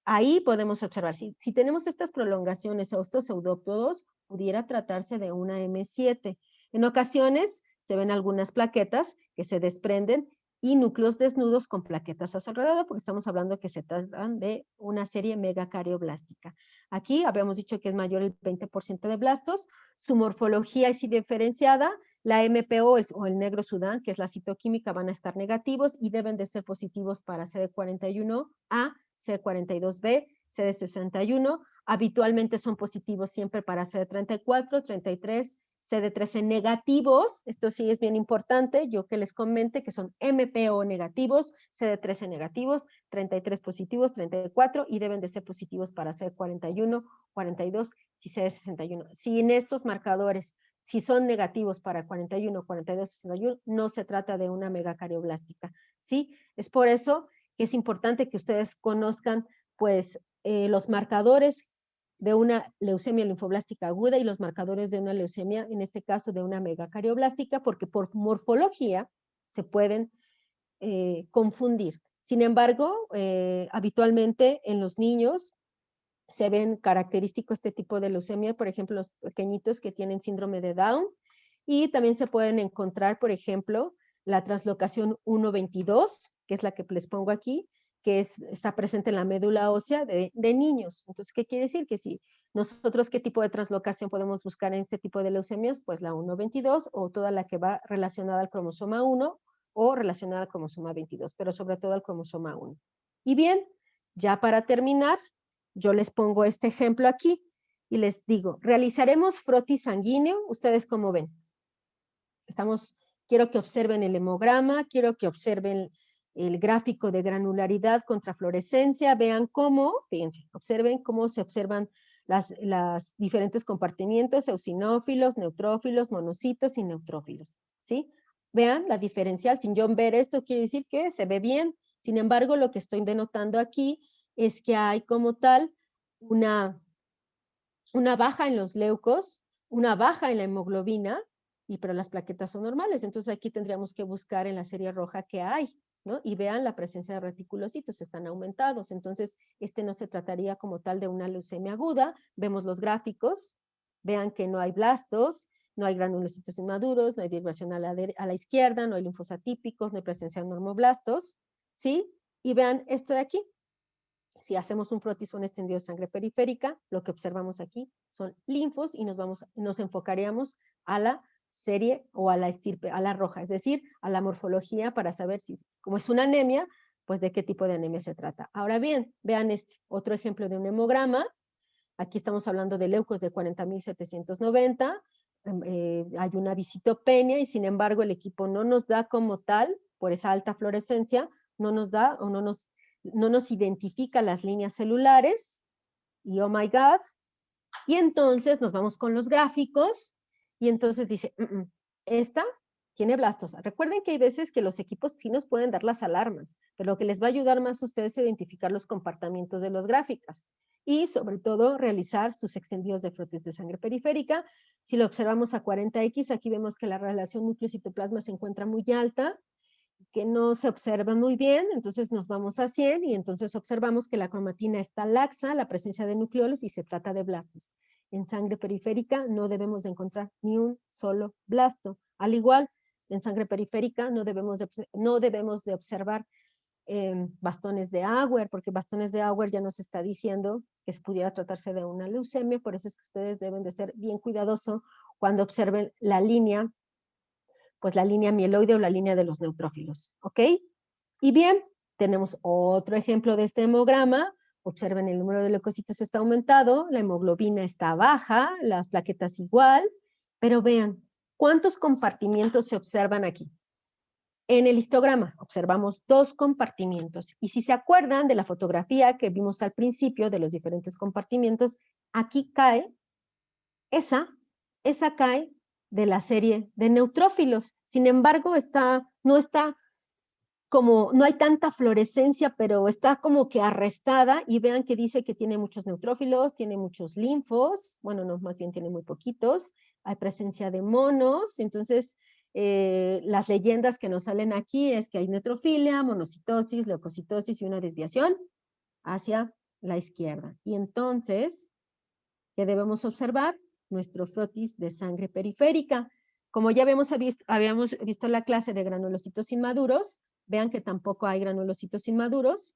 ahí podemos observar, si tenemos estas prolongaciones o estos pseudópodos, pudiera tratarse de una M7. En ocasiones se ven algunas plaquetas que se desprenden y núcleos desnudos con plaquetas a su alrededor, porque estamos hablando que se tratan de una serie megacarioblástica. Aquí habíamos dicho que es mayor el 20% de blastos, su morfología es diferenciada, la MPO o el negro Sudán, que es la citoquímica, van a estar negativos y deben de ser positivos para CD41A, CD42B, CD61. Habitualmente son positivos siempre para CD34, 33, CD13 negativos, esto sí es bien importante, yo que les comente que son MPO negativos, CD13 negativos, 33 positivos, 34 y deben de ser positivos para CD41, 42 y CD61. Si en estos marcadores, si son negativos para 41, 42, 61, no se trata de una megacarioblástica, ¿sí? Es por eso que es importante que ustedes conozcan, pues, los marcadores de una leucemia linfoblástica aguda y los marcadores de una leucemia, en este caso de una megacarioblástica, porque por morfología se pueden confundir. Sin embargo, habitualmente en los niños se ven característicos este tipo de leucemia, por ejemplo, los pequeñitos que tienen síndrome de Down, y también se pueden encontrar, por ejemplo, la translocación 1-22, que es la que les pongo aquí, que está presente en la médula ósea de niños. Entonces, ¿qué quiere decir? Que si nosotros, ¿qué tipo de translocación podemos buscar en este tipo de leucemias? Pues la 1-22 o toda la que va relacionada al cromosoma 1 o relacionada al cromosoma 22, pero sobre todo al cromosoma 1. Y bien, ya para terminar, yo les pongo este ejemplo aquí y les digo, realizaremos frotis sanguíneo, ¿ustedes cómo ven? Quiero que observen el hemograma, quiero que observen el gráfico de granularidad contra fluorescencia, vean cómo, fíjense, observen cómo se observan las diferentes compartimientos, eosinófilos, neutrófilos, monocitos y neutrófilos, ¿sí? Vean la diferencial, sin yo ver esto quiere decir que se ve bien, sin embargo, lo que estoy denotando aquí es que hay como tal una baja en los leucos, una baja en la hemoglobina, pero las plaquetas son normales. Entonces aquí tendríamos que buscar en la serie roja qué hay, ¿no? Y vean la presencia de reticulocitos, están aumentados. Entonces, no se trataría como tal de una leucemia aguda. Vemos los gráficos, vean que no hay blastos, no hay granulocitos inmaduros, no hay división a la izquierda, no hay linfos atípicos, no hay presencia de normoblastos, ¿sí? Y vean esto de aquí, si hacemos un frotis o un extendido de sangre periférica, lo que observamos aquí son linfos y nos enfocaríamos a la serie o a la estirpe, a la roja, es decir, a la morfología para saber si, como es una anemia, pues de qué tipo de anemia se trata. Ahora bien, vean otro ejemplo de un hemograma. Aquí estamos hablando de leucos de 40.790, hay una visitopenia y sin embargo el equipo no nos da como tal, por esa alta fluorescencia, no nos da o no nos identifica las líneas celulares y oh my god, y entonces nos vamos con los gráficos y entonces dice, esta tiene blastos. Recuerden que hay veces que los equipos sí nos pueden dar las alarmas, pero lo que les va a ayudar más a ustedes es identificar los comportamientos de los gráficos y sobre todo realizar sus extendidos de frotis de sangre periférica. Si lo observamos a 40X, aquí vemos que la relación núcleo-citoplasma se encuentra muy alta, que no se observa muy bien, entonces nos vamos a 100 y entonces observamos que la cromatina está laxa, la presencia de nucleoles y se trata de blastos. en sangre periférica no debemos de encontrar ni un solo blasto. Al igual, en sangre periférica no debemos de observar bastones de Auer, porque bastones de Auer ya nos está diciendo que pudiera tratarse de una leucemia, por eso es que ustedes deben de ser bien cuidadosos cuando observen la línea, pues la línea mieloide o la línea de los neutrófilos, ¿ok? Y bien, tenemos otro ejemplo de este hemograma. Observen, el número de leucocitos está aumentado, la hemoglobina está baja, las plaquetas igual, pero vean, ¿cuántos compartimientos se observan aquí? En el histograma observamos 2 compartimientos, y si se acuerdan de la fotografía que vimos al principio de los diferentes compartimientos, aquí cae, esa cae de la serie de neutrófilos. Sin embargo, no está como, no hay tanta fluorescencia, pero está como que arrestada, y vean que dice que tiene muchos neutrófilos, tiene muchos linfos, bueno, no, más bien tiene muy poquitos, hay presencia de monos. Entonces, las leyendas que nos salen aquí es que hay neutrofilia, monocitosis, leucocitosis y una desviación hacia la izquierda. Y entonces, ¿qué debemos observar? Nuestro frotis de sangre periférica. Como ya habíamos visto la clase de granulocitos inmaduros, vean que tampoco hay granulocitos inmaduros,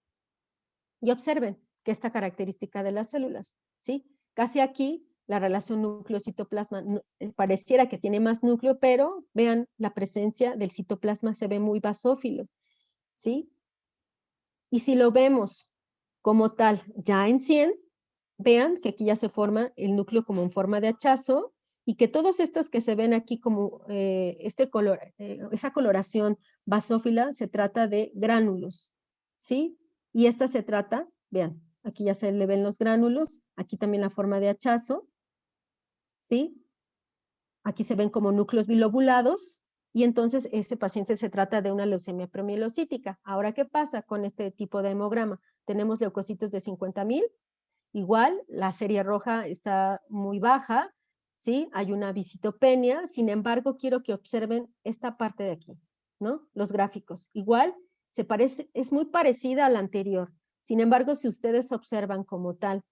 y observen que esta característica de las células, ¿sí? Casi aquí la relación núcleo-citoplasma pareciera que tiene más núcleo, pero vean, la presencia del citoplasma se ve muy basófilo, ¿sí? Y si lo vemos como tal ya en 100, vean que aquí ya se forma el núcleo como en forma de hachazo, y que todos estos que se ven aquí como esa coloración basófila se trata de gránulos, ¿sí? Y esta se trata, vean, aquí ya se le ven los gránulos, aquí también la forma de hachazo, ¿sí? Aquí se ven como núcleos bilobulados, y entonces ese paciente se trata de una leucemia premielocítica. Ahora, ¿qué pasa con este tipo de hemograma? Tenemos leucocitos de 50,000, igual la serie roja está muy baja, ¿sí? Hay una visitopenia. Sin embargo, quiero que observen esta parte de aquí, ¿no? Los gráficos. Igual, es muy parecida a la anterior. Sin embargo, si ustedes observan como tal,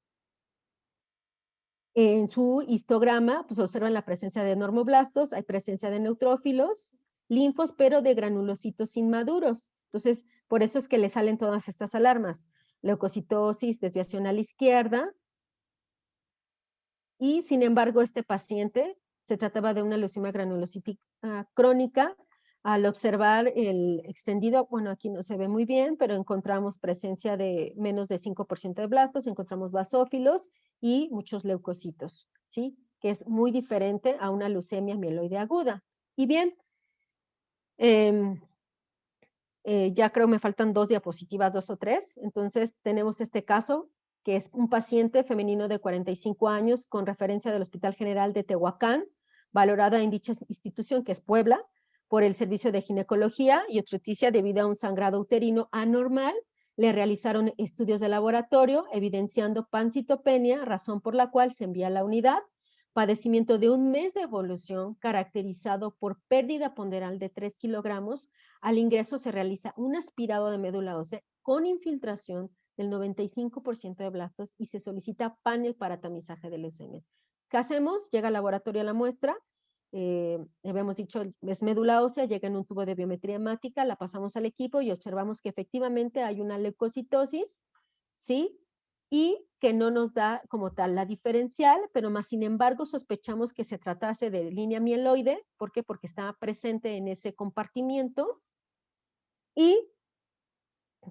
en su histograma, pues observan la presencia de normoblastos, hay presencia de neutrófilos, linfos, pero de granulocitos inmaduros. Entonces, por eso es que le salen todas estas alarmas. Leucocitosis, desviación a la izquierda, y sin embargo este paciente se trataba de una leucemia granulocítica crónica. Al observar el extendido, bueno, aquí no se ve muy bien, pero encontramos presencia de menos de 5% de blastos, encontramos basófilos y muchos leucocitos, ¿sí? Que es muy diferente a una leucemia mieloide aguda. Y bien, ya creo me faltan 2 diapositivas, 2 o 3. Entonces tenemos este caso, que es un paciente femenino de 45 años con referencia del Hospital General de Tehuacán, valorada en dicha institución, que es Puebla, por el servicio de ginecología y obstetricia debido a un sangrado uterino anormal. Le realizaron estudios de laboratorio evidenciando pancitopenia, razón por la cual se envía a la unidad. Padecimiento de un mes de evolución caracterizado por pérdida ponderal de 3 kilogramos. Al ingreso se realiza un aspirado de médula ósea con infiltración del 95% de blastos y se solicita panel para tamizaje de leucemias. ¿Qué hacemos? Llega al laboratorio la muestra, habíamos dicho, es médula ósea, llega en un tubo de biometría hemática, la pasamos al equipo y observamos que efectivamente hay una leucocitosis, ¿sí? Y que no nos da como tal la diferencial, pero más sin embargo sospechamos que se tratase de línea mieloide. ¿Por qué? Porque estaba presente en ese compartimiento. ¿Y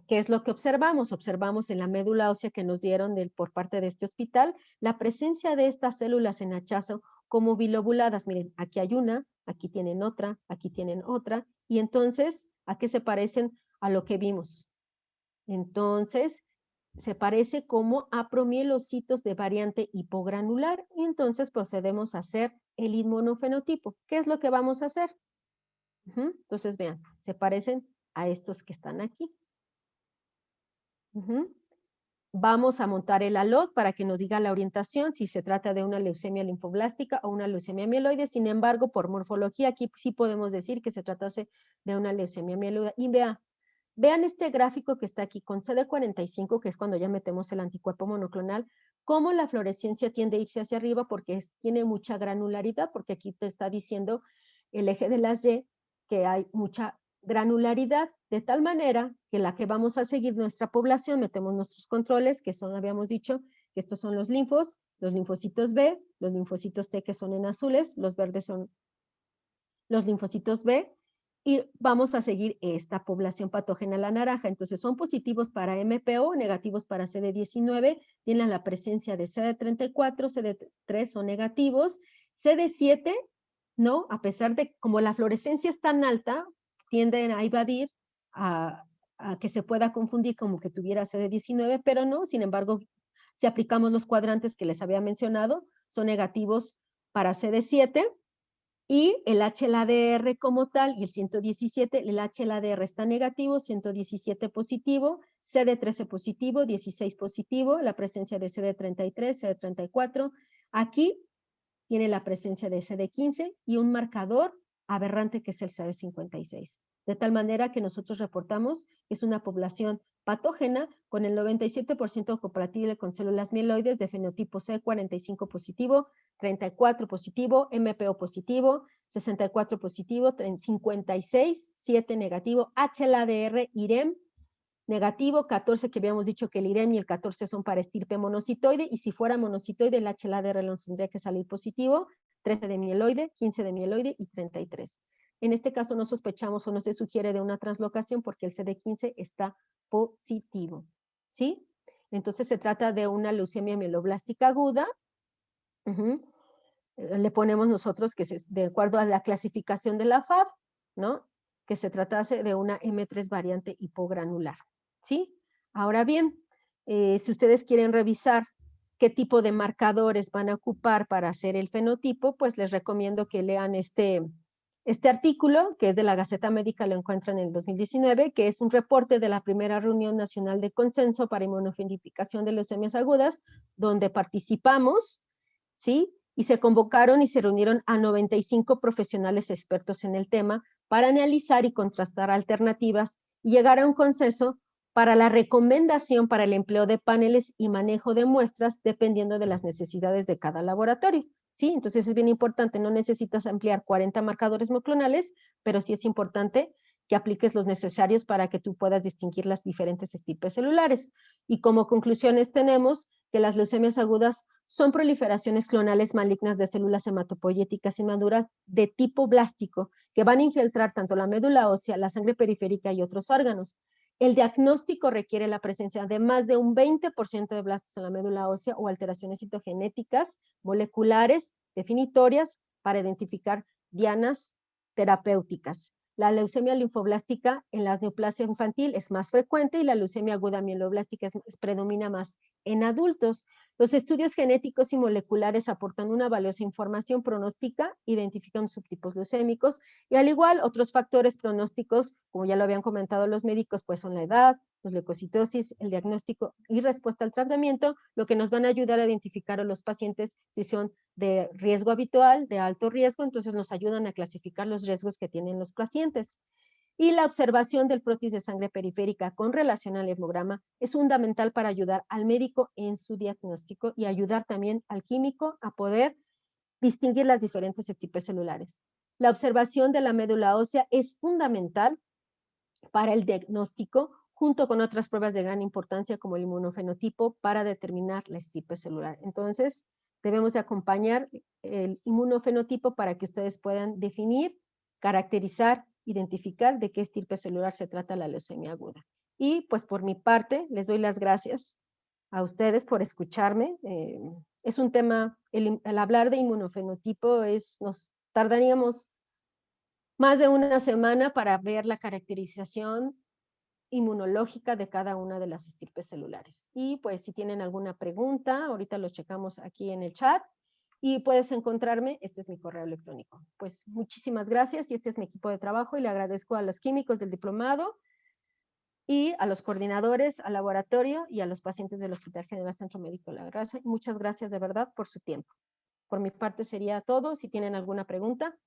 qué es lo que observamos? Observamos en la médula ósea que nos dieron por parte de este hospital la presencia de estas células en hachazo como bilobuladas. Miren, aquí hay una, aquí tienen otra, y entonces, ¿a qué se parecen? A lo que vimos. Entonces, se parece como a promielocitos de variante hipogranular, y entonces procedemos a hacer el inmunofenotipo. ¿Qué es lo que vamos a hacer? Entonces, vean, se parecen a estos que están aquí. Vamos a montar el ALOT para que nos diga la orientación, si se trata de una leucemia linfoblástica o una leucemia mieloide. Sin embargo, por morfología, aquí sí podemos decir que se tratase de una leucemia mieloide. Y vean este gráfico que está aquí con CD45, que es cuando ya metemos el anticuerpo monoclonal. cómo la fluorescencia tiende a irse hacia arriba porque tiene mucha granularidad, porque aquí te está diciendo el eje de las Y que hay mucha granularidad, de tal manera que la que vamos a seguir nuestra población, metemos nuestros controles, que son, habíamos dicho, que estos son los linfocitos B, los linfocitos T que son en azules, los verdes son los linfocitos B, y vamos a seguir esta población patógena, la naranja. Entonces son positivos para MPO, negativos para CD19, tienen la presencia de CD34, CD3 son negativos, CD7, ¿no? A pesar de, como la fluorescencia es tan alta, tienden a evadir, a que se pueda confundir como que tuviera CD19, pero no, sin embargo, si aplicamos los cuadrantes que les había mencionado, son negativos para CD7, y el HLA-DR como tal, y el 117, el HLA-DR está negativo, 117 positivo, CD13 positivo, 16 positivo, la presencia de CD33, CD34. Aquí tiene la presencia de CD15 y un marcador aberrante que es el CD56. De tal manera que nosotros reportamos que es una población patógena con el 97% compatible con células mieloides de fenotipo C45 positivo, 34 positivo, MPO positivo, 64 positivo, 56, 7 negativo, HLA-DR, IREM negativo, 14 que habíamos dicho que el IREM y el 14 son para estirpe monocitoide, y si fuera monocitoide el HLA-DR nos tendría que salir positivo, 13 de mieloide, 15 de mieloide y 33. En este caso no sospechamos o no se sugiere de una translocación porque el CD15 está positivo, ¿sí? Entonces se trata de una leucemia mieloblástica aguda. Le ponemos nosotros que de acuerdo a la clasificación de la FAB, ¿no? Que se tratase de una M3 variante hipogranular, ¿sí? Ahora bien, si ustedes quieren revisar qué tipo de marcadores van a ocupar para hacer el fenotipo, pues les recomiendo que lean este artículo, que es de la Gaceta Médica, lo encuentran en el 2019, que es un reporte de la primera reunión nacional de consenso para inmunofenificación de leucemias agudas, donde participamos, ¿sí? Y se convocaron y se reunieron a 95 profesionales expertos en el tema para analizar y contrastar alternativas y llegar a un consenso para la recomendación para el empleo de paneles y manejo de muestras dependiendo de las necesidades de cada laboratorio, ¿sí? Entonces es bien importante, no necesitas ampliar 40 marcadores monoclonales, pero sí es importante que apliques los necesarios para que tú puedas distinguir las diferentes estirpes celulares. Y como conclusiones tenemos que las leucemias agudas son proliferaciones clonales malignas de células hematopoyéticas inmaduras de tipo blástico que van a infiltrar tanto la médula ósea, la sangre periférica y otros órganos. El diagnóstico requiere la presencia de más de un 20% de blastos en la médula ósea o alteraciones citogenéticas, moleculares, definitorias, para identificar dianas terapéuticas. La leucemia linfoblástica en la neoplasia infantil es más frecuente y la leucemia aguda mieloblástica predomina más en adultos. Los estudios genéticos y moleculares aportan una valiosa información pronóstica, identifican subtipos leucémicos y al igual otros factores pronósticos, como ya lo habían comentado los médicos, pues son la edad, los leucocitosis, el diagnóstico y respuesta al tratamiento, lo que nos van a ayudar a identificar a los pacientes si son de riesgo habitual, de alto riesgo, entonces nos ayudan a clasificar los riesgos que tienen los pacientes. Y la observación del frotis de sangre periférica con relación al hemograma es fundamental para ayudar al médico en su diagnóstico y ayudar también al químico a poder distinguir las diferentes estirpes celulares. La observación de la médula ósea es fundamental para el diagnóstico, junto con otras pruebas de gran importancia como el inmunofenotipo para determinar la estirpe celular. Entonces, debemos de acompañar el inmunofenotipo para que ustedes puedan definir, caracterizar, identificar de qué estirpe celular se trata la leucemia aguda. Y pues por mi parte, les doy las gracias a ustedes por escucharme. Es un tema, el hablar de inmunofenotipo nos tardaríamos más de una semana para ver la caracterización inmunológica de cada una de las estirpes celulares. Y pues si tienen alguna pregunta, ahorita lo checamos aquí en el chat y puedes encontrarme, este es mi correo electrónico. Pues muchísimas gracias y este es mi equipo de trabajo y le agradezco a los químicos del diplomado y a los coordinadores, al laboratorio y a los pacientes del Hospital General Centro Médico La Raza. Muchas gracias de verdad por su tiempo. Por mi parte sería todo. Si tienen alguna pregunta.